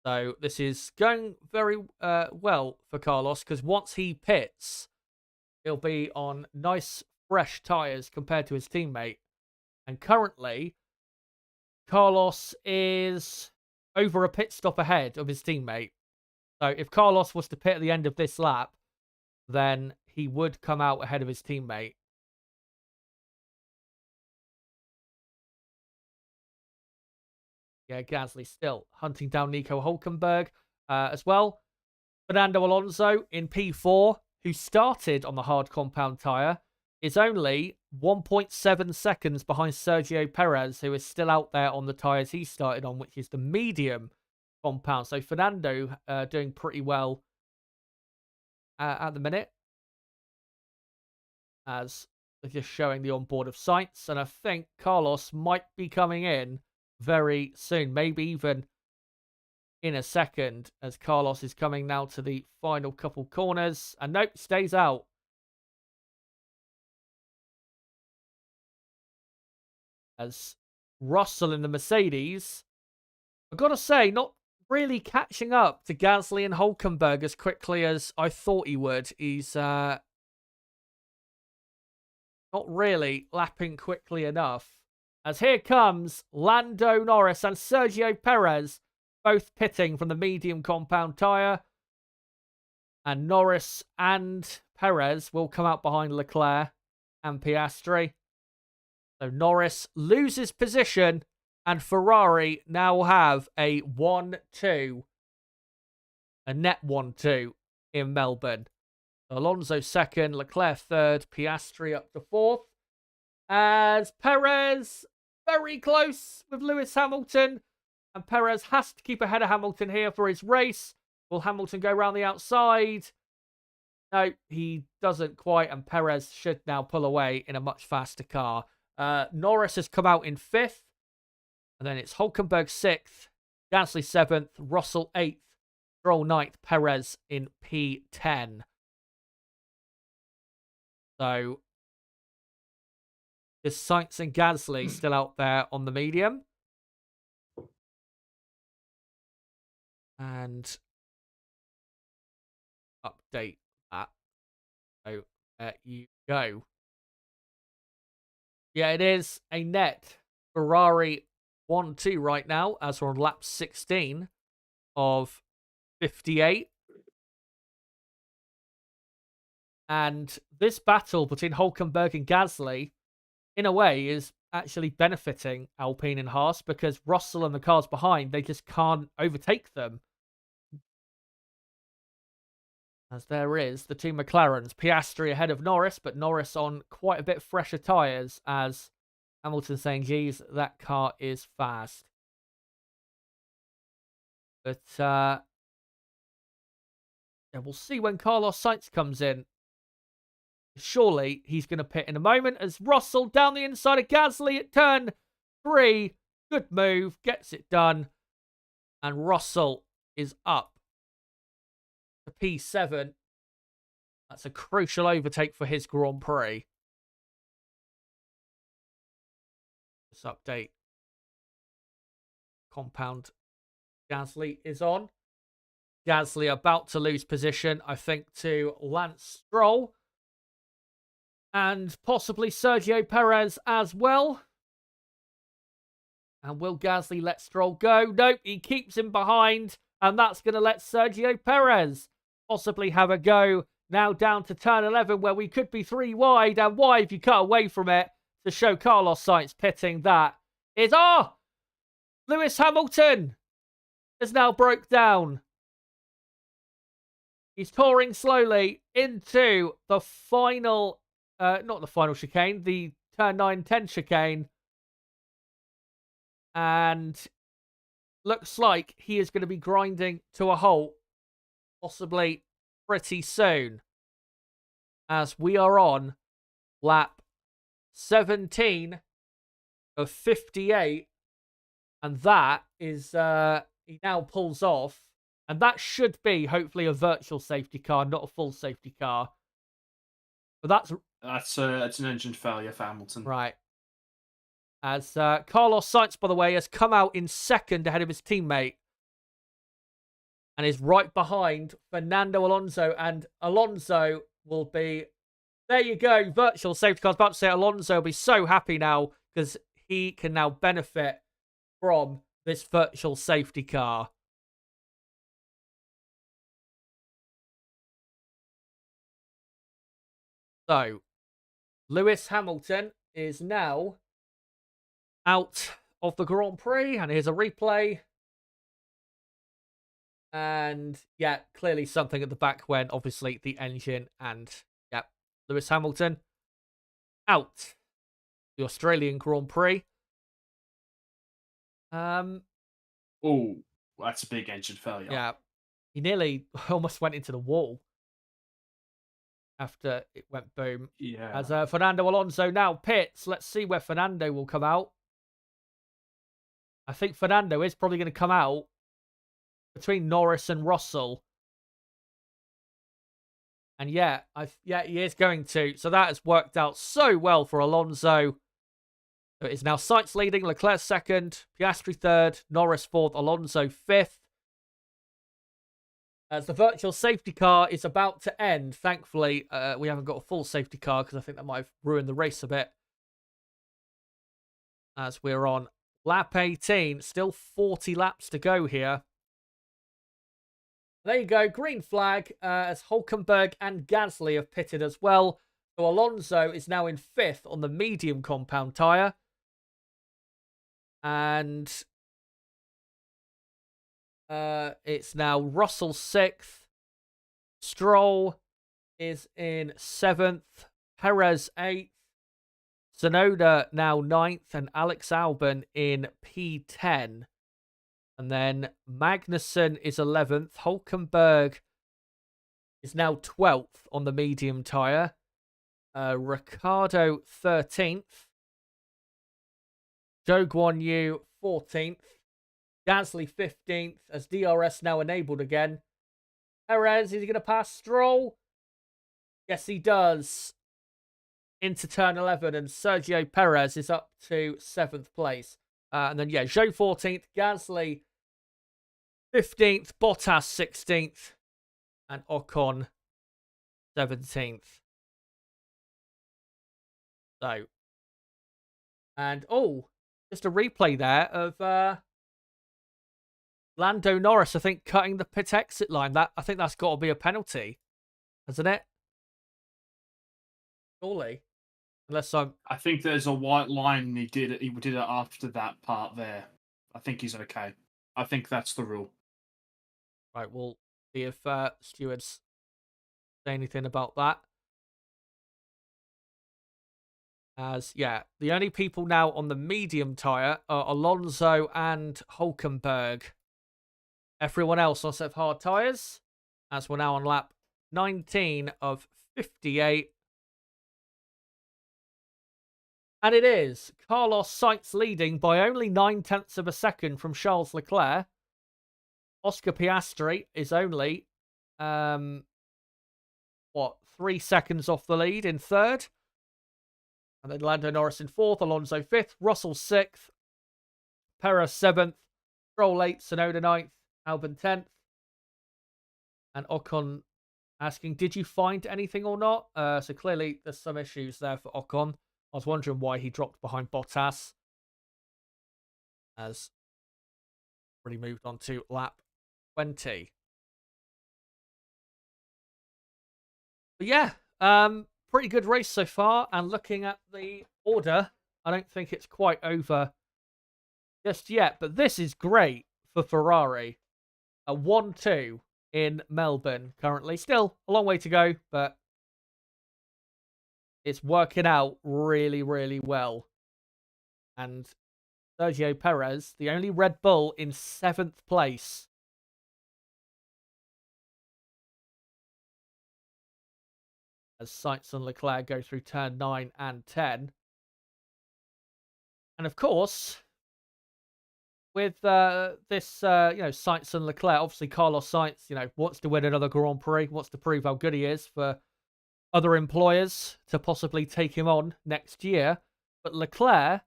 So this is going very well for Carlos, because once he pits, he'll be on nice fresh tyres compared to his teammate. And currently, Carlos is over a pit stop ahead of his teammate. So if Carlos was to pit at the end of this lap, then he would come out ahead of his teammate. Yeah, Gasly still hunting down Nico Hülkenberg as well. Fernando Alonso in P4, who started on the hard compound tyre, is only 1.7 seconds behind Sergio Perez, who is still out there on the tyres he started on, which is the medium compound. So Fernando doing pretty well at the minute, as they're just showing the onboard of Sainz. And I think Carlos might be coming in very soon, maybe even in a second, as Carlos is coming now to the final couple corners. And nope, stays out. As Russell in the Mercedes, I've got to say, not really catching up to Gasly and Hulkenberg as quickly as I thought he would. He's not really lapping quickly enough. As here comes Lando Norris and Sergio Perez, both pitting from the medium compound tyre. And Norris and Perez will come out behind Leclerc and Piastri. So Norris loses position, and Ferrari now have a 1-2. A net 1-2 in Melbourne. Alonso second, Leclerc third, Piastri up to fourth. As Perez very close with Lewis Hamilton. And Perez has to keep ahead of Hamilton here for his race. Will Hamilton go around the outside? No, he doesn't quite. And Perez should now pull away in a much faster car. Norris has come out in fifth. And then it's Hulkenberg sixth, Gasly seventh, Russell eighth, Stroll ninth, Perez in P10. So, there's Sainz and Gasly still out there on the medium. And update that. So, there you go. Yeah, it is a net Ferrari 1-2 right now, as we're on lap 16 of 58. And this battle between Hulkenberg and Gasly, in a way, is actually benefiting Alpine and Haas, because Russell and the cars behind, they just can't overtake them. As there is the two McLarens, Piastri ahead of Norris, but Norris on quite a bit fresher tyres, as Hamilton saying, geez, that car is fast. But, yeah, we'll see when Carlos Sainz comes in. Surely he's going to pit in a moment, as Russell down the inside of Gasly at turn 3. Good move, gets it done. And Russell is up to P7. That's a crucial overtake for his Grand Prix. This update. Compound Gasly is on. Gasly about to lose position, I think, to Lance Stroll. And possibly Sergio Perez as well. And will Gasly let Stroll go? Nope, he keeps him behind. And that's going to let Sergio Perez possibly have a go. Now down to turn 11, where we could be 3 wide. And why, if you cut away from it, to show Carlos Sainz pitting, that is... Oh! Lewis Hamilton has now broke down. He's touring slowly into the final... not the final chicane, the turn 9-10 chicane. And looks like he is going to be grinding to a halt, possibly pretty soon, as we are on lap 17 of 58. And that is, he now pulls off. And that should be, hopefully, a virtual safety car, not a full safety car. But that's an engine failure for Hamilton. Right. As Carlos Sainz, by the way, has come out in second ahead of his teammate. And is right behind Fernando Alonso. And Alonso will be... There you go, virtual safety car. I was about to say Alonso will be so happy now, because he can now benefit from this virtual safety car. So, Lewis Hamilton is now out of the Grand Prix, and here's a replay. And yeah, clearly something at the back when obviously the engine, and yeah, Lewis Hamilton out the Australian Grand Prix. Oh, That's a big engine failure. Yeah. He nearly almost went into the wall after it went boom. Yeah. As Fernando Alonso now pits. Let's see where Fernando will come out. I think Fernando is probably going to come out between Norris and Russell. And yeah, he is going to. So that has worked out so well for Alonso. So it is now Sainz leading, Leclerc second, Piastri third, Norris fourth, Alonso fifth. As the virtual safety car is about to end, thankfully, we haven't got a full safety car because I think that might have ruined the race a bit. As we're on lap 18, still 40 laps to go here. There you go, green flag, as Hülkenberg and Gasly have pitted as well. So Alonso is now in fifth on the medium compound tyre. And it's now Russell sixth. Stroll is in seventh. Perez eighth. Tsunoda now ninth. And Alex Albon in P10. And then Magnussen is 11th. Hülkenberg is now 12th on the medium tyre. Ricciardo 13th. Zhou Guanyu 14th. Gasly 15th as DRS now enabled again. Perez, is he going to pass Stroll? Yes, he does. Into turn 11 and Sergio Perez is up to 7th place. And then, yeah, Zhou 14th, Gasly 15th, Bottas 16th, and Ocon 17th. So, and just a replay there of Lando Norris, I think, cutting the pit exit line. I think that's got to be a penalty, hasn't it? Surely. Unless I think there's a white line and he did it after that part there. I think he's okay. I think that's the rule. Right, we'll see if stewards say anything about that. As, yeah, the only people now on the medium tyre are Alonso and Hülkenberg. Everyone else on a set of hard tyres, as we're now on lap 19 of 58. And it is Carlos Sainz leading by only 9/10 of a second from Charles Leclerc. Oscar Piastri is only, 3 seconds off the lead in third. And then Lando Norris in fourth, Alonso fifth, Russell sixth, Perez seventh, Stroll 8th, Tsunoda 9th, Albon 10th. And Ocon asking, did you find anything or not? So clearly there's some issues there for Ocon. I was wondering why he dropped behind Bottas. As really moved on to lap 20. But yeah, pretty good race so far. And looking at the order, I don't think it's quite over just yet. But this is great for Ferrari. A 1-2 in Melbourne currently. Still a long way to go, but it's working out really, really well. And Sergio Perez, the only Red Bull in 7th place. As Sainz and Leclerc go through turn 9 and 10. And of course, with this, Sainz and Leclerc, obviously Carlos Sainz, wants to win another Grand Prix, wants to prove how good he is for other employers to possibly take him on next year. But Leclerc,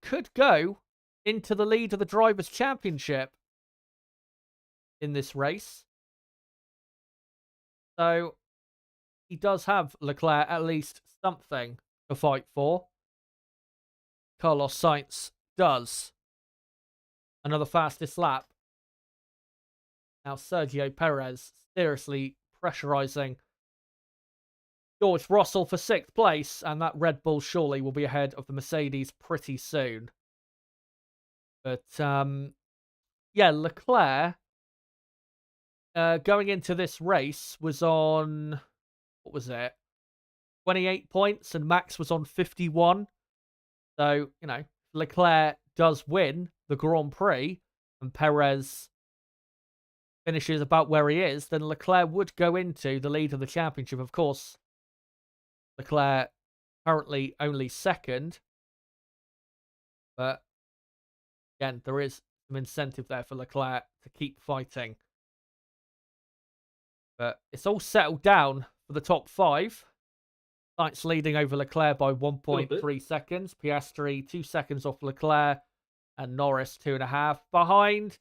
could go into the lead of the Drivers' Championship in this race. So he does have Leclerc at least something to fight for. Carlos Sainz does. Another fastest lap. Now Sergio Perez seriously pressurizing George Russell for 6th place, and that Red Bull surely will be ahead of the Mercedes pretty soon. But, Leclerc, going into this race, was on, 28 points, and Max was on 51. So, Leclerc does win the Grand Prix, and Perez finishes about where he is, then Leclerc would go into the lead of the championship. Of course, Leclerc currently only second, but again, there is some incentive there for Leclerc to keep fighting. But it's all settled down for the top 5. Sainz leading over Leclerc by 1.3 seconds. Piastri 2 seconds off Leclerc, and Norris 2.5 behind.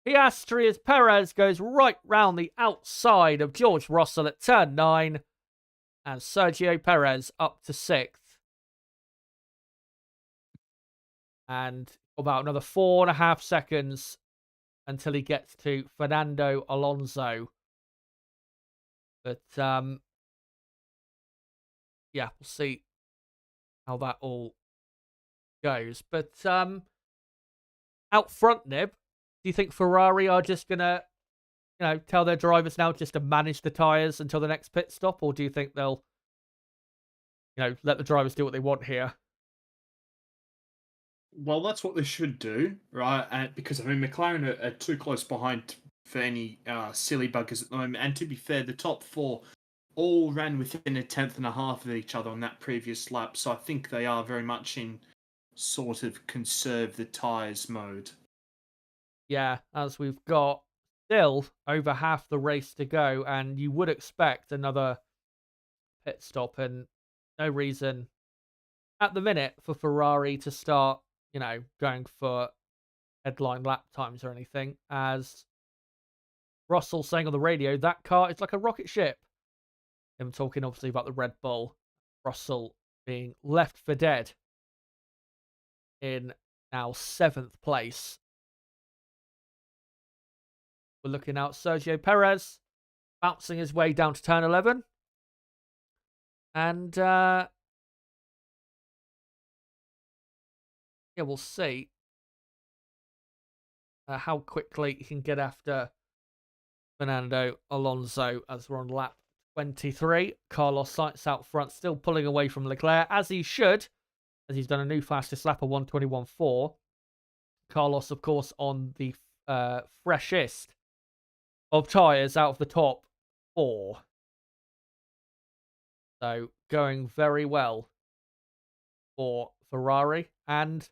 Piastri as Perez goes right round the outside of George Russell at turn 9, and Sergio Perez up to 6th. And about another 4.5 seconds until he gets to Fernando Alonso. But yeah, we'll see how that all goes. But out front, Nib, do you think Ferrari are just gonna, tell their drivers now just to manage the tyres until the next pit stop, or do you think they'll, let the drivers do what they want here? Well, that's what they should do, right? Because I mean, McLaren are too close behind for any silly buggers at the moment. And to be fair, the top 4 all ran within a tenth and a half of each other on that previous lap, so I think they are very much in sort of conserve the tyres mode. Yeah, as we've got still over half the race to go, and you would expect another pit stop, and no reason at the minute for Ferrari to start, going for headline lap times or anything, as Russell saying on the radio, that car is like a rocket ship. Him talking obviously about the Red Bull. Russell being left for dead in now 7th place. We're looking out Sergio Perez bouncing his way down to turn 11. And yeah, we'll see how quickly he can get after Fernando Alonso as we're on lap 23. Carlos Sainz out front, still pulling away from Leclerc, as he should, as he's done a new fastest lap of 1:21.4. Carlos, of course, on the freshest of tyres out of the top 4. So, going very well for Ferrari. And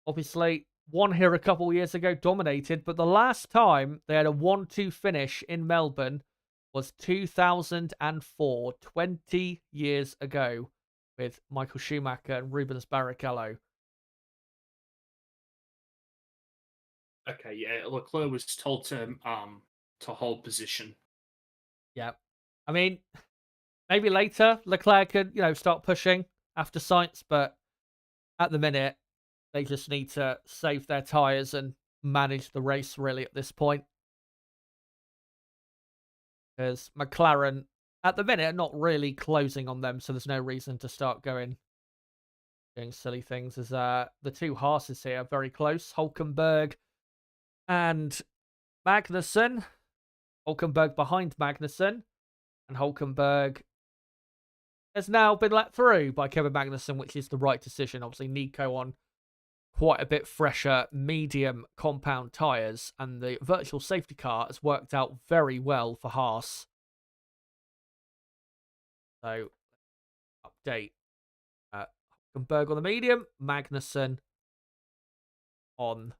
obviously, won here a couple of years ago, dominated. But the last time they had a 1-2 finish in Melbourne was 2004, 20 years ago, with Michael Schumacher and Rubens Barrichello. Okay, yeah, Leclerc was told to hold position. Yeah. I mean, maybe later Leclerc could, start pushing after Sainz, but at the minute, they just need to save their tyres and manage the race, really, at this point. Because McLaren, at the minute, are not really closing on them, so there's no reason to start doing silly things. As the 2 Haas's here are very close. Hülkenberg and Magnussen. Hülkenberg behind Magnussen. And Hülkenberg has now been let through by Kevin Magnussen, which is the right decision. Obviously, Nico on quite a bit fresher medium compound tyres, and the virtual safety car has worked out very well for Haas. So, update. Hülkenberg on the medium, Magnussen on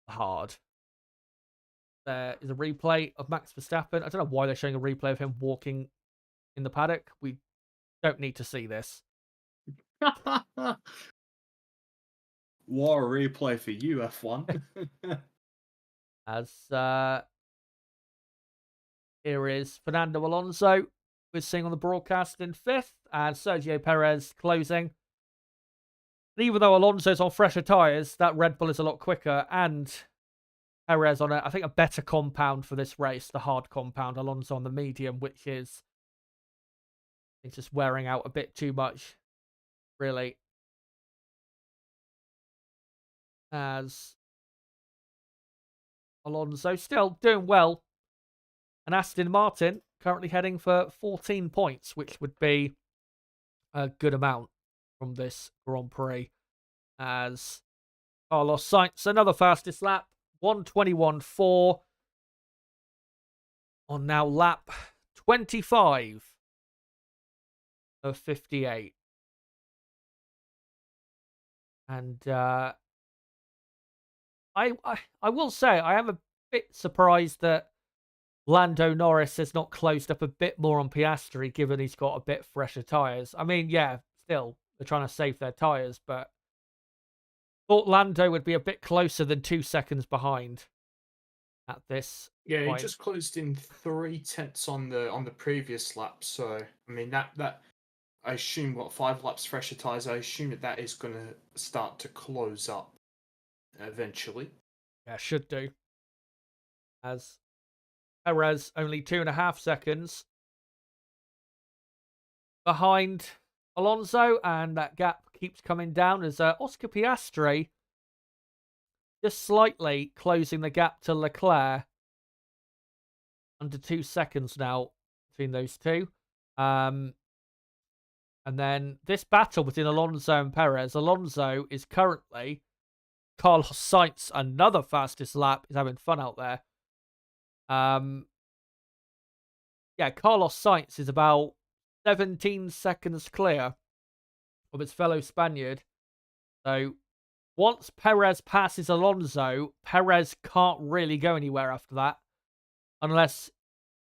the hard. There is a replay of Max Verstappen. I don't know why they're showing a replay of him walking in the paddock. We don't need to see this. What a replay for you, F1. As here is Fernando Alonso, we're seeing on the broadcast in 5th, and Sergio Perez closing. And even though Alonso's on fresher tyres, that Red Bull is a lot quicker, and Perez on I think a better compound for this race, the hard compound. Alonso on the medium, which is it's just wearing out a bit too much, really. As Alonso still doing well. And Aston Martin currently heading for 14 points, which would be a good amount from this Grand Prix. As Carlos Sainz, another fastest lap. 1:21.4 on now lap 25 of 58. And I will say I am a bit surprised that Lando Norris has not closed up a bit more on Piastri, given he's got a bit fresher tyres. I mean, yeah, still, they're trying to save their tyres, but thought Lando would be a bit closer than 2 seconds behind at this Yeah, he point. just closed in 3/10 on the previous lap. So I mean that I assume 5 laps fresher tires. I assume that is going to start to close up eventually. Yeah, should do. As Perez only 2.5 seconds behind Alonso, and that gap keeps coming down as Oscar Piastri just slightly closing the gap to Leclerc. Under 2 seconds now between those two. And then this battle between Alonso and Perez. Alonso is currently Carlos Sainz, another fastest lap. He's having fun out there. Yeah, Carlos Sainz is about 17 seconds clear of his fellow Spaniard. So once Perez passes Alonso, Perez can't really go anywhere after that unless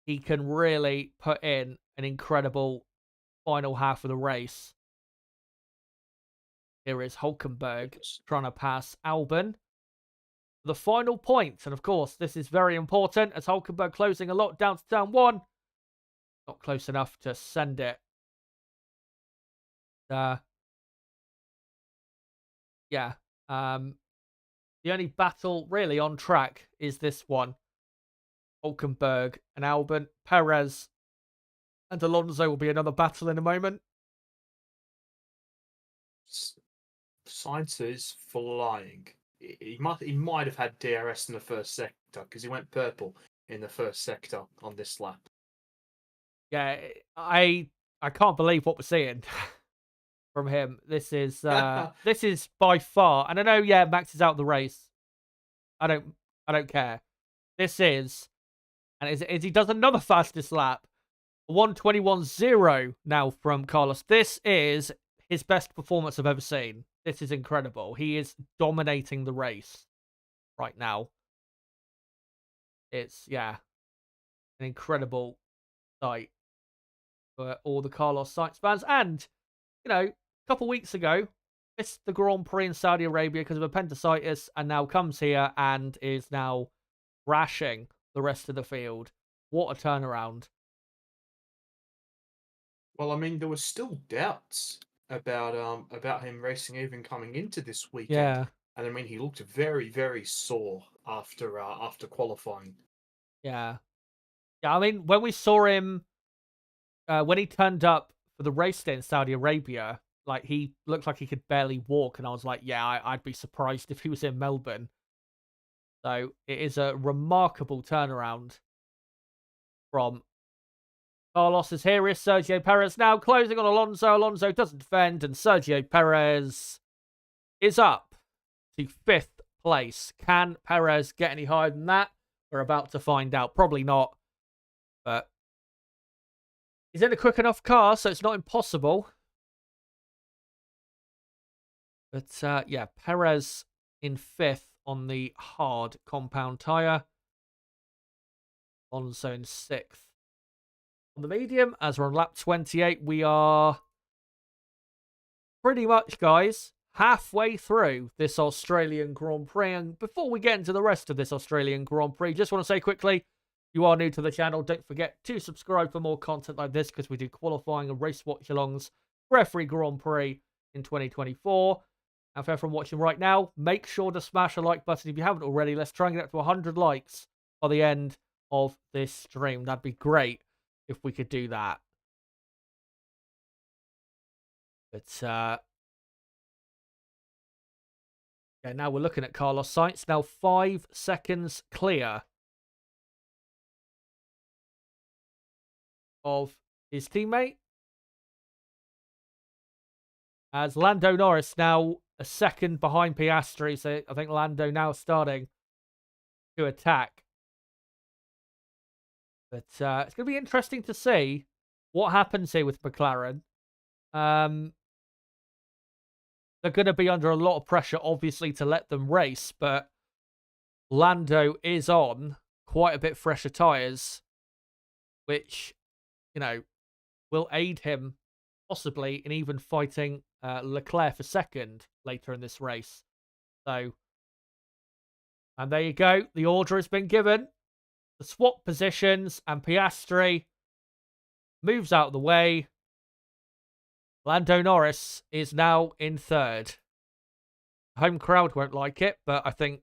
he can really put in an incredible final half of the race. Here is Hulkenberg trying to pass Albon for the final point. And of course, this is very important as Hulkenberg closing a lot down to turn 1. Not close enough to send it. Yeah. The only battle really on track is this one. Hulkenberg and Albon. Perez and Alonso will be another battle in a moment. Sainz is flying. He might have had DRS in the first sector because he went purple in the first sector on this lap. Yeah, I can't believe what we're seeing from him. This is by far, and I know, yeah, Max is out of the race. I don't care. This is, and as he does another fastest lap, 1:21.0 now from Carlos. This is his best performance I've ever seen. This is incredible. He is dominating the race right now. It's, yeah, an incredible sight for all the Carlos Sainz fans. And, you know, a couple weeks ago, missed the Grand Prix in Saudi Arabia because of appendicitis, and now comes here and is now rashing the rest of the field. What a turnaround. Well, I mean, there were still doubts about him racing even coming into this weekend. Yeah. And I mean, he looked very, very sore after qualifying. Yeah. Yeah, I mean, when we saw him, when he turned up for the race day in Saudi Arabia, like, he looked like he could barely walk, and I was like, yeah, I'd be surprised if he was in Melbourne. So it is a remarkable turnaround from Carlos. Is here is Sergio Perez now closing on Alonso. Alonso doesn't defend, and Sergio Perez is up to 5th place. Can Perez get any higher than that? We're about to find out. Probably not, but he's in a quick enough car, so it's not impossible. But yeah, Perez in 5th on the hard compound tyre. Alonso in 6th on the medium. As we're on lap 28, we are pretty much, guys, halfway through this Australian Grand Prix. And before we get into the rest of this Australian Grand Prix, just want to say quickly, if you are new to the channel, don't forget to subscribe for more content like this, because we do qualifying and race watch-alongs for every Grand Prix in 2024. And for everyone watching right now, make sure to smash a like button if you haven't already. Let's try and get up to 100 likes by the end of this stream. That'd be great if we could do that. But yeah, now we're looking at Carlos Sainz. Now 5 seconds clear of his teammate. As Lando Norris now a second behind Piastri, so I think Lando now starting to attack. But it's going to be interesting to see what happens here with McLaren. They're going to be under a lot of pressure, obviously, to let them race, but Lando is on quite a bit fresher tyres, which, will aid him possibly in even fighting Leclerc for second later in this race. So, and there you go. The order has been given. The swap positions, and Piastri moves out of the way. Lando Norris is now in third. Home crowd won't like it, but I think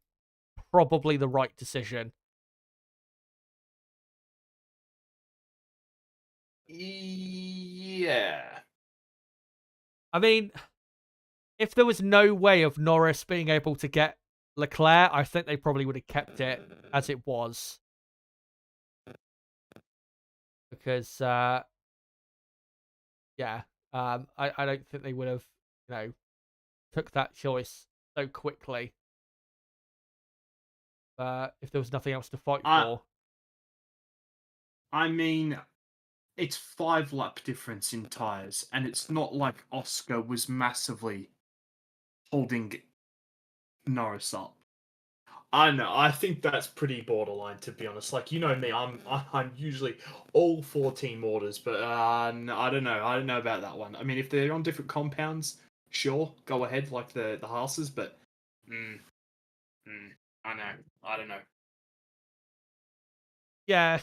probably the right decision. Yeah. I mean, if there was no way of Norris being able to get Leclerc, I think they probably would have kept it as it was. Because, I don't think they would have, took that choice so quickly. If there was nothing else to fight for. I mean, it's 5 lap difference in tyres, and it's not like Oscar was massively holding Norris up. I know. I think that's pretty borderline, to be honest. Like, you know me, I'm usually all 14 orders, but I don't know. I don't know about that one. I mean, if they're on different compounds, sure, go ahead, like the Haas's, but I know. I don't know. Yeah,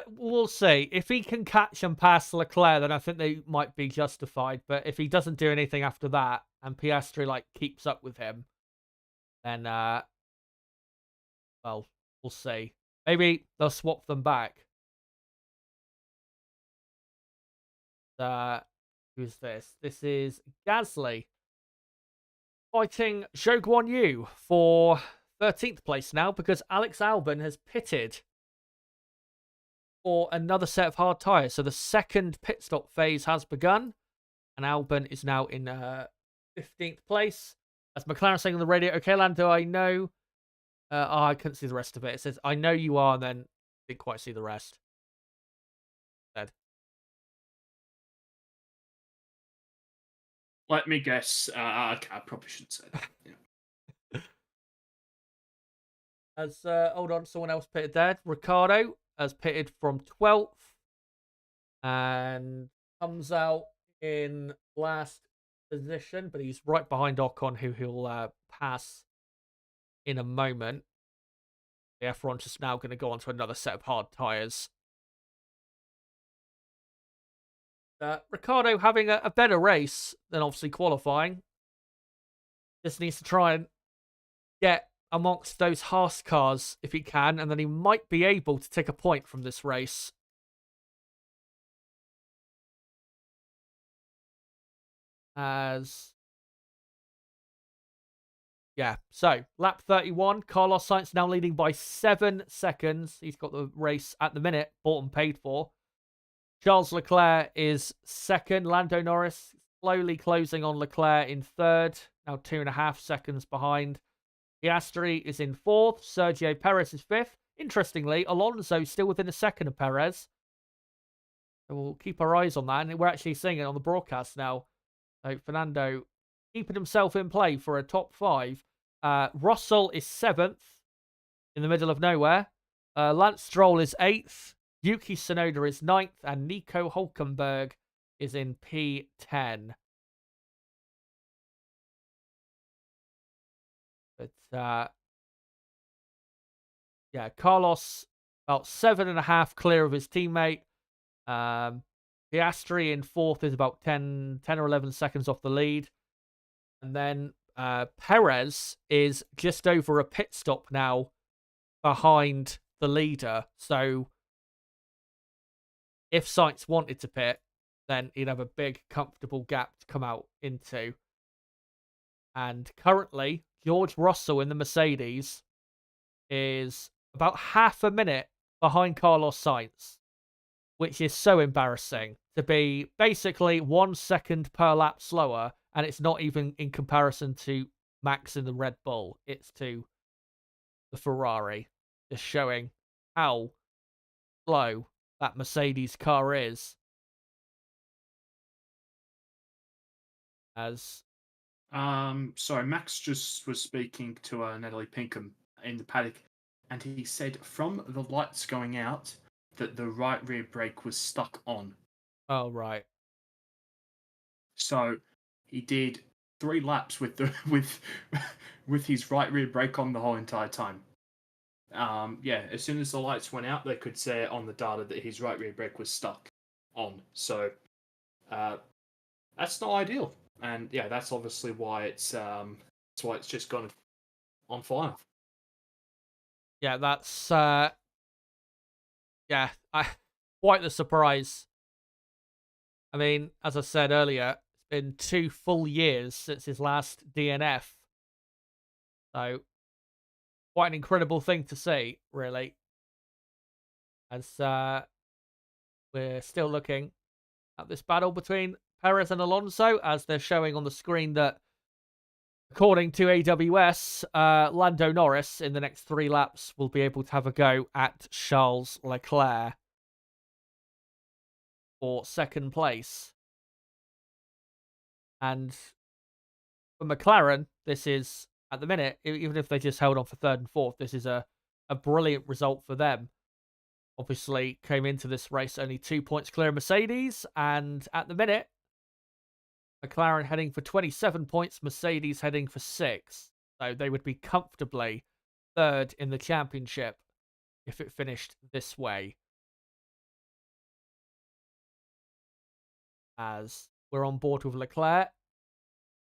we'll see. If he can catch and pass Leclerc, then I think they might be justified. But if he doesn't do anything after that, and Piastri keeps up with him, then well, we'll see. Maybe they'll swap them back. Who's this? This is Gasly fighting Zhou Guanyu for 13th place now because Alex Albon has pitted for another set of hard tyres. So the second pit stop phase has begun, and Albon is now in 15th place. As McLaren saying on the radio, okay, Lando, I know. I couldn't see the rest of it. It says, I know you are, and then didn't quite see the rest. Said. Let me guess. I probably shouldn't say that. Yeah. As hold on, someone else pitted there. Ricardo has pitted from 12th and comes out in last position, but he's right behind Ocon, who he'll pass in a moment. The F1's just now going to go on to another set of hard tyres. Ricardo having a better race than obviously qualifying. Just needs to try and get amongst those Haas cars if he can, and then he might be able to take a point from this race. So lap 31, Carlos Sainz now leading by 7 seconds. He's got the race at the minute bought and paid for. Charles Leclerc is second. Lando Norris slowly closing on Leclerc in third, now 2.5 seconds behind. Piastri is in fourth. Sergio Perez is fifth. Interestingly, Alonso still within a second of Perez. So we'll keep our eyes on that, and we're actually seeing it on the broadcast now. So Fernando keeping himself in play for a top 5. Russell is 7th in the middle of nowhere. Lance Stroll is 8th. Yuki Tsunoda is 9th. And Nico Hulkenberg is in P10. But, Carlos about 7.5 clear of his teammate. Piastri in 4th is about 10 or 11 seconds off the lead. And then Perez is just over a pit stop now behind the leader. So if Sainz wanted to pit, then he'd have a big, comfortable gap to come out into. And currently, George Russell in the Mercedes is about half a minute behind Carlos Sainz. which is so embarrassing to be basically 1 second per lap slower, and it's not even in comparison to Max in the Red Bull. It's to the Ferrari, just showing how slow that Mercedes car is. As Sorry, Max just was speaking to Natalie Pinkham in the paddock, and he said from the lights going out that the right rear brake was stuck on. oh right, So he did 3 laps with the with his right rear brake on the whole entire time. Yeah, as soon as the lights went out, they could say on the data that his right rear brake was stuck on. So that's not ideal, and yeah, that's obviously why it's just gone on fire. yeah, that's yeah, quite the surprise. I mean, as I said earlier, it's been 2 full years since his last DNF. So, quite an incredible thing to see, really. As we're still looking at this battle between Perez and Alonso, as they're showing on the screen that, according to AWS, Lando Norris in the next 3 laps will be able to have a go at Charles Leclerc for 2nd place. And for McLaren, this is, at the minute, even if they just held on for 3rd and 4th, this is a brilliant result for them. Obviously, came into this race only 2 points clear of Mercedes, and at the minute, McLaren heading for 27 points, Mercedes heading for 6. So they would be comfortably 3rd in the championship if it finished this way. As we're on board with Leclerc,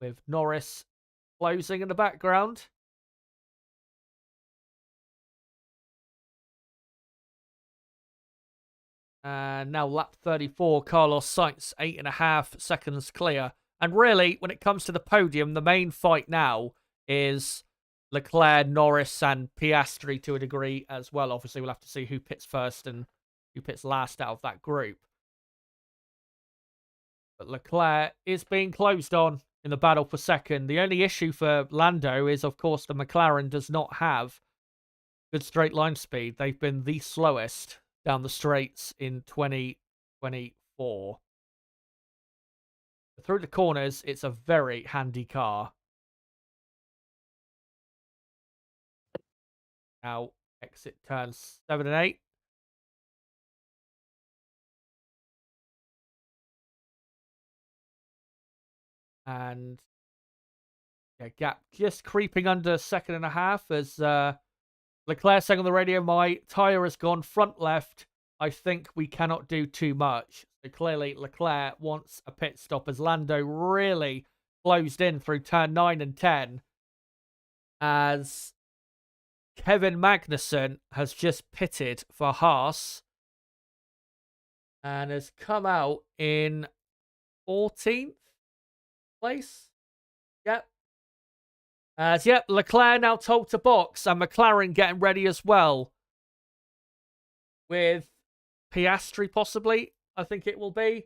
with Norris closing in the background. And now lap 34, Carlos Sainz, 8.5 seconds clear. And really, when it comes to the podium, the main fight now is Leclerc, Norris, and Piastri to a degree as well. Obviously, we'll have to see who pits first and who pits last out of that group. But Leclerc is being closed on in the battle for 2nd. The only issue for Lando is, of course, the McLaren does not have good straight line speed. They've been the slowest down the straights in 2024. Through the corners, it's a very handy car. Now, exit turns 7 and 8. And yeah, gap just creeping under 2.5 as Leclerc saying on the radio, my tyre has gone front left. I think we cannot do too much. So clearly Leclerc wants a pit stop as Lando really closed in through turn 9 and 10. As Kevin Magnussen has just pitted for Haas and has come out in 14th place. Yep. Yep, Leclerc now told to box, and McLaren getting ready as well. With Piastri, possibly, I think it will be.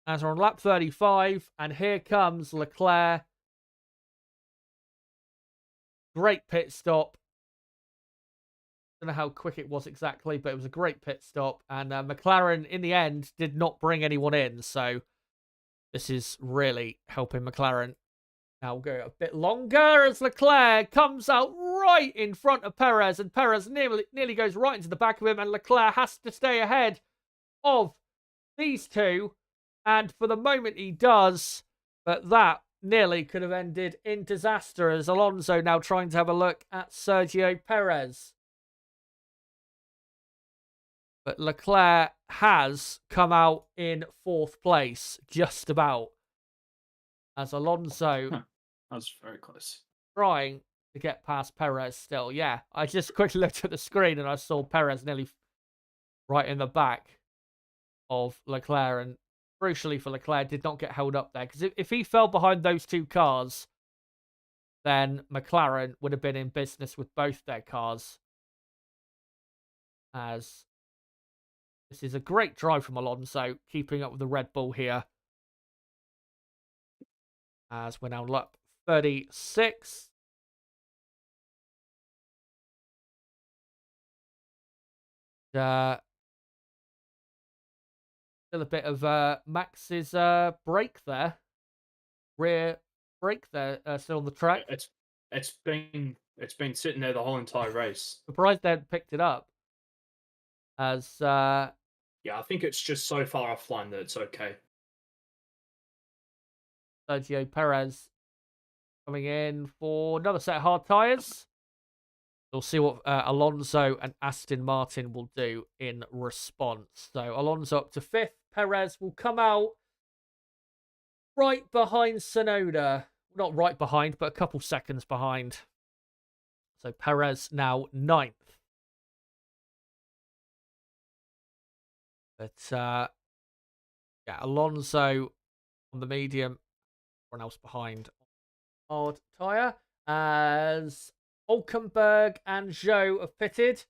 As we're on lap 35, and here comes Leclerc. Great pit stop. Don't know how quick it was exactly, but it was a great pit stop. And McLaren, in the end, did not bring anyone in, so this is really helping McLaren. Now we'll go a bit longer as Leclerc comes out right in front of Perez, and Perez nearly goes right into the back of him, and Leclerc has to stay ahead of these two. And for the moment he does, but that nearly could have ended in disaster as Alonso now trying to have a look at Sergio Perez. But Leclerc has come out in 4th place, just about. As Alonso that was very close. Trying to get past Perez still. Yeah, I just quickly looked at the screen and I saw Perez nearly right in the back of Leclerc. And crucially for Leclerc, did not get held up there. Because if he fell behind those 2 cars, then McLaren would have been in business with both their cars. As This is a great drive from Alonso, keeping up with the Red Bull here. As we're now lap 36. Still a bit of Max's brake there. Rear brake there, still on the track. It's been sitting there the whole entire race. Surprised they hadn't picked it up. As yeah, I think it's just so far offline that it's okay. Sergio Perez coming in for another set of hard tyres. We'll see what Alonso and Aston Martin will do in response. So Alonso up to 5th. Perez will come out right behind Tsunoda. Not right behind, but a couple seconds behind. So Perez now 9th. But yeah, Alonso on the medium. Everyone else behind. Hard tyre. As Hulkenberg and Zhou have pitted.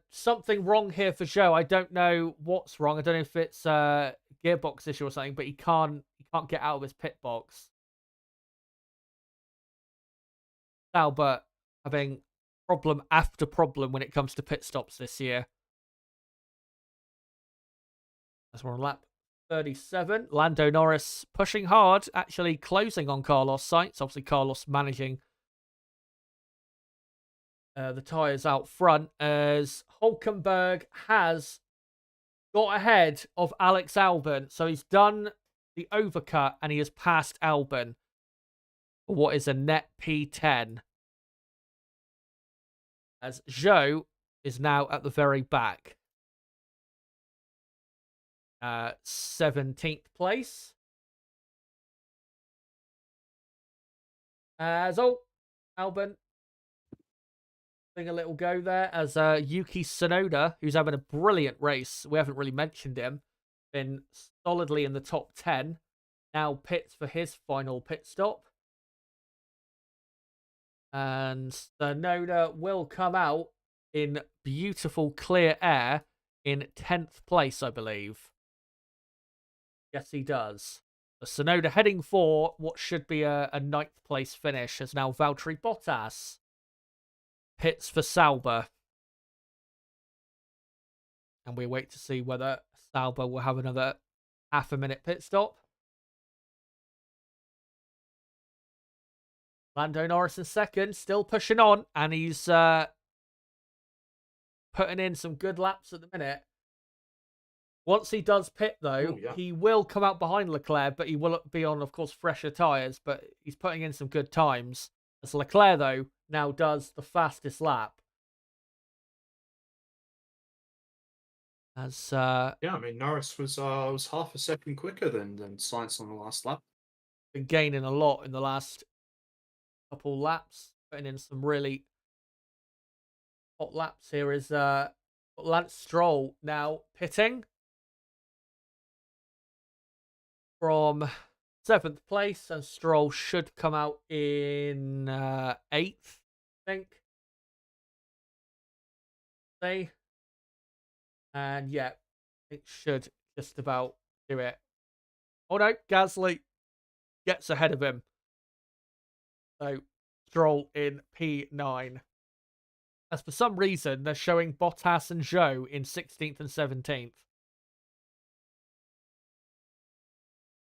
Something wrong here for Zhou. I don't know what's wrong. I don't know if it's a gearbox issue or something, but he can't get out of his pit box. Albert having problem after problem when it comes to pit stops this year. As we're on lap 37. Lando Norris pushing hard, actually closing on Carlos Sainz. Obviously, Carlos managing the tyres out front as Hulkenberg has got ahead of Alex Albon. So he's done the overcut and he has passed Albon for what is a net P10. As Zhou is now at the very back. 17th place. As Albon a little go there as Yuki Tsunoda, who's having a brilliant race. We haven't really mentioned him. Been solidly in the top 10. Now pits for his final pit stop. And Tsunoda will come out in beautiful clear air in 10th place, I believe. Yes, he does. Tsunoda heading for what should be a 9th place finish as now Valtteri Bottas pits for Sauber. And we wait to see whether Sauber will have another half a minute pit stop. Lando Norris in 2nd, still pushing on, and he's putting in some good laps at the minute. Once he does pit, though, he will come out behind Leclerc, but he will be on, of course, fresher tyres, but he's putting in some good times. As Leclerc, though, now does the fastest lap. As yeah, I mean, Norris was half a second quicker than Sainz on the last lap. Been gaining a lot in the last couple laps, putting in some really hot laps. Here is Lance Stroll now pitting from 7th place, and Stroll should come out in 8th, I think. See? And yeah, it should just about do it. Oh no, Gasly gets ahead of him. So, Stroll in P9. As for some reason, they're showing Bottas and Zhou in 16th and 17th.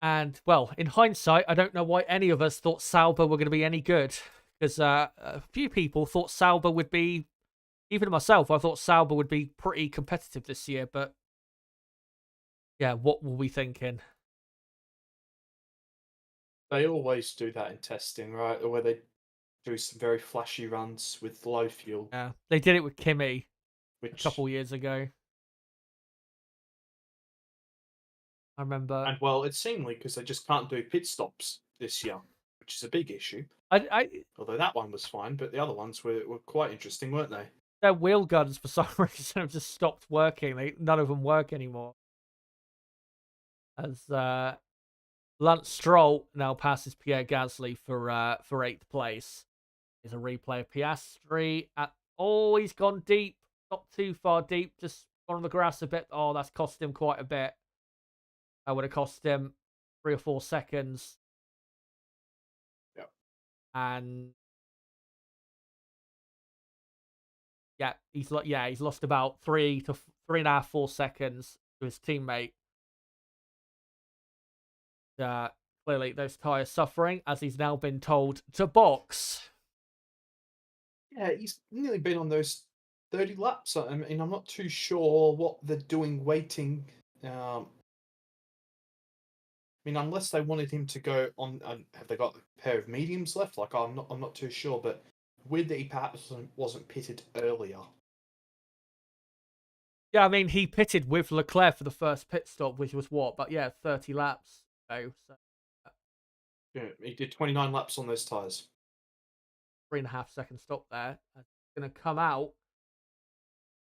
And, well, in hindsight, I don't know why any of us thought Sauber were going to be any good. Because a few people thought Sauber would be, even myself, I thought Sauber would be pretty competitive this year. But, yeah, what were we thinking? They always do that in testing, right? Where they do some very flashy runs with low fuel. Yeah, they did it with Kimi a couple years ago. I remember. And, well, it's seemingly because they just can't do pit stops this year, which is a big issue. Although that one was fine, but the other ones were quite interesting, weren't they? Their wheel guns, for some reason, have just stopped working. None of them work anymore. As Lance Stroll now passes Pierre Gasly for 8th place. Here's a replay of Piastri. He's gone deep not too far deep, just on the grass a bit. Oh, that's cost him quite a bit. That would have cost him 3 or 4 seconds. Yep. And yeah, he's lost about 3.5, 4 seconds to his teammate. Clearly, those tyres suffering, as he's now been told to box. Yeah, he's nearly been on those 30 laps. I mean, I'm not too sure what they're doing waiting. I mean, unless they wanted him to go on, have they got a pair of mediums left? Like, I'm not too sure. But weird that he perhaps wasn't pitted earlier. Yeah, I mean, he pitted with Leclerc for the first pit stop, which was what? But yeah, 30 laps ago. So Yeah, he did 29 laps on those tyres. 3.5 second stop there. It's going to come out,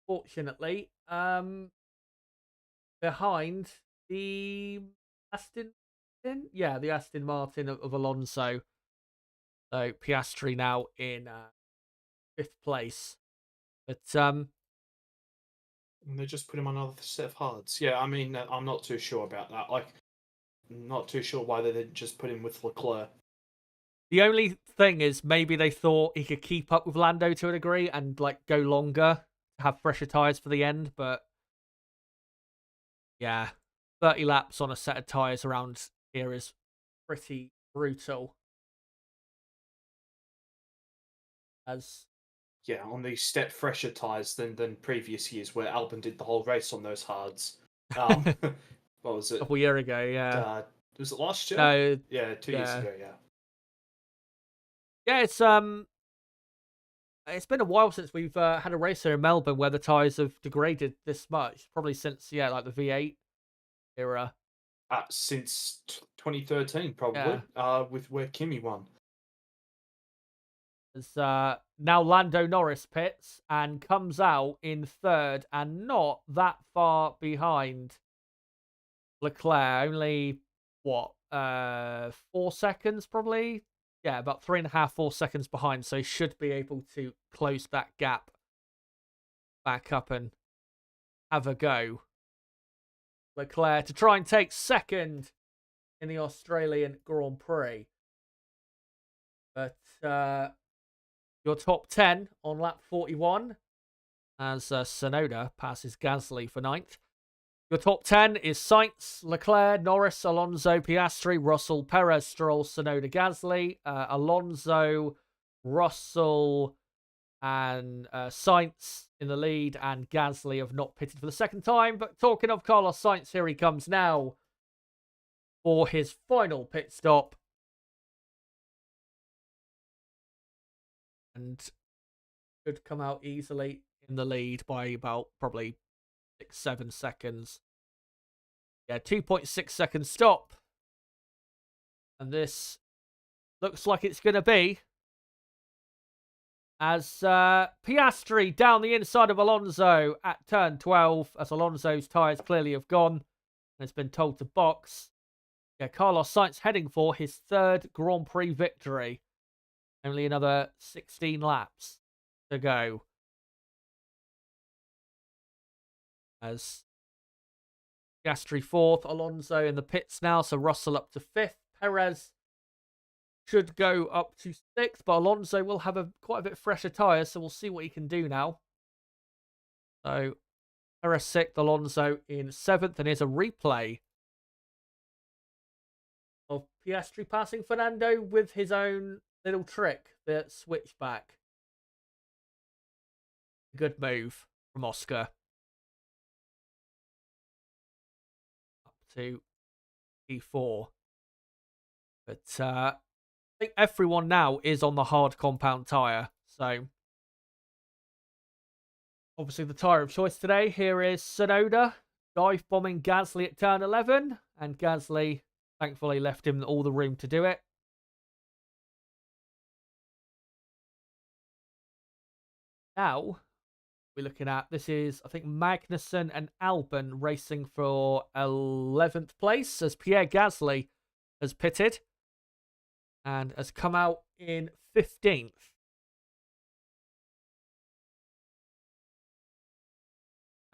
fortunately, behind the Aston Martin. Yeah, the Aston Martin of Alonso. So Piastri now in 5th place. But And they just put him on another set of hards. Yeah, I mean, I'm not too sure about that. Like, not too sure why they didn't just put him with Leclerc. the only thing is maybe they thought he could keep up with Lando to a degree and like go longer, have fresher tyres for the end. But yeah, 30 laps on a set of tyres around here is pretty brutal. As Yeah, on these step fresher tyres than previous years where Albon did the whole race on those hards. What was a it? couple year ago, yeah. Was it last year? No, Yeah, 2 years ago. Yeah. yeah, it's been a while since we've had a race here in Melbourne where the tyres have degraded this much. Probably since like the V8 era. Since 2013, probably. Yeah. With where Kimi won. As now Lando Norris pits and comes out in 3rd and not that far behind Leclerc. Only what 4 seconds probably. Yeah, about 3.5, 4 seconds behind. So he should be able to close that gap back up and have a go. Leclerc to try and take 2nd in the Australian Grand Prix. But your top 10 on lap 41 as Tsunoda passes Gasly for 9th. Your top 10 is Sainz, Leclerc, Norris, Alonso, Piastri, Russell, Perez, Stroll, Tsunoda, Gasly, Alonso, Russell, and Sainz in the lead, and Gasly have not pitted for the 2nd time. But talking of Carlos Sainz, here he comes now for his final pit stop. And could come out easily in the lead by about probably 6-7 seconds. Yeah, 2.6 second stop. And this looks like it's going to be as Piastri down the inside of Alonso at turn 12, as Alonso's tyres clearly have gone and has been told to box. Yeah, Carlos Sainz heading for his 3rd Grand Prix victory. Only another 16 laps to go. As Piastri 4th, Alonso in the pits now, so Russell up to 5th. Perez should go up to 6th, but Alonso will have quite a bit fresher tyres, so we'll see what he can do now. So Perez 6th, Alonso in 7th, and here's a replay of Piastri passing Fernando with his own little trick, the switchback. Good move from Oscar. Up to P4. But I think everyone now is on the hard compound tyre. So obviously the tyre of choice today here is Tsunoda dive bombing Gasly at turn 11. And Gasly thankfully left him all the room to do it. Now we're looking at, this is, I think, Magnussen and Albon racing for 11th place as Pierre Gasly has pitted and has come out in 15th.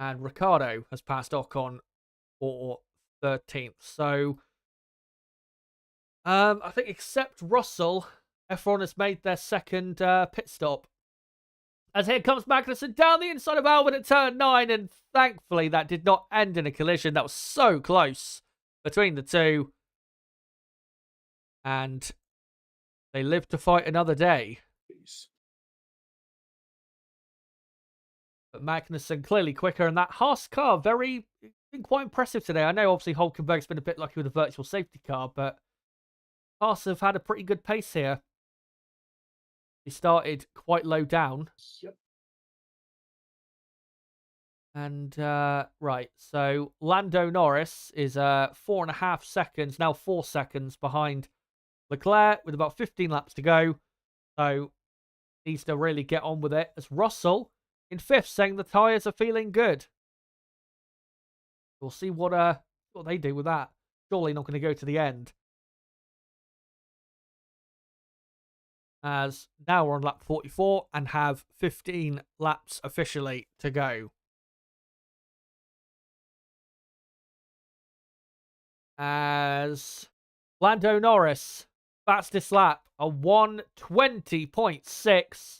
And Ricciardo has passed Ocon for 13th. So, I think except Russell, F1 has made their second pit stop. As here comes Magnussen down the inside of Albon at turn 9, and thankfully that did not end in a collision. That was so close between the two. And they live to fight another day. But Magnussen clearly quicker, and that Haas car been quite impressive today. I know obviously Hulkenberg's been a bit lucky with the virtual safety car, but Haas have had a pretty good pace here. He started quite low down. Yep. And, right, so Lando Norris is 4.5 seconds, now 4 seconds behind Leclerc with about 15 laps to go. So, needs to really get on with it. As Russell in 5th saying the tyres are feeling good. We'll see what they do with that. Surely not going to go to the end. As now we're on lap 44 and have 15 laps officially to go. As Lando Norris, fastest lap, a 1:20.6.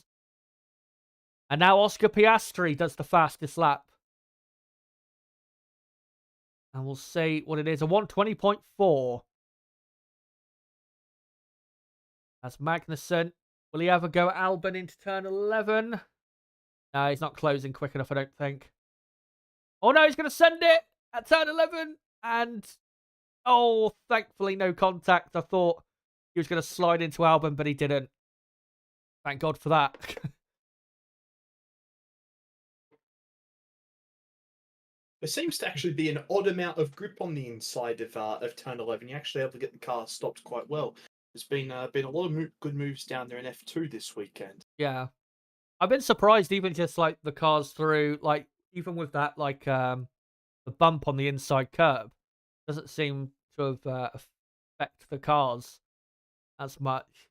And now Oscar Piastri does the fastest lap. And we'll see what it is, a 1:20.4. That's Magnussen. Will he ever go Albon into turn 11? No, he's not closing quick enough, I don't think. Oh no, he's going to send it at turn 11. And, oh, thankfully no contact. I thought he was going to slide into Albon, but he didn't. Thank God for that. There seems to actually be an odd amount of grip on the inside of turn 11. You're actually able to get the car stopped quite well. There's been a lot of good moves down there in F2 this weekend. Yeah. I've been surprised even just like the cars through, like even with that like the bump on the inside curb. Doesn't seem to have affect the cars as much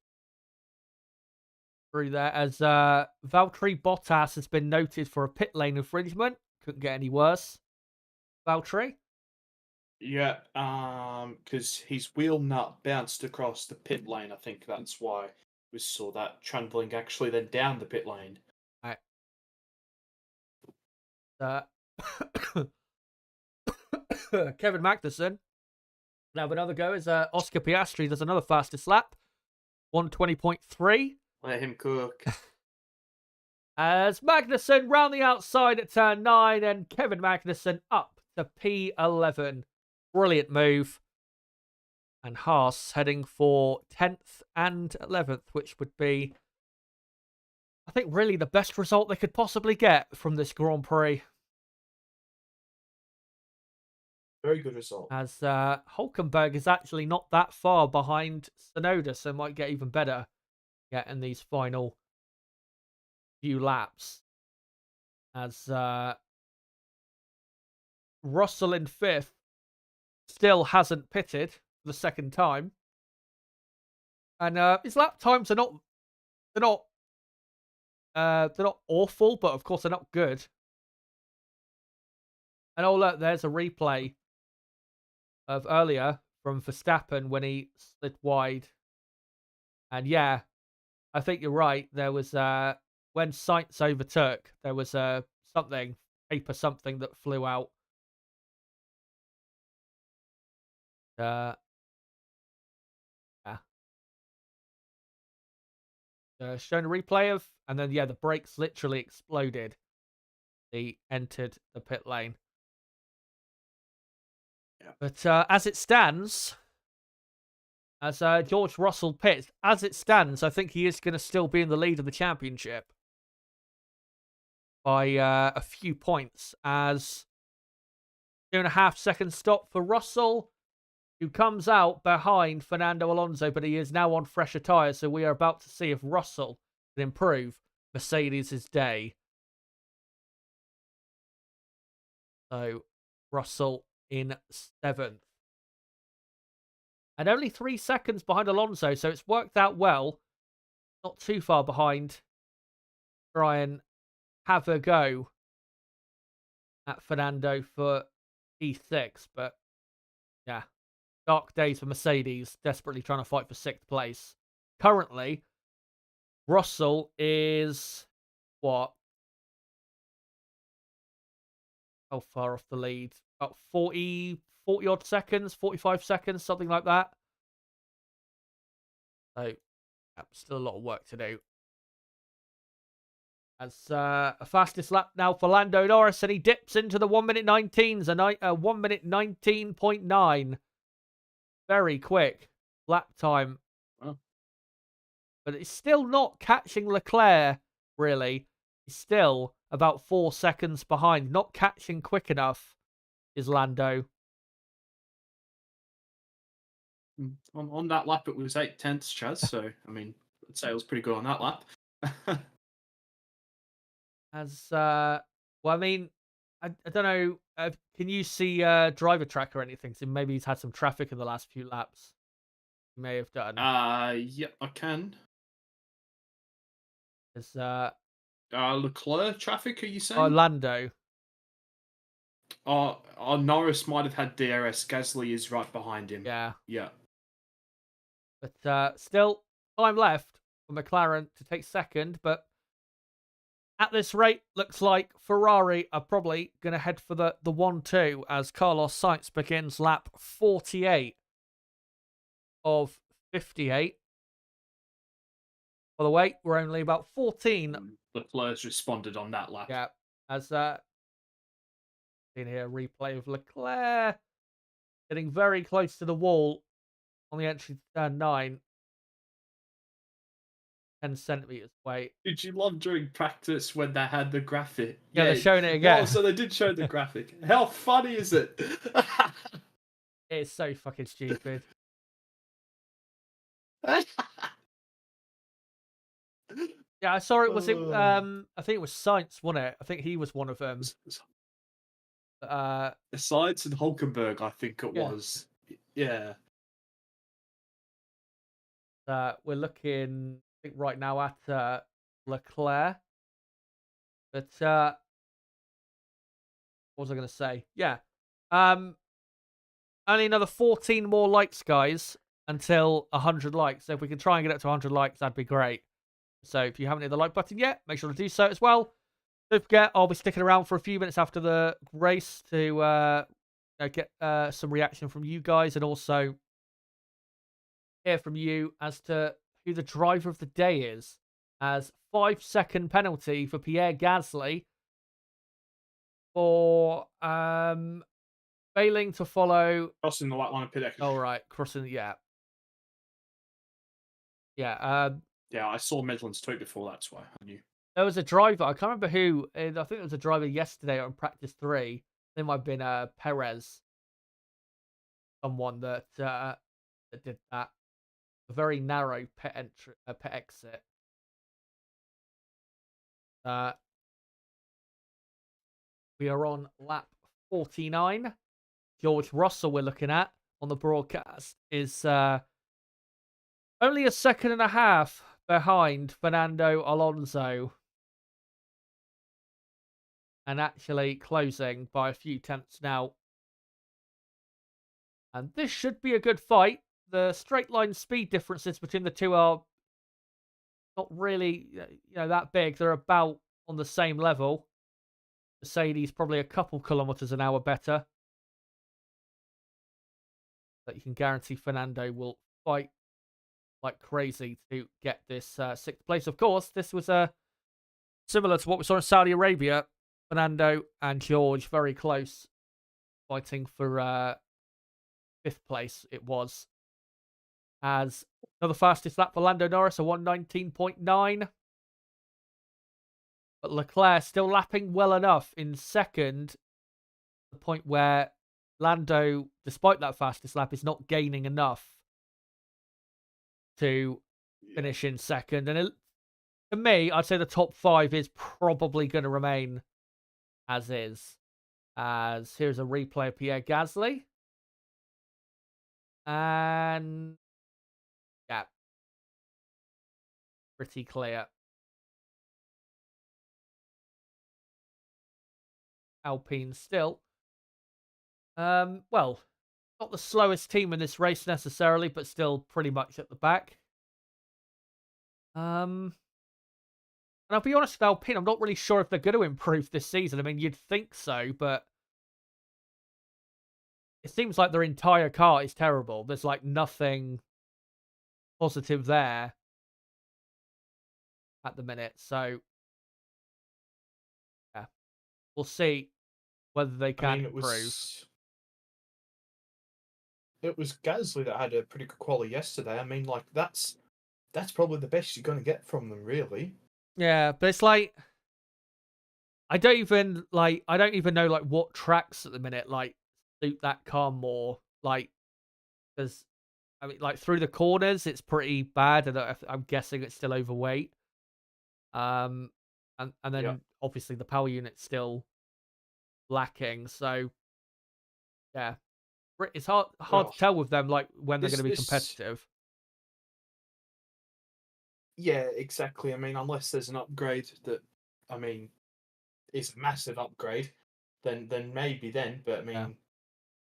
through there. As Valtteri Bottas has been noted for a pit lane infringement. Couldn't get any worse. Valtteri? Yeah, because his wheel nut bounced across the pit lane. I think that's why we saw that trundling actually then down the pit lane. Right. Kevin Magnussen. Now another go is Oscar Piastri does another fastest lap. 1:20.3. Let him cook. As Magnussen round the outside at turn 9 and Kevin Magnussen up to P11. Brilliant move. And Haas heading for 10th and 11th, which would be, I think, really the best result they could possibly get from this Grand Prix. Very good result. As Hulkenberg is actually not that far behind Tsunoda, so might get even better in these final few laps. As Russell in 5th still hasn't pitted for the second time. And his lap times are not awful, but of course they're not good. And oh look, there's a replay of earlier from Verstappen when he slid wide. And yeah, I think you're right. There was when Sainz overtook, there was something that flew out. Yeah. Shown a replay of, and then yeah, the brakes literally exploded. He entered the pit lane. Yeah. But as it stands, as George Russell pits, as it stands, I think he is going to still be in the lead of the championship by a few points. As 2.5 second stop for Russell, who comes out behind Fernando Alonso, but he is now on fresher tyres, so we are about to see if Russell can improve Mercedes' day. So, Russell in 7th. And only 3 seconds behind Alonso, so it's worked out well. Not too far behind. Try and have a go at Fernando for P6. But yeah, dark days for Mercedes, desperately trying to fight for 6th place. Currently, Russell is what? How far off the lead? About 40 odd seconds, 45 seconds, something like that. So, yeah, still a lot of work to do. As a fastest lap now for Lando Norris, and he dips into the 1 minute 19s, a 1 minute 19.9. Very quick lap time. Wow. But it's still not catching Leclerc, really. He's still about 4 seconds behind. Not catching quick enough is Lando. On that lap, it was 8/10, Chaz. So, I mean, I'd say it was pretty good on that lap. Well, I mean, I don't know. Can you see driver track or anything? So maybe he's had some traffic in the last few laps. He may have done. Yeah, I can. As Leclerc traffic, are you saying? Lando. Norris might have had DRS. Gasly is right behind him. Yeah. Yeah. But still, time left for McLaren to take second. But at this rate, looks like Ferrari are probably going to head for the 1-2 as Carlos Sainz begins lap 48 of 58. By the way, we're only about 14. Leclerc's responded on that lap. Yeah, as in here, replay of Leclerc getting very close to the wall on the entry to turn 9. 10 centimeters away. Did you love during practice when they had the graphic? Yeah, they're showing it again. Oh, so they did show the graphic. How funny is it? It's so fucking stupid. Yeah, I saw it. Was it? I think it was Sainz, wasn't it? I think he was one of them. Sainz and Hulkenberg, I think it was. Yeah. We're looking, I think, right now at Leclerc. But what was I going to say? Yeah. Only another 14 more likes, guys, until 100 likes. So if we can try and get up to 100 likes, that'd be great. So if you haven't hit the like button yet, make sure to do so as well. Don't forget, I'll be sticking around for a few minutes after the race to get some reaction from you guys and also hear from you as to who the driver of the day is. As 5-second penalty for Pierre Gasly for failing to follow Crossing the white line of pit exit. Oh right, crossing. Yeah. Yeah, I saw Medland's tweet before. That's why I knew. There was a driver. I can't remember who. I think it was a driver yesterday on practice 3. It might have been Perez. Someone that did that. A very narrow pit exit. We are on lap 49. George Russell we're looking at on the broadcast is only a second and a half behind Fernando Alonso. And actually closing by a few tenths now. And this should be a good fight. The straight line speed differences between the two are not really that big. They're about on the same level. Mercedes probably a couple kilometers an hour better. But you can guarantee Fernando will fight like crazy to get this 6th place. Of course, this was similar to what we saw in Saudi Arabia. Fernando and George very close, fighting for 5th place. It was as another fastest lap for Lando Norris, a 1:19.9. But Leclerc still lapping well enough in second. The point where Lando, despite that fastest lap, is not gaining enough to finish in second. And to me, I'd say the top 5 is probably going to remain as is. As here's a replay of Pierre Gasly. And yeah, pretty clear. Alpine still. Well, not the slowest team in this race necessarily, but still pretty much at the back. And I'll be honest with Alpine, I'm not really sure if they're going to improve this season. I mean, you'd think so, but it seems like their entire car is terrible. There's like nothing positive there at the minute. So, yeah, we'll see whether they I can mean, improve. it was Gasly that had a pretty good quali yesterday. I mean, like that's probably the best you're going to get from them, really. Yeah, but it's like I don't even know like what tracks at the minute like suit that car more. Like, because I mean, like through the corners, it's pretty bad, and I'm guessing it's still overweight. And then Yeah. obviously the power unit's still lacking. So yeah, it's hard Well, to tell with them like when they're this going to be this competitive. yeah, exactly. I mean, unless there's an upgrade that, I mean, is a massive upgrade, then maybe then. But I Yeah, mean,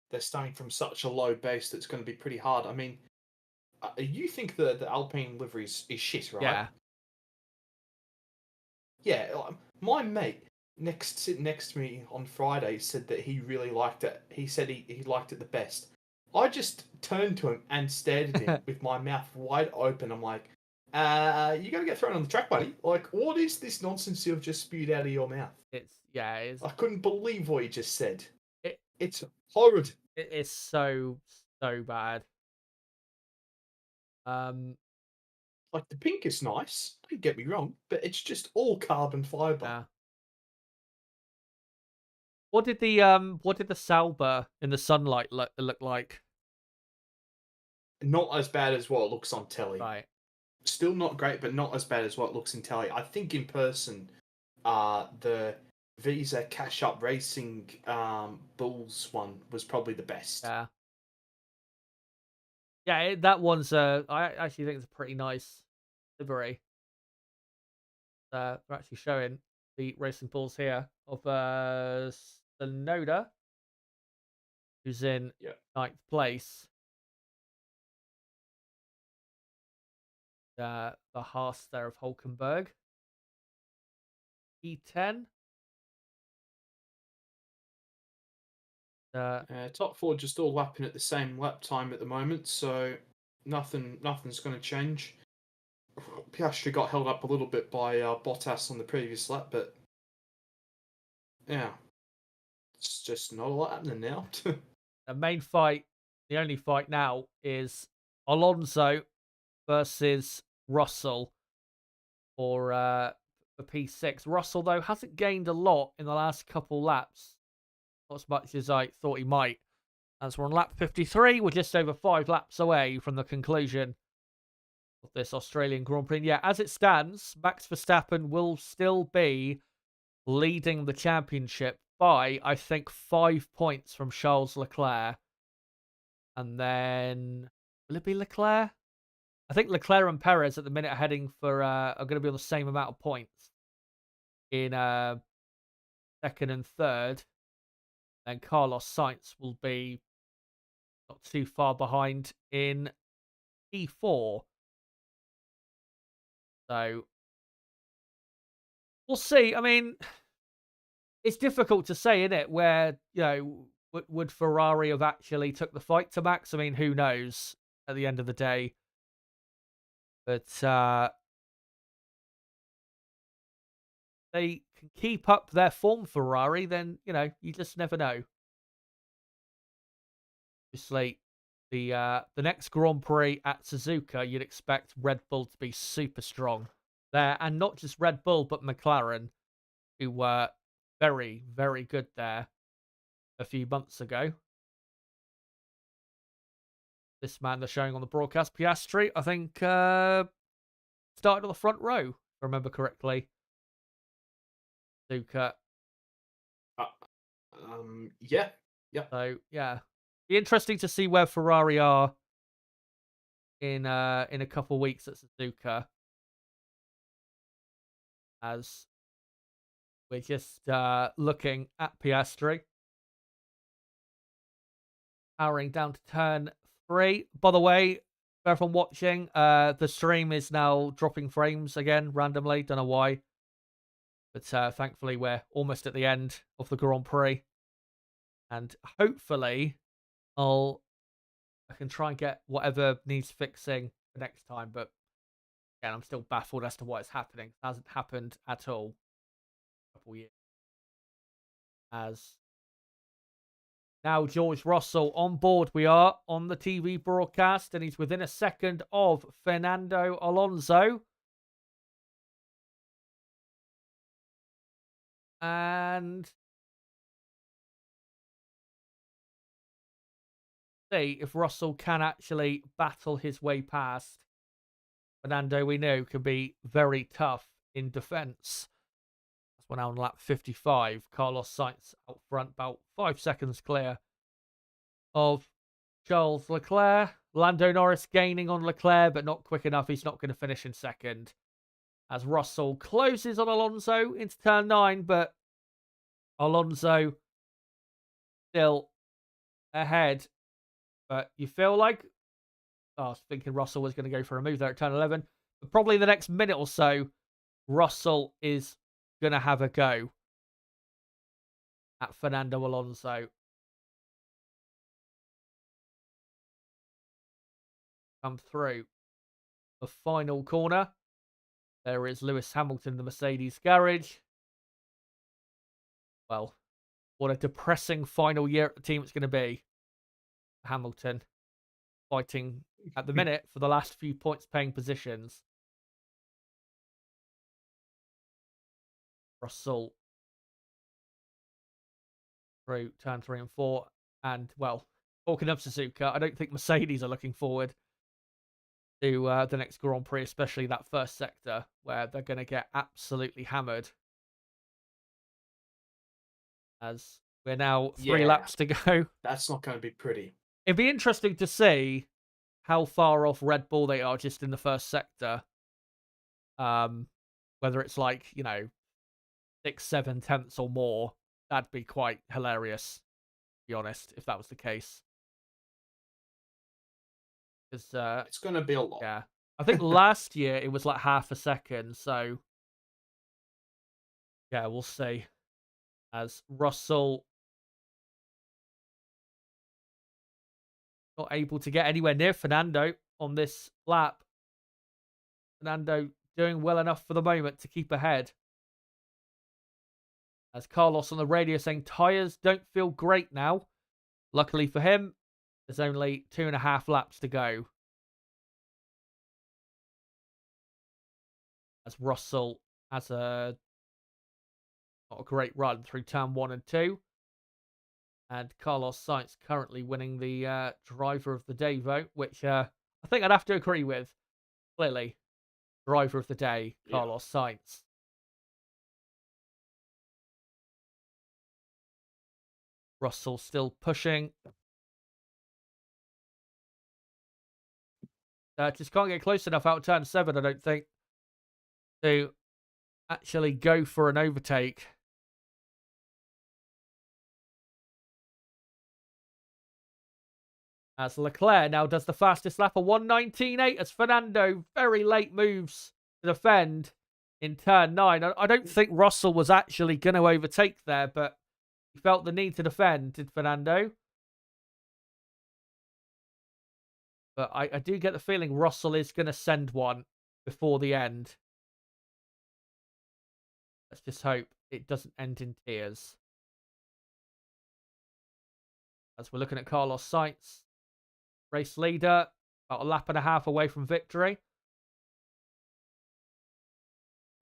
they're starting from such a low base that's going to be pretty hard. I mean, you think the Alpine livery is shit, right? yeah, Yeah. My mate sitting next to me on Friday said that he really liked it. He said he liked it the best. I just turned to him and stared at him with my mouth wide open. I'm like, you're going to get thrown on the track, buddy. Like, what is this nonsense you've just spewed out of your mouth? it's I couldn't believe what he just said. it, It's horrid. it is so bad. Like, the pink is nice, don't get me wrong, but it's just all carbon fiber. Yeah. What did the Sauber in the sunlight look like? Not as bad as what it looks on telly. Right. Still not great, but not as bad as what it looks in telly. I think in person, the Visa Cash Up Racing Bulls one was probably the best. Yeah. Yeah, that one's I actually think it's a pretty nice livery. We're actually showing the racing balls here of Sonoda, who's in Yeah. 9th place. The Haas there of Hulkenberg. E10. Top four just all lapping at the same lap time at the moment, so nothing's going to change. Piastri got held up a little bit by Bottas on the previous lap, but yeah, it's just not a lot happening now. The main fight, the only fight now, is Alonso versus Russell for P6. Russell, though, hasn't gained a lot in the last couple laps. Not as much as I thought he might. As we're on lap 53, we're just over 5 laps away from the conclusion of this Australian Grand Prix. Yeah, as it stands, Max Verstappen will still be leading the championship by, I think, 5 points from Charles Leclerc. And then, will it be Leclerc? I think Leclerc and Perez at the minute are heading for, are going to be on the same amount of points in second and third. Then Carlos Sainz will be not too far behind in P4. So we'll see. I mean, it's difficult to say, isn't it? Where, would Ferrari have actually took the fight to Max? I mean, who knows at the end of the day. But they can keep up their form, Ferrari, then, you just never know. Obviously, the next Grand Prix at Suzuka, you'd expect Red Bull to be super strong there. And not just Red Bull, but McLaren, who were very, very good there a few months ago. This man they're showing on the broadcast, Piastri, I think started on the front row, if I remember correctly. Suzuka. Yeah. So, yeah. Be interesting to see where Ferrari are in a couple of weeks at Suzuka. As We're just looking at Piastri. Powering down to turn 3. By the way, for everyone watching, the stream is now dropping frames again randomly. Don't know why. But thankfully, we're almost at the end of the Grand Prix. And hopefully, I can try and get whatever needs fixing for next time. But again, I'm still baffled as to what is happening. It hasn't happened at all. A couple years. As now George Russell on board. We are on the TV broadcast, and he's within a second of Fernando Alonso. And see if Russell can actually battle his way past. Fernando, we know, can be very tough in defence. We're now on lap 55. Carlos Sainz out front, about 5 seconds clear of Charles Leclerc. Lando Norris gaining on Leclerc, but not quick enough. He's not going to finish in second. As Russell closes on Alonso into turn 9, but Alonso still ahead. But you feel like, I was thinking Russell was going to go for a move there at turn 11. But probably the next minute or so, Russell is going to have a go at Fernando Alonso. Come through the final corner. There is Lewis Hamilton, the Mercedes garage. Well, what a depressing final year at the team it's going to be. Hamilton fighting at the minute for the last few points paying positions. Russell through turn 3 and 4. And, well, talking of Suzuka, I don't think Mercedes are looking forward to the next Grand Prix, especially that first sector where they're going to get absolutely hammered. As we're now 3 laps to go. That's not going to be pretty. It'd be interesting to see how far off Red Bull they are just in the first sector. Whether it's like, 6-7 tenths or more. That'd be quite hilarious, to be honest, if that was the case. Because it's going to be a lot. Yeah. I think last year it was like half a second, so yeah, we'll see. As Russell not able to get anywhere near Fernando on this lap. Fernando doing well enough for the moment to keep ahead. As Carlos on the radio saying tyres don't feel great now. Luckily for him, there's only 2.5 laps to go. As Russell has not a great run through turn 1 and 2. And Carlos Sainz currently winning the driver of the day vote, which I think I'd have to agree with. Clearly, driver of the day, Carlos Sainz. Russell still pushing. Just can't get close enough out of turn 7, I don't think, to actually go for an overtake. As Leclerc now does the fastest lap of 1:19.8 as Fernando very late moves to defend in turn 9. I don't think Russell was actually going to overtake there, but he felt the need to defend, did Fernando. But I do get the feeling Russell is going to send one before the end. Let's just hope it doesn't end in tears. As we're looking at Carlos Sainz, race leader, about 1.5 laps away from victory.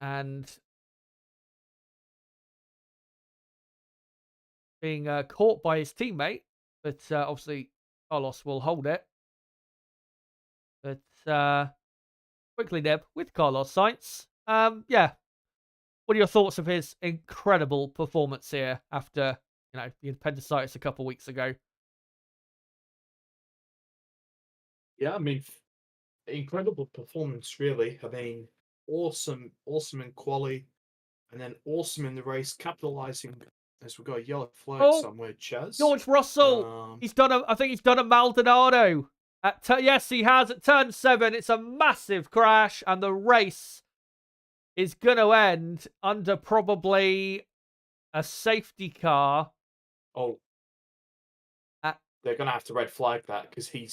And being caught by his teammate, but obviously Carlos will hold it. But quickly, Neb, with Carlos Sainz, yeah. What are your thoughts of his incredible performance here after, the appendicitis a couple of weeks ago? Yeah, I mean, incredible performance, really. I mean, awesome in quali. And then awesome in the race, capitalising as we've got a yellow flag Oh, somewhere, Chaz. George Russell. He's done I think he's done a Maldonado. Yes, he has at turn 7. It's a massive crash, and the race is going to end under probably a safety car. Oh, they're going to have to red flag that because they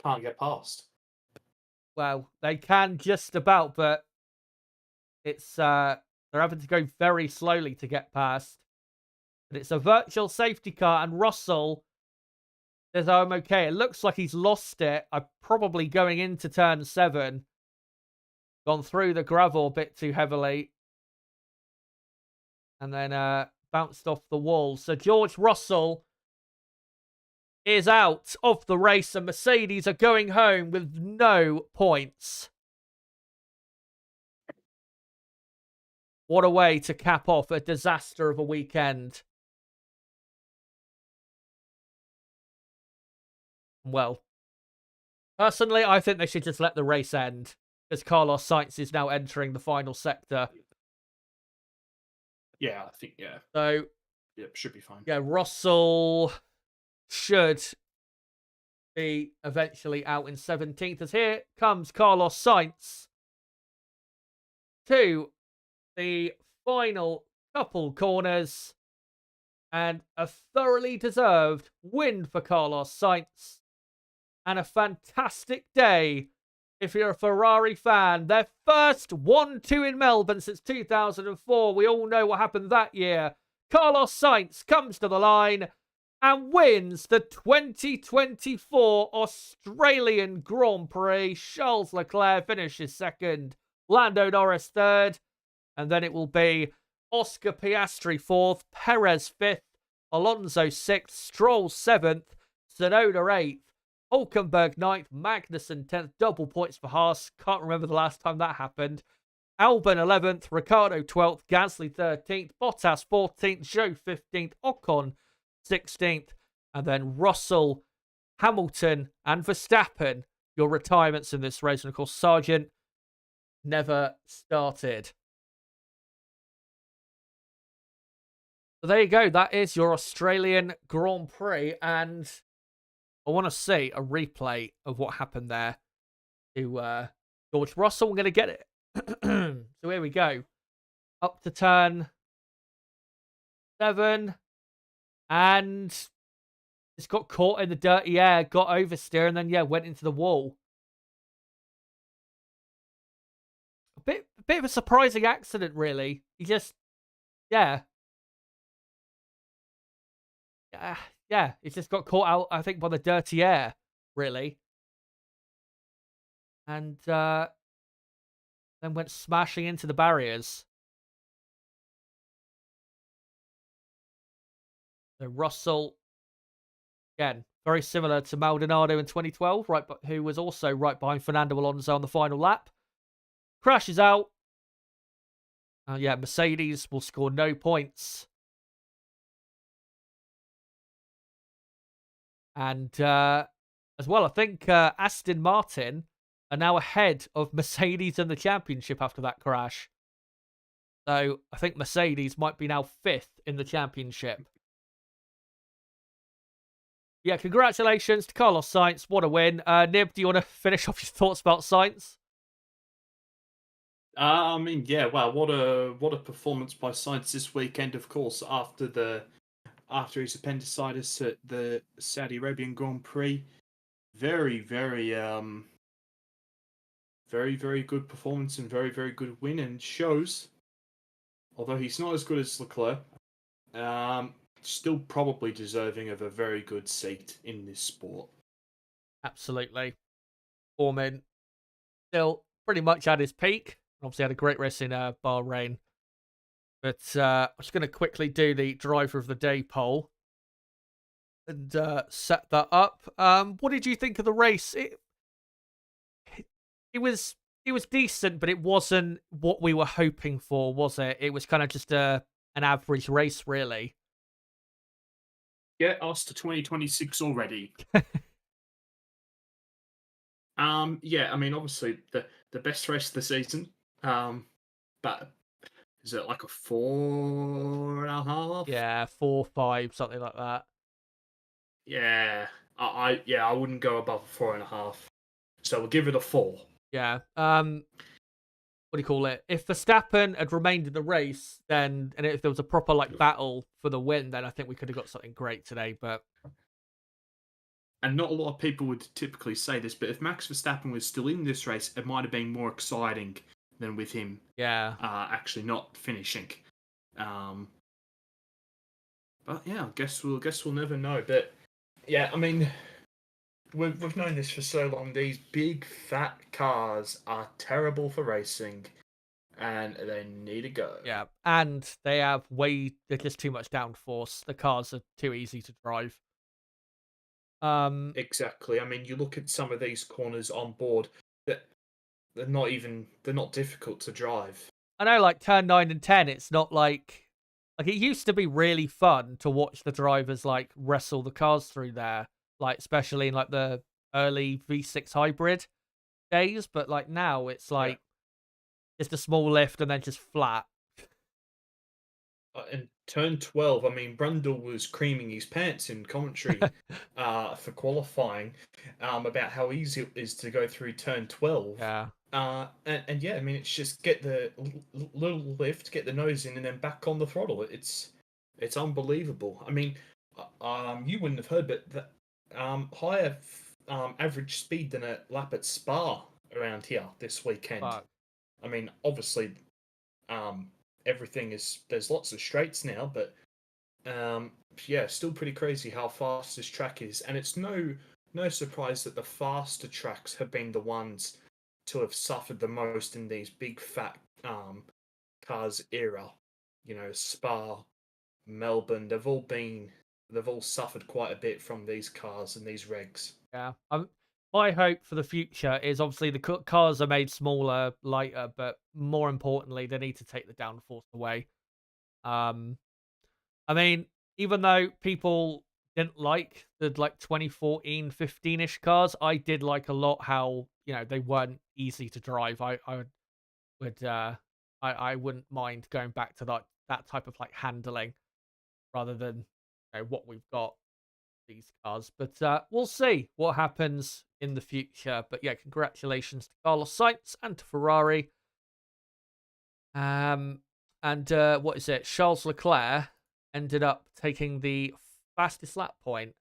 can't get past. Well, they can just about, but it's they're having to go very slowly to get past. But it's a virtual safety car, and Russell says, I'm okay. It looks like he's lost it. I'm probably going into turn 7. Gone through the gravel a bit too heavily. And then bounced off the wall. So George Russell is out of the race, and Mercedes are going home with no points. What a way to cap off a disaster of a weekend. Well, personally, I think they should just let the race end, as Carlos Sainz is now entering the final sector. Yeah, I think, yeah. So, yeah, should be fine. Yeah, Russell should be eventually out in 17th, as here comes Carlos Sainz to the final couple corners, and a thoroughly deserved win for Carlos Sainz, and a fantastic day if you're a Ferrari fan. Their first 1-2 in Melbourne since 2004. We all know what happened that year. Carlos Sainz comes to the line and wins the 2024 Australian Grand Prix. Charles Leclerc finishes second, Lando Norris third, and then it will be Oscar Piastri fourth, Perez fifth, Alonso sixth, Stroll seventh, Tsunoda eighth, Hulkenberg 9th, Magnussen 10th, double points for Haas. Can't remember the last time that happened. Albon 11th, Ricciardo 12th, Gasly 13th, Bottas 14th, Zhou 15th, Ocon 16th, and then Russell, Hamilton, and Verstappen, your retirements in this race. And of course, Sargent never started. So there you go. That is your Australian Grand Prix, and I want to see a replay of what happened there to George Russell. I'm going to get it. So here we go. Up to turn 7. And it's got caught in the dirty air, got oversteer, and then, yeah, went into the wall. A bit of a surprising accident, really. He just, yeah. Yeah, it just got caught out, I think, by the dirty air, really. And then went smashing into the barriers. So Russell, again, very similar to Maldonado in 2012, who was also right behind Fernando Alonso on the final lap. Crashes out. Yeah, Mercedes will score no points. And as well, I think Aston Martin are now ahead of Mercedes in the championship after that crash. So I think Mercedes might be now 5th in the championship. Yeah, congratulations to Carlos Sainz. What a win. Nib, do you want to finish off your thoughts about Sainz? I mean, yeah, well, what a performance by Sainz this weekend, of course, after his appendicitis at the Saudi Arabian Grand Prix. Very, very good performance and very, very good win, and shows, although he's not as good as Leclerc, still probably deserving of a very good seat in this sport. Absolutely. Foreman still pretty much at his peak. Obviously had a great race in Bahrain. But I'm just going to quickly do the driver of the day poll and set that up. What did you think of the race? It was decent, but it wasn't what we were hoping for, was it? It was kind of just an average race, really. Get us to 2026 already. Yeah, I mean, obviously the best race of the season. But Is it like a 4.5? Yeah, 4, 5, something like that. Yeah, I wouldn't go above a 4.5. So we'll give it a 4. Yeah. What do you call it? If Verstappen had remained in the race, then and if there was a proper like battle for the win, then I think we could have got something great today. But And not a lot of people would typically say this, but if Max Verstappen was still in this race, it might have been more exciting than with him yeah, actually not finishing. But yeah, I guess we'll never know. But yeah, I mean, we've known this for so long. These big fat cars are terrible for racing, and they need to go. yeah, and there's just too much downforce. The cars are too easy to drive. Exactly. I mean, you look at some of these corners on board that they're not difficult to drive. I know, like turn 9 and 10, it's not like it used to be really fun to watch the drivers like wrestle the cars through there, like especially in like the early V6 hybrid days. But like now, it's like just a small lift and then just flat. And turn 12, I mean, Brundle was creaming his pants in commentary for qualifying about how easy it is to go through turn 12. Yeah. And yeah, I mean, it's just get the little lift, get the nose in, and then back on the throttle. It's unbelievable. I mean, you wouldn't have heard, but the, higher average speed than a lap at Spa around here this weekend. Fuck. I mean, obviously, everything there's lots of straights now, but yeah, still pretty crazy how fast this track is, and it's no surprise that the faster tracks have been the ones to have suffered the most in these big fat cars era. You know, Spa, Melbourne, they've all suffered quite a bit from these cars and these regs. Yeah. My hope for the future is obviously the cars are made smaller, lighter, but more importantly, they need to take the downforce away. I mean, even though people didn't like the like 2014, 15-ish cars, I did like a lot how, they weren't easy to drive. I wouldn't mind going back to that type of like handling rather than what we've got these cars. But we'll see what happens in the future. But yeah, congratulations to Carlos Sainz and to Ferrari. And what is it? Charles Leclerc ended up taking the fastest lap point.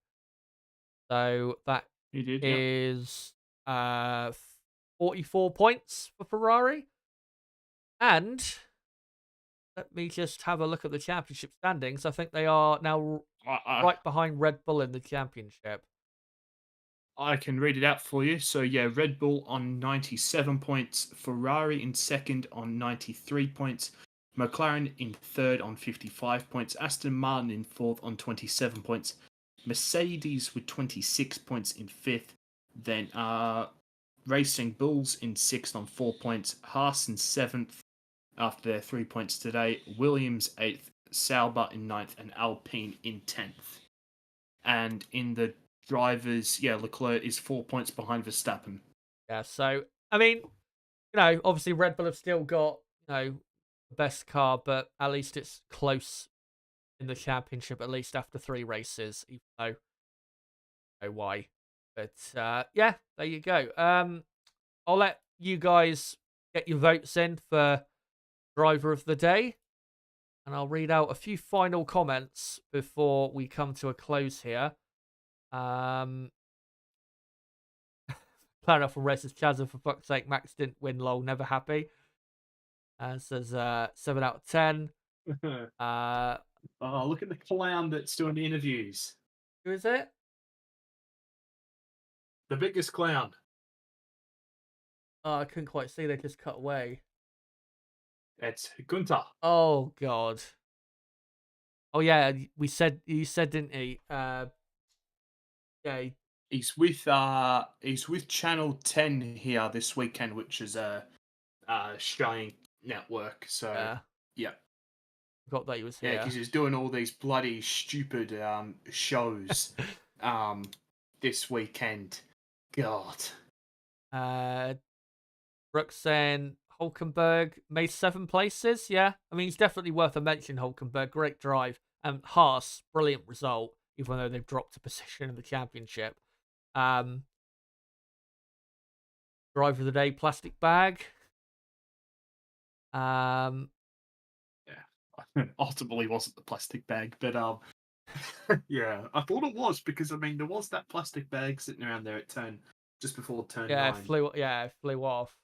So that He did, is 44 points for Ferrari. And let me just have a look at the championship standings. I think they are now right behind Red Bull in the championship. I can read it out for you. So yeah, Red Bull on 97 points, Ferrari in second on 93 points, McLaren in third on 55 points, Aston Martin in fourth on 27 points, Mercedes with 26 points in fifth, then Racing Bulls in sixth on 4 points, Haas in seventh after their 3 points today, Williams eighth, Sauber in ninth, and Alpine in 10th. And in the drivers, yeah, Leclerc is 4 points behind Verstappen. Yeah, so, I mean, obviously Red Bull have still got, the best car, but at least it's close in the championship, at least after 3 races, even though I don't know why. But, yeah, there you go. I'll let you guys get your votes in for driver of the day, and I'll read out a few final comments before we come to a close here. Fair enough for Racers Chazza, for fuck's sake, Max didn't win, lol, never happy. Says 7 out of 10. Oh, look at the clown that's doing the interviews. Who is it? The biggest clown. Oh, I couldn't quite see, they just cut away. It's Gunter. Oh god. Oh yeah, you said, didn't he? Yeah. He's with Channel 10 here this weekend, which is a Australian network. So yeah. Forgot that he was here. Yeah, because he's doing all these bloody stupid shows this weekend. God. Brooks saying Hulkenberg made 7 places. Yeah, I mean, he's definitely worth a mention. Hulkenberg, great drive, and Haas, brilliant result, even though they've dropped a position in the championship. Driver of the day, plastic bag. Yeah, ultimately wasn't the plastic bag, but yeah, I thought it was because I mean there was that plastic bag sitting around there at just before turn 9. It flew off.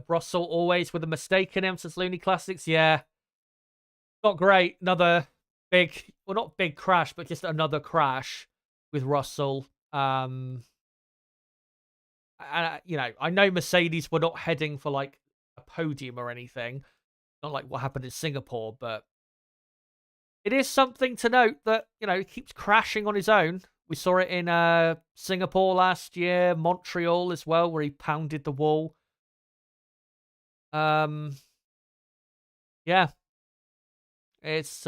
Russell always with a mistake in him since Looney Classics. Yeah, not great. Another big, well, not big crash, but just another crash with Russell. You know, I know Mercedes were not heading for like a podium or anything, not like what happened in Singapore, but it is something to note that, you know, he keeps crashing on his own. We saw it in Singapore last year, Montreal as well, where he pounded the wall. Yeah, it's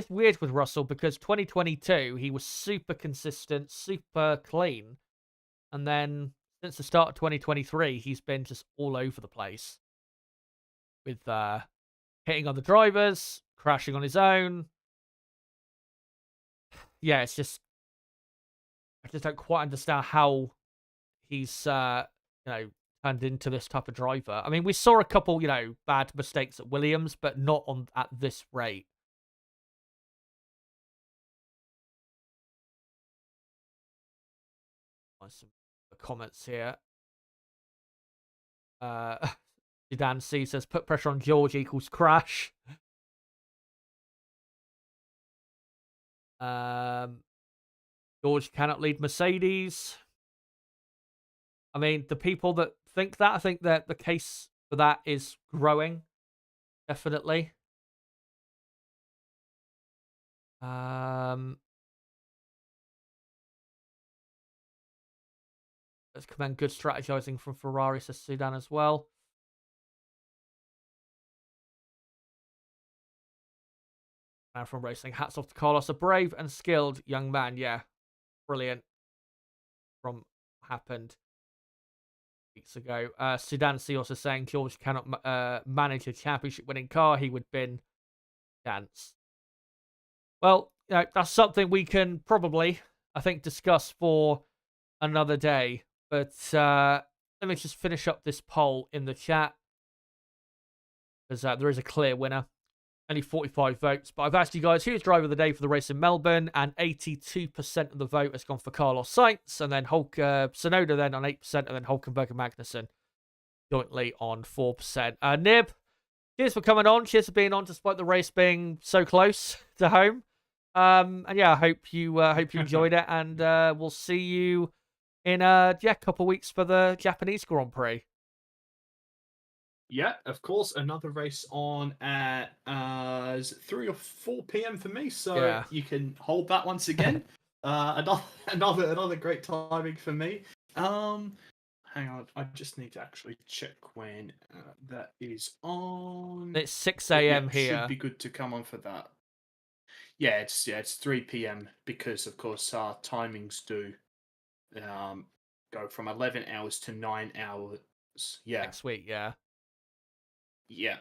weird with Russell because 2022 he was super consistent, super clean, and then since the start of 2023 he's been just all over the place with hitting on the drivers, crashing on his own. Yeah, it's just I just don't quite understand how he's you know, turned into this type of driver. I mean, we saw a couple, you know, bad mistakes at Williams, but not at this rate. Some comments here. Zidane C says, put pressure on George equals crash. George cannot lead Mercedes. I mean, the people that think that, I think that the case for that is growing. Definitely. Let's commend good strategizing from Ferrari, says Sudan as well. And from racing, hats off to Carlos, a brave and skilled young man. Yeah, brilliant. From happened weeks ago. Sudan C also saying George cannot manage a championship-winning car. He would bin chance. Well, you know, that's something we can probably, I think, discuss for another day. But let me just finish up this poll in the chat because there is a clear winner. Only 45 votes. But I've asked you guys who's driver of the day for the race in Melbourne, and 82% of the vote has gone for Carlos Sainz, and then Tsunoda then on 8%, and then Hulkenberg and Magnussen jointly on 4%. Nib, cheers for coming on. Cheers for being on despite the race being so close to home. And yeah, I hope you enjoyed it, and we'll see you in a couple weeks for the Japanese Grand Prix. Yeah, of course. Another race on at 3 or 4 p.m. for me, so you can hold that once again. Another great timing for me. Hang on, I just need to actually check when that is on. It's 6 a.m. here. Should be good to come on for that. Yeah, it's 3 p.m. because of course our timings do go from 11 hours to 9 hours. Yeah, next week. Yeah. Yeah.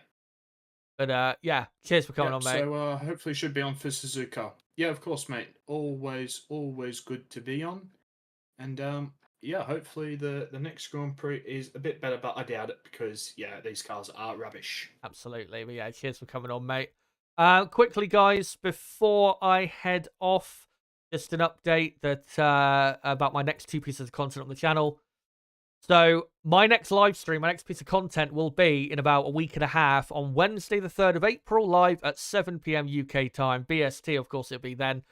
But yeah, cheers for coming on, mate. So hopefully should be on for Suzuka. Yeah, of course, mate. Always good to be on. And yeah, hopefully the next Grand Prix is a bit better, but I doubt it because yeah, these cars are rubbish. Absolutely. But yeah, cheers for coming on, mate. Quickly, guys, before I head off, just an update that about my next 2 pieces of content on the channel. So my next live stream, my next piece of content will be in about a week and a half on Wednesday, the 3rd of April, live at 7 p.m. UK time. BST, of course, it'll be then,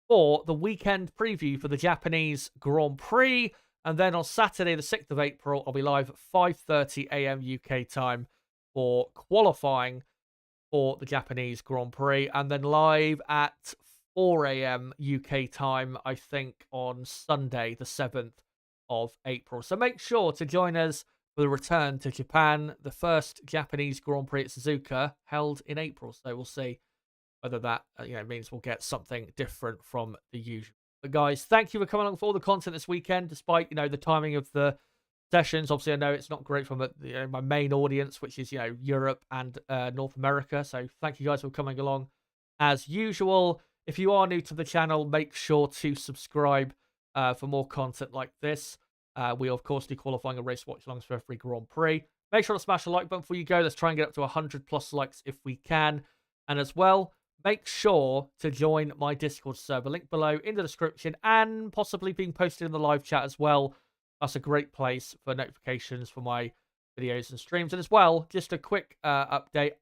for the weekend preview for the Japanese Grand Prix. And then on Saturday, the 6th of April, I'll be live at 5:30 a.m. UK time for qualifying for the Japanese Grand Prix. And then live at 4 a.m. UK time, I think, on Sunday, the 7th of April. So make sure to join us for the return to Japan, the first Japanese Grand Prix at Suzuka, held in April. So we'll see whether that means we'll get something different from the usual. But guys, thank you for coming along for all the content this weekend, despite, you know, the timing of the sessions. Obviously, I know it's not great from my main audience, which is, you know, Europe and North America. So thank you guys for coming along as usual. If you are new to the channel, make sure to subscribe for more content like this. We, of course, do qualifying and race watch-alongs for every Grand Prix. Make sure to smash the like button before you go. Let's try and get up to 100 plus likes if we can. And as well, make sure to join my Discord server. Link below in the description and possibly being posted in the live chat as well. That's a great place for notifications for my videos and streams. And as well, just a quick update.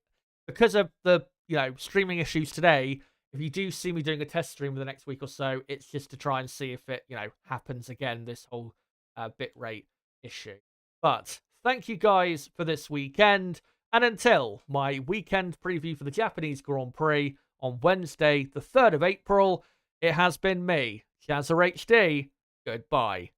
Because of the, you know, streaming issues today, if you do see me doing a test stream in the next week or so, it's just to try and see if it, you know, happens again, this whole bitrate issue. But thank you guys for this weekend. And until my weekend preview for the Japanese Grand Prix on Wednesday, the 3rd of April, it has been me, Chazza HD. Goodbye.